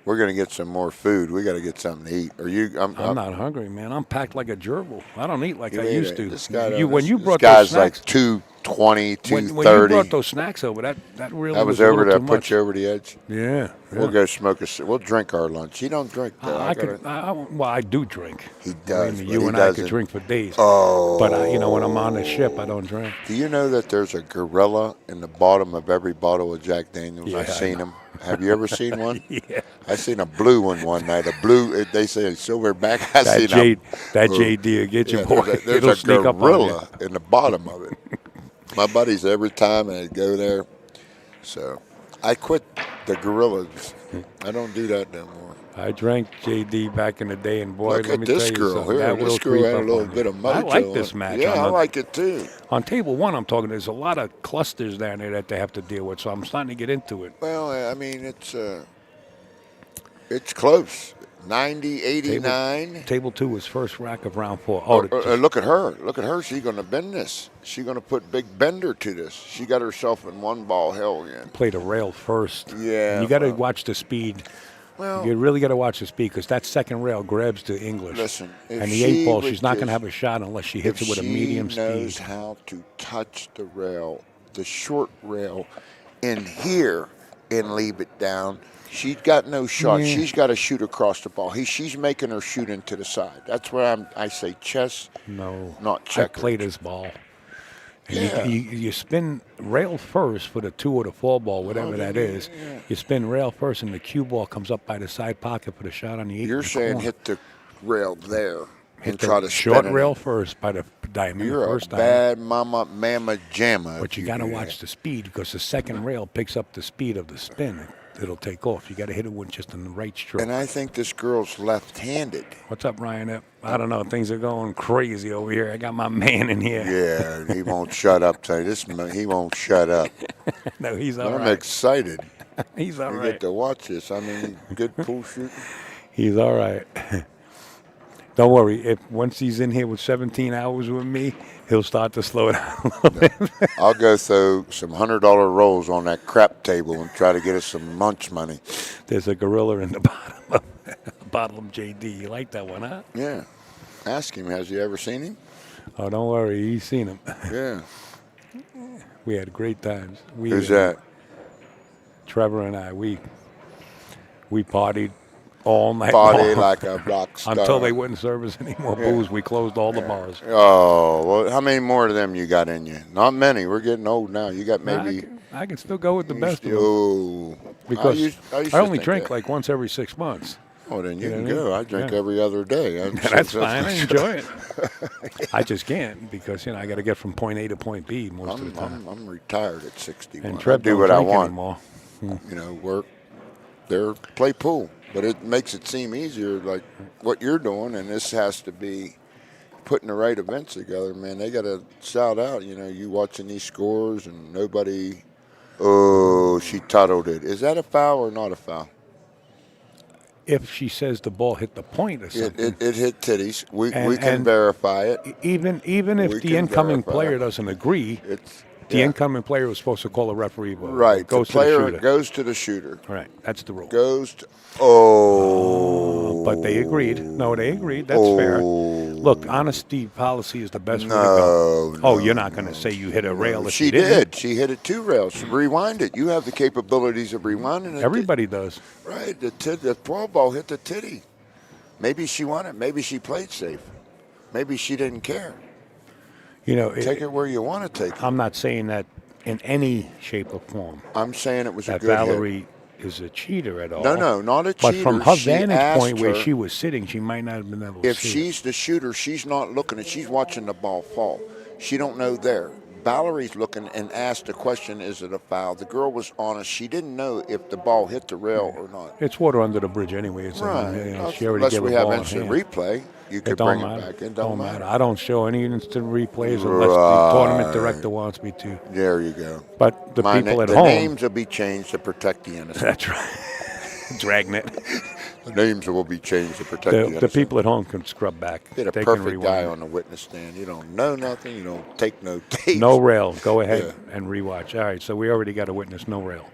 We're going to get some more food. We got to get something to eat. Are you? I'm not hungry, man. I'm packed like a gerbil. I don't eat like I You used ate it. to. This guy, When you this brought those guy's snacks, like 220, when you 230. brought those snacks over, that really That was a over little there. too Put much. you over the edge. Yeah. We'll go smoke we'll drink our lunch. He don't drink though. Well, I do drink. He does. I mean, but you he and I could doesn't. drink for days. Oh. But when I'm on the ship, I don't drink. Do you know that there's a gorilla in the bottom of every bottle of Jack Daniels? Yeah, I've I seen know. him. Have you ever seen one? Yeah. I seen a blue one night. A blue, they say a silverback. I That seen JD will get you, yeah, boy. there's It'll a sneak up on you. gorilla in the bottom of it. My buddies every time I go there. So I quit the gorillas. I don't do that no more. I drank JD back in the day, and boy, Look let at me this tell you girl something. here. That This will girl creep had a up little on you. bit of mojo. I like this match. Yeah, I on like it too. on table one, I'm talking. There's a lot of clusters down there that they have to deal with, so I'm starting to get into it. Well, I mean, it's close. 90, 89. Table two was first rack of round four. Look at her. Look at her. She's going to bend this. She's going to put big bender to this. She got herself in one ball hell again. play the rail first. Yeah, And you got to well- watch the speed. Well, You really got to watch the speed because that second rail grabs the English. listen, if and the she eight ball, would she's not going to just- have a shot unless she hits if it with a she medium knows speed. how to touch the rail, the short rail, in here and leave it down, she's got no shot. Yeah. She's got to shoot across the ball. She's making her shoot into the side. That's where I say chess, No, not I checkers. play this ball. And Yeah. you spin rail first for the 2 or the 4 ball, whatever that is. yeah. You spin rail first, and the cue ball comes up by the side pocket for the shot on the 8. You're in the saying corner. hit the rail there Hit and the try to short spin it. rail first by the diamond. You're the a first diamond. bad mamma jamma. But you got to watch the speed because the second rail picks up the speed of the spin. It'll take off. You got to hit it with just in the right stroke. And I think this girl's left-handed. What's up, Ryan? I don't know. Things are going crazy over here. I got my man in here. Yeah, he won't shut up. He won't shut up. No, he's all I'm right. excited. He's all We right. get to watch this. I mean, good pool shooting. He's all right. Don't worry. If once he's in here with 17 hours with me, he'll start to slow down a little bit. I'll go throw some $100 rolls on that crap table and try to get us some lunch money. There's a gorilla in the bottom of JD. You like that one, huh? Yeah. Ask him, has he ever seen him? Oh, don't worry. He's seen him. Yeah. We had great times. Who's that? Trevor and I. We partied all night Body long. like a rock star. Until they wouldn't serve us any more booze, we closed all the bars. Oh, well, how many more of them you got in you? Not many. We're getting old now. You got maybe. I can still go with the best of them Oh. because used I to only think drink that. like once every 6 months. Oh, then you know can what I mean? go. I drink Yeah. every other day. That's fine. I enjoy it. I just can't because I got to get from point A to point B most of the time. I'm retired at 61. And I Trev do don't what I drink want. anymore. You know, work there, play pool. But it makes it seem easier, like what you're doing, and this has to be putting the right events together, man. They got to shout out, you watching these scores and nobody, oh, she tuttled it. Is that a foul or not a foul? If she says the ball hit the point or something, It hit titties. We And- can and- verify it. even We if the can incoming verify. player doesn't agree, the Yeah. incoming player was supposed to call a referee. But Right. it goes the player to the shooter. goes to the shooter. Right, that's the rule. Goes to, oh. But they agreed. No, they agreed. That's fair. Look, honesty policy is the best way to go. No, You're not going to say you hit a rail if She you didn't. did. She hit it 2 rails. Rewind it. You have the capabilities of rewinding it. Everybody does. Right. The 12 ball hit the titty. Maybe she won it. Maybe she played safe. Maybe she didn't care. Take it where you want to take it. I'm not saying that in any shape or form I'm saying it was a that good hit. Valerie is a cheater at all. No, not a But cheater. from her She vantage asked point where her- she was sitting, she might not have been able to If see it. she's the shooter, she's not looking at. She's watching the ball fall. She don't know there. Valerie's looking and asked the question, is it a foul? The girl was honest. She didn't know if the ball hit the rail or not. It's water under the bridge anyway. It's Right. she already Unless gave we a have ball in instant hand. replay, you It could don't bring matter. it back. It don't matter. I don't show any instant replays unless the tournament director wants me to. There you go. But the people at the home. names will be changed to protect the innocent. That's right. Dragnet. The names will be changed to protect the The innocent. people at home can scrub back. Get a They can perfect guy rewind. on the witness stand. You don't know nothing. You don't take no tapes. No rail. Go ahead Yeah. and rewatch. All right, so we already got a witness. No rail.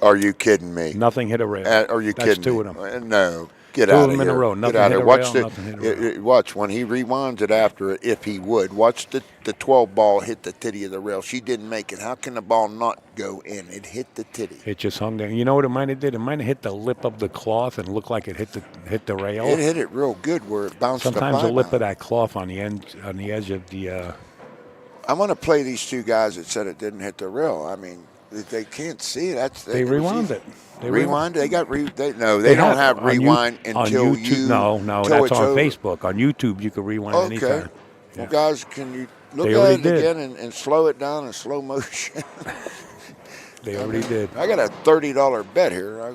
Are you kidding me? Nothing hit a rail. Are you That's kidding two me? of them. No. Get Two of out of them in here. a row. Get Nothing out hit of a here. Watch rail, nothing hit a rail. Watch when he rewinds it after it. If he would, watch the 12 ball hit the titty of the rail. She didn't make it. How can the ball not go in? It hit the titty. It just hung there. You know what it might have did? It might have hit the lip of the cloth and looked like it hit the rail. It hit it real good where it bounced Sometimes the the lip out. of that cloth on the edge of the. I'm going to play these two guys that said it didn't hit the rail. I mean, they can't see it. They rewound it. Rewind? They got they don't have on rewind on until YouTube, you. No, till that's it's on over. Facebook. On YouTube, you can rewind Okay. anytime. Well, Yeah. guys, can you look They at already it did. again and slow it down in slow motion? They already did. I got a $30 bet here.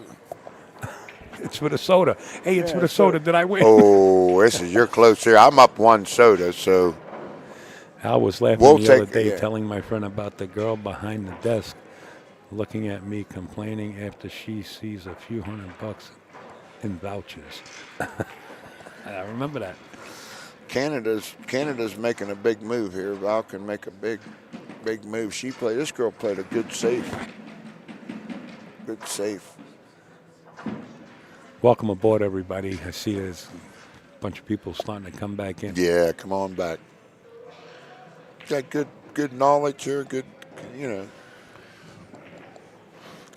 It's for the soda. Hey, it's for the soda. Did I win? Oh, you're close here. I'm up one soda, so Al was laughing We'll the other take- day, yeah. telling my friend about the girl behind the desk, looking at me, complaining after she sees a few $100 in vouchers. I remember that. Canada's making a big move here. Val can make a big move. This girl played a good safe. Good safe. Welcome aboard, everybody. I see there's a bunch of people starting to come back in. Yeah, come on back. Got good knowledge here. Good,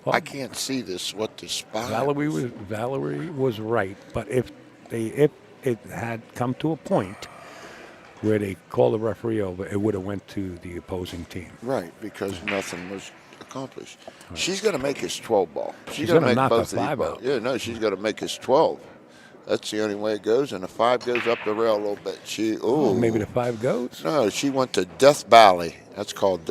Well, I can't see what the spot. Valerie was right, but if it had come to a point where they called the referee over, it would have went to the opposing team. Right, because nothing was accomplished. She's going to make his 12 ball. She's gonna gonna make knock a both of these 5 balls. out. Yeah, no, she's going to make his 12. That's the only way it goes, and the 5 goes up the rail a little bit. Maybe the 5 goes. No, she went to Death Valley. That's called.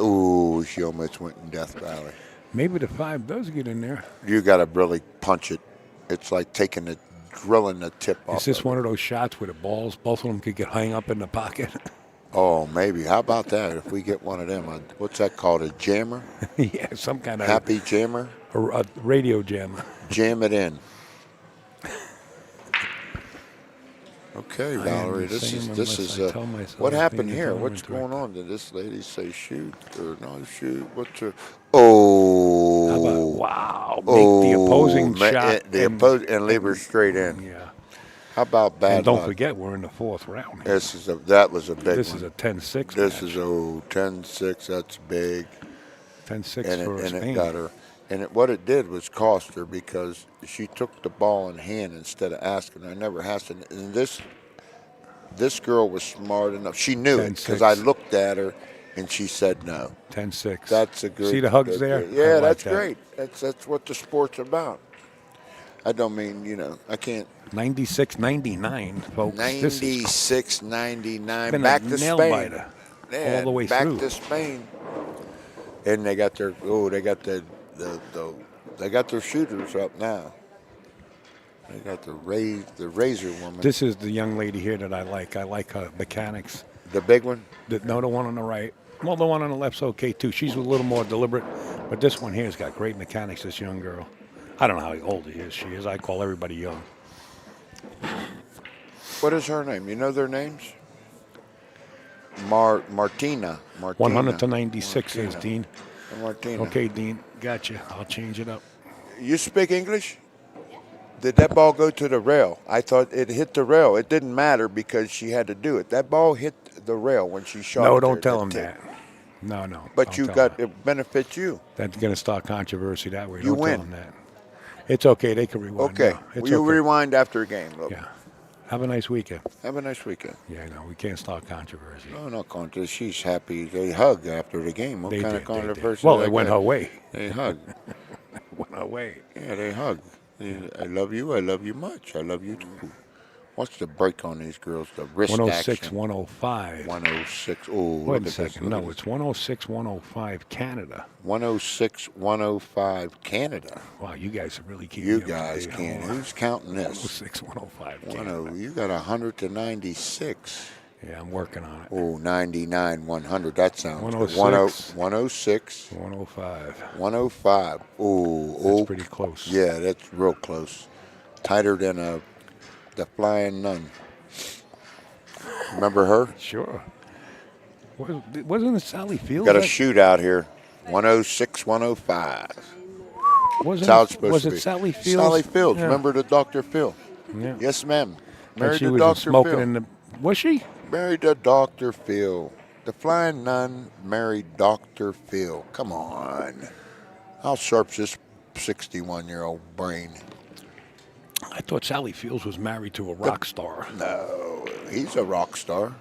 She almost went in Death Valley. Maybe the 5 does get in there. You got to really punch it. It's like drilling the tip off. Is this of one of those shots where the balls, both of them could get hung up in the pocket? it. Oh, maybe. How about that? If we get one of them, what's that called? A jammer? Yeah, some kind of Happy jammer? a radio jammer. Jam it in. Okay, am Valerie, the this same is unless I tell myself what being happened a here? tournament What's going director. on? Did this lady say shoot or no shoot? What's her? Oh, How about, wow, make the opposing shot. and leave her straight in. Yeah. How about bad And don't luck? forget, we're in the 4th round. Here. That was a big This one. is a 10-6 This match. is 10-6. That's big. 10-6 And for it Spain. got her. And what it did was cost her because she took the ball in hand instead of asking. I never asked her. And this girl was smart enough. She knew it because 10-6. I looked at her and she said no. 10-6. That's a good. See the hugs good- there? good- Yeah, I like that's that. great. That's what the sport's about. I don't mean, I can't. 96-99, folks. This is 96-99. been Back a to nail Spain. biter Yeah, all the way back through. to Spain. And they got their they got their shooters up now. They got the razor woman. This is the young lady here that I like. I like her mechanics. The big one. The one on the right. Well, the one on the left's okay too. She's a little more deliberate, but this one here's got great mechanics. This young girl. I don't know how old she is. I call everybody young. What is her name? You know their names? Martina. 100 to 96 says Dean. Martina. Okay, Dean, gotcha. I'll change it up. You speak English? Did that ball go to the rail? I thought it hit the rail. It didn't matter because she had to do it. That ball hit the rail when she shot it. No, don't there, tell him tip. that. No. But don't you tell got him. it benefits you. That's going to start controversy that way. You Don't win. tell him that. It's okay. They can rewind. Okay. No, it's Will you okay. rewind after a game, look? Yeah. Have a nice weekend. Have a nice weekend. Yeah, no, we can't start controversy. No, not contest. She's happy. They hug after the game. What They kind did, of they did. controversy? Well, they it went got? her way. They hug. Went her way. Yeah, they hug. I love you. I love you much. I love you too. What's the break on these girls? The wrist 106, action. 105. 106. Oh, Wait look a at this. second. Look No, at this. it's 106, 105 Canada. 106, 105 Canada. Wow, you guys are really keeping You me up to guys date. can. Who's counting this? 106, 105 Canada. 10. You got 100 to 96. Yeah, I'm working on it. Oh, 99, 100. That sounds 106. good. 106. 105. 105. Oh, That's pretty close. Yeah, that's real close. Tighter than the Flying Nun. Remember her? Sure. Wasn't it Sally Fields? Got a that- shootout here. 106, 105. Wasn't That's how it's it, supposed was to it be. Sally Fields? Sally Fields. Yeah. Remember the Dr. Phil? Yeah. Yes, ma'am. And Married she to was Dr. smoking Phil. in the. Was she? Married to Dr. Phil. The Flying Nun married Dr. Phil. Come on. How sharp's this 61-year-old brain? I thought Sally Fields was married to a rock star. No, he's a rock star.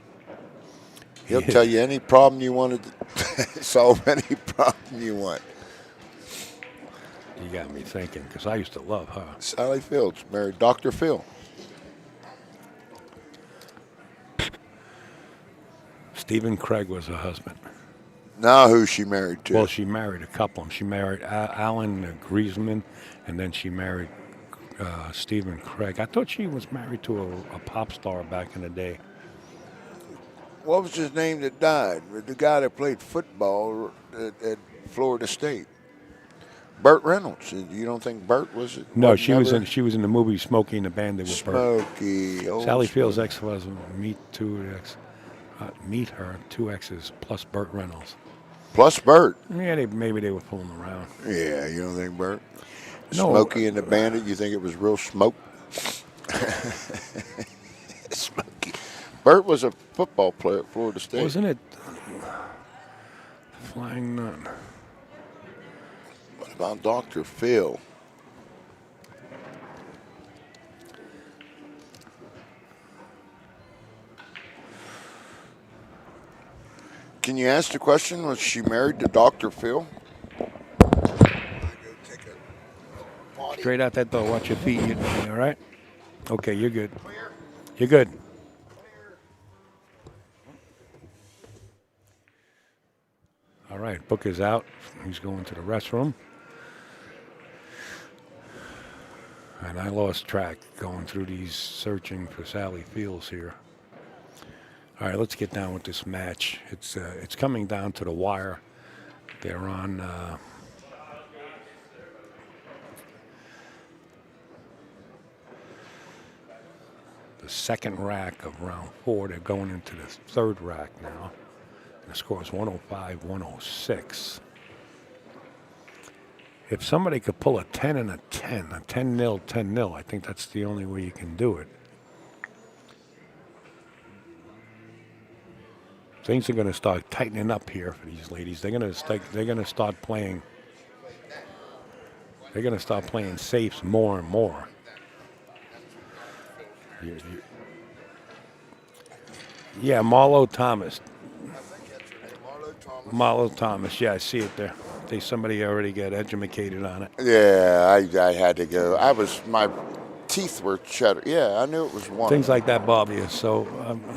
He'll Yeah. tell you any problem you want to solve, any problem you want. You got me thinking, because I used to love her. Sally Fields married Dr. Phil. Stephen Craig was her husband. Now who's she married to? Well, she married a couple of them. She married Alan Griezmann, and then she married Stephen Craig. I thought she was married to a pop star back in the day. What was his name that died? The guy that played football at Florida State. Burt Reynolds. You don't think Burt was it? No, was she was never- in the movie Smokey and the Bandit with Burt. Smokey. Oh, Sally Fields' Smokey. ex-husband, meet her, two exes plus Burt Reynolds. Plus Burt. Yeah, maybe they were fooling around. Yeah, you don't think Burt? No. Smokey and the Bandit, you think it was real smoke? Smokey. Burt was a football player at Florida State. Wasn't it Flying Nun? What about Dr. Phil? Can you ask the question? Was she married to Dr. Phil? Straight out that door. Watch your feet. All right? Okay, you're good. You're good. All right, Booker's out. He's going to the restroom. And I lost track going through these searching for Sally Fields here. All right, let's get down with this match. It's coming down to the wire. They're on the second rack of round 4. They're going into the third rack now. And the score is 105-106. If somebody could pull a 10 and a 10, a 10-0, 10-0, I think that's the only way you can do it. Things are going to start tightening up here for these ladies. They're going to start playing. They're going to start playing safes more and more. Yeah, Marlo Thomas. Marlo Thomas. Yeah, I see it there. Somebody already got educated on it. Yeah, I had to go. My teeth were chattering. Yeah, I knew it was one. Things like that bother you. So,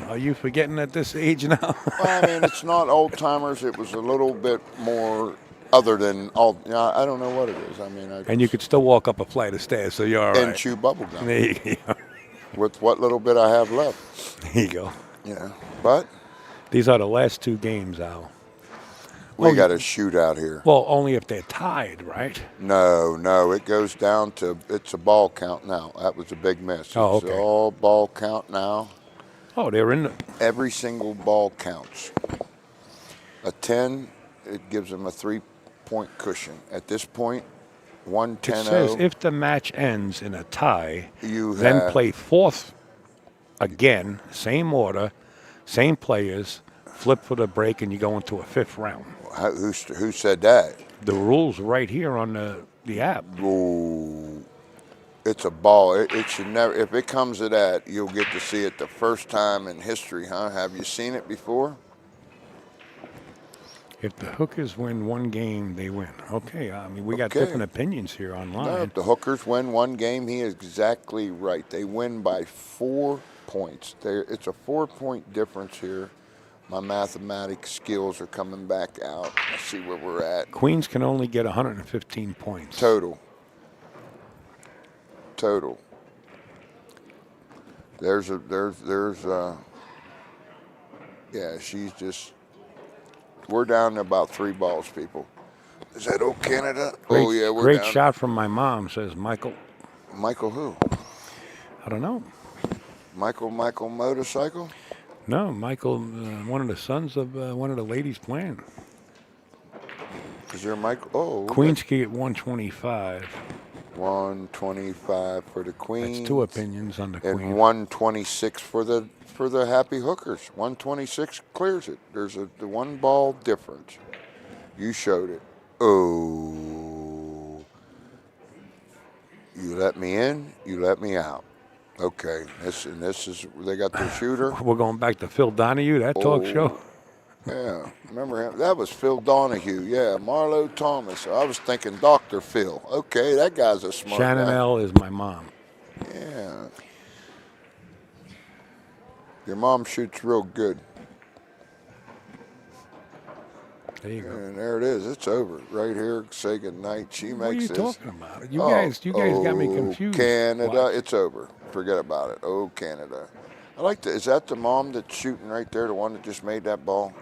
are you forgetting at this age now? Well, I mean, it's not old timers. It was a little bit more other than all. I don't know what it is. I mean, And you could still walk up a flight of stairs, so you're all right. and chew bubble gum There you go. with what little bit I have left. There you go. Yeah, but These are the last two games, Al. we got a shootout here. Well, only if they're tied, right? No, it goes down to it's a ball count now. That was a big miss. Oh, It's okay. all ball count now. Oh, they're in the. Every single ball counts. A 10, it gives them a 3-point cushion. At this point, It 110-0. says if the match ends in a tie, You then have- play fourth again, same order, same players, flip for the break, and you go into a fifth round. Who said that? The rules right here on the app. Ooh, it's a ball. It should never. If it comes to that, you'll get to see it the first time in history, huh? Have you seen it before? If the Hookers win one game, they win. Okay, I mean, we got Okay. different opinions here No, online. if the Hookers win one game, he is exactly right. They win by 4 points. It's a 4-point difference here. My mathematics skills are coming back out. Let's see where we're at. Queens can only get 115 points. Total. Yeah, she's just, we're down to about 3 balls, people. Is that old Canada? Great, Oh, yeah, we're great down. shot from my mom, says Michael. Michael who? I don't know. Michael Motorcycle? No, Michael, one of the sons of one of the ladies playing. Is there Michael? Oh, okay. Queens can get 125. 125 for the Queens. That's 2 opinions on the And Queen. 126 for the Happy Hookers. 126 clears it. There's the 1 ball difference. You showed it. Oh. You let me in, you let me out. Okay. This is, they got the shooter. We're going back to Phil Donahue, that talk Oh. show. Yeah, remember him? That was Phil Donahue. Yeah, Marlo Thomas. I was thinking Dr. Phil. Okay, that guy's a smart Shannon guy. L. is my mom. Yeah. Your mom shoots real good. There you go. And there it is. It's over. Right here. Say goodnight. She What are makes you this. talking about? You guys got me confused. Canada. What? It's over. Forget about it. Oh, Canada. I like is that the mom that's shooting right there, the one that just made that ball?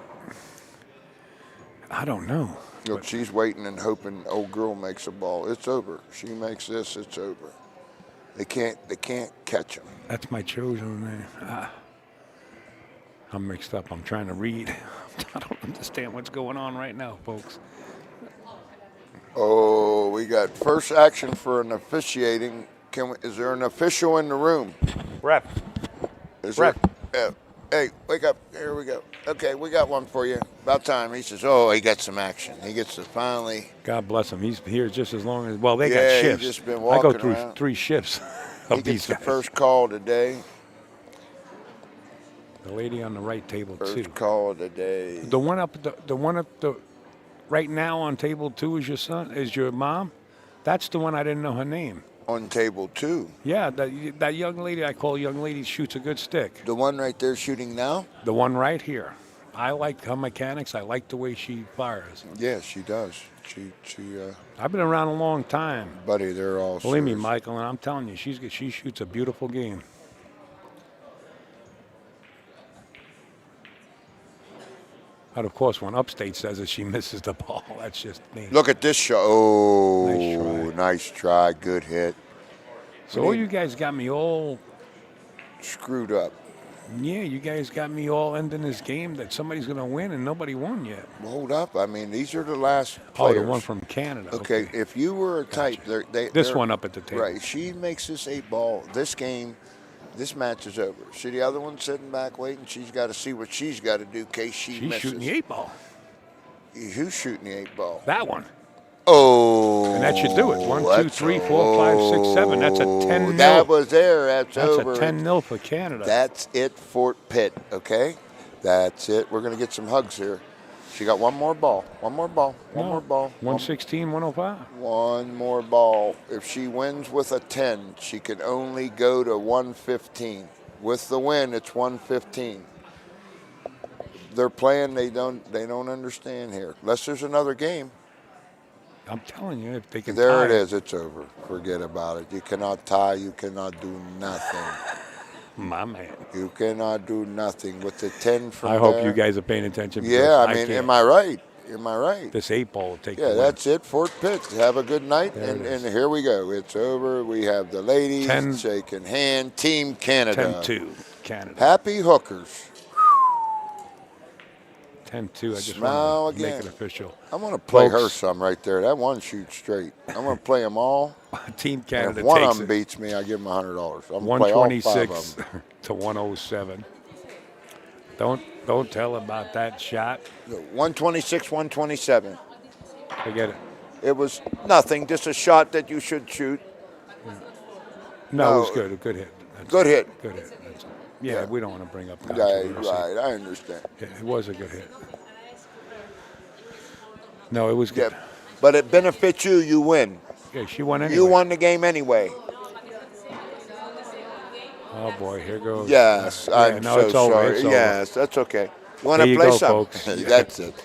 I don't know. Look, she's waiting and hoping old girl makes a ball. It's over. She makes this, it's over. They can't catch him. That's my chosen name. I'm mixed up. I'm trying to read. I don't understand what's going on right now, folks. Oh, we got first action for an officiating. Is there an official in the room? Rep. Is Rep. there? Hey, wake up. Here we go. Okay, we got one for you. About time. He says, oh, he got some action. He gets to finally. God bless him. He's here just as long as, well, they Yeah, got he's shifts. just been I walking go through around. 3 shifts He of these gets the guys. first call today. The lady on the right table, too. First call of the day. The one up right now on table 2 is your mom? That's the one I didn't know her name. On table 2. Yeah, that young lady I call young lady shoots a good stick. The one right there shooting now? The one right here. I like her mechanics. I like the way she fires. Yeah, she does. She I've been around a long time. buddy, they're all Believe me, serious. Michael, and I'm telling you, she shoots a beautiful game. But of course, when Upstate says that she misses the ball, that's just me. Look at this shot. Oh, Nice try. nice try. Good hit. So all you guys got me all, Screwed up. yeah, you guys got me all ending this game that somebody's going to win and nobody won yet. Well, hold up. I mean, these are the last Oh, players. the one from Canada. Okay, if you were a type, This they're- one up at the table. Right. She makes this 8 ball. This game, this match is over. See the other one sitting back waiting? She's got to see what she's got to do in case she She's misses. shooting the 8 ball. Who's shooting the 8 ball? That one. Oh. And that should do it. 1, 2, that's- 3, 4, 5, 6, 7. That's a 10 oh, nil. That was there. That's over. a 10-0 for Canada. That's it, Fort Pitt, okay? That's it. We're going to get some hugs here. She got one more ball. One more ball. One more ball. 116, 105. One more ball. If she wins with a 10, she can only go to 115. With the win, it's 115. They're playing, they don't understand here. Unless there's another game. I'm telling you, if they can There tie it is, it's over. Forget about it. You cannot tie, you cannot do nothing. My man. You cannot do nothing with the 10 from I hope there. you guys are paying attention. Yeah, because I mean, can't. am I right? Am I right? This 8 ball will take Yeah, the win. that's it, Fort Pitt. Have a good night, There it and is. here we go. It's over. We have the ladies 10 shaking hand. Team Canada. 10-2, Canada. Happy hookers. 10-2. I just Smile want to make again. it official. I'm going to play her Folks. some right there. That one shoots straight. I'm going to play them all. Team And Canada if one takes of them it. beats me, I give them $100. I'm going to play all 5 of 126 them. to 107. Don't tell about that shot. 126, 127. Forget it. It was nothing, just a shot that you should shoot. No, it was No. good. A good hit. That's Good hit. Good hit. That's all. Yeah, Yeah. we don't want to bring up Right, controversy. right. I understand. Yeah, it was a good hit. No, it was good. Yeah. But it benefits you. You win. Yeah, she won anyway. You won the game anyway. Oh boy, here goes. Yes, Yeah, I'm no, so it's over. sorry. It's over. Yes, that's okay. You want There to you play go, some? folks. That's it.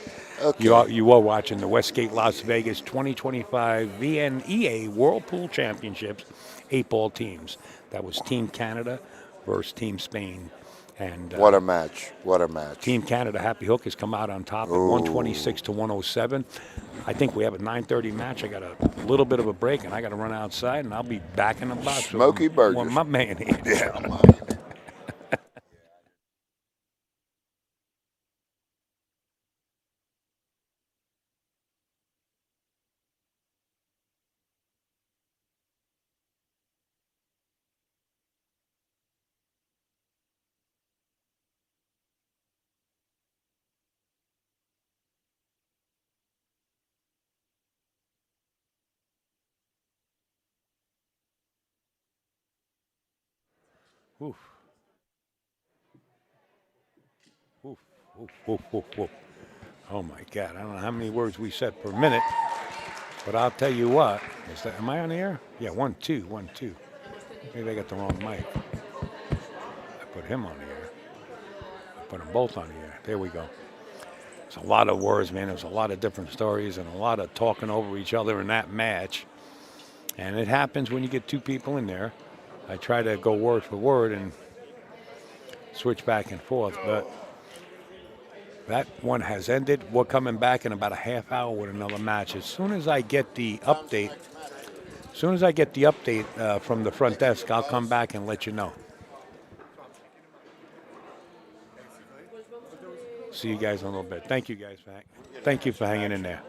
Okay. You are watching the Westgate Las Vegas 2025 VNEA Whirlpool Championships, 8-ball teams. That was Team Canada versus Team Spain. And What a match. What a match. Team Canada, Happy Hook, has come out on top at 126 to 107. I think we have a 9:30 match. I got a little bit of a break, and I got to run outside, and I'll be back in the box. Smoky burgers. Well, my man here. Yeah. Oof. Oof, oof, oof, oof, oof. Oh my God! I don't know how many words we said per minute, but I'll tell you what. Am I on the air? Yeah, 1, 2, 1, 2. Maybe I got the wrong mic. I put him on the air. I put them both on the air. There we go. It's a lot of words, man. There's a lot of different stories and a lot of talking over each other in that match. And it happens when you get two people in there. I try to go word for word and switch back and forth, but that one has ended. We're coming back in about a half hour with another match. As soon as I get the update, from the front desk, I'll come back and let you know. See you guys in a little bit. Thank you guys. Thank you for hanging in there.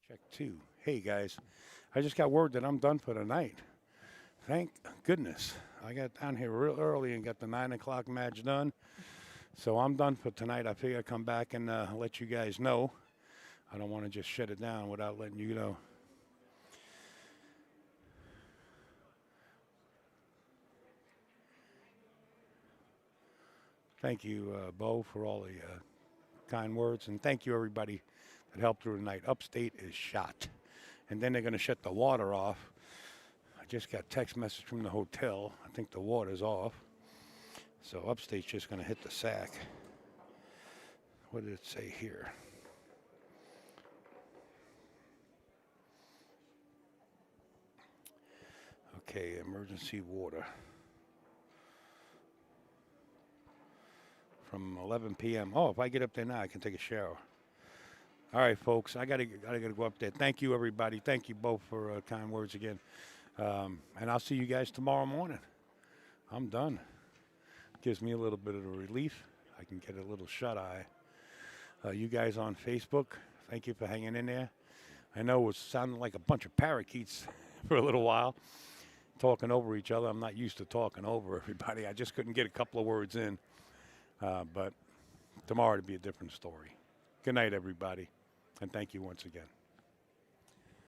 Check 2. Hey, guys. I just got word that I'm done for the night. Thank goodness. I got down here real early and got the 9 o'clock match done. So I'm done for tonight. I figure I'd come back and let you guys know. I don't want to just shut it down without letting you know. Thank you, Bo, for all the kind words. And thank you, everybody that helped through the night. Upstate is shot. And then they're going to shut the water off. I just got text message from the hotel. I think the water's off. So Upstate's just going to hit the sack. What did it say here? Okay, emergency water. From 11 p.m. Oh, if I get up there now, I can take a shower. All right, folks, I gotta go up there. Thank you, everybody. Thank you both for kind words again. And I'll see you guys tomorrow morning. I'm done. Gives me a little bit of a relief. I can get a little shut-eye. You guys on Facebook, thank you for hanging in there. I know it was sounding like a bunch of parakeets for a little while, talking over each other. I'm not used to talking over everybody. I just couldn't get a couple of words in. But tomorrow it'll be a different story. Good night, everybody. And thank you once again.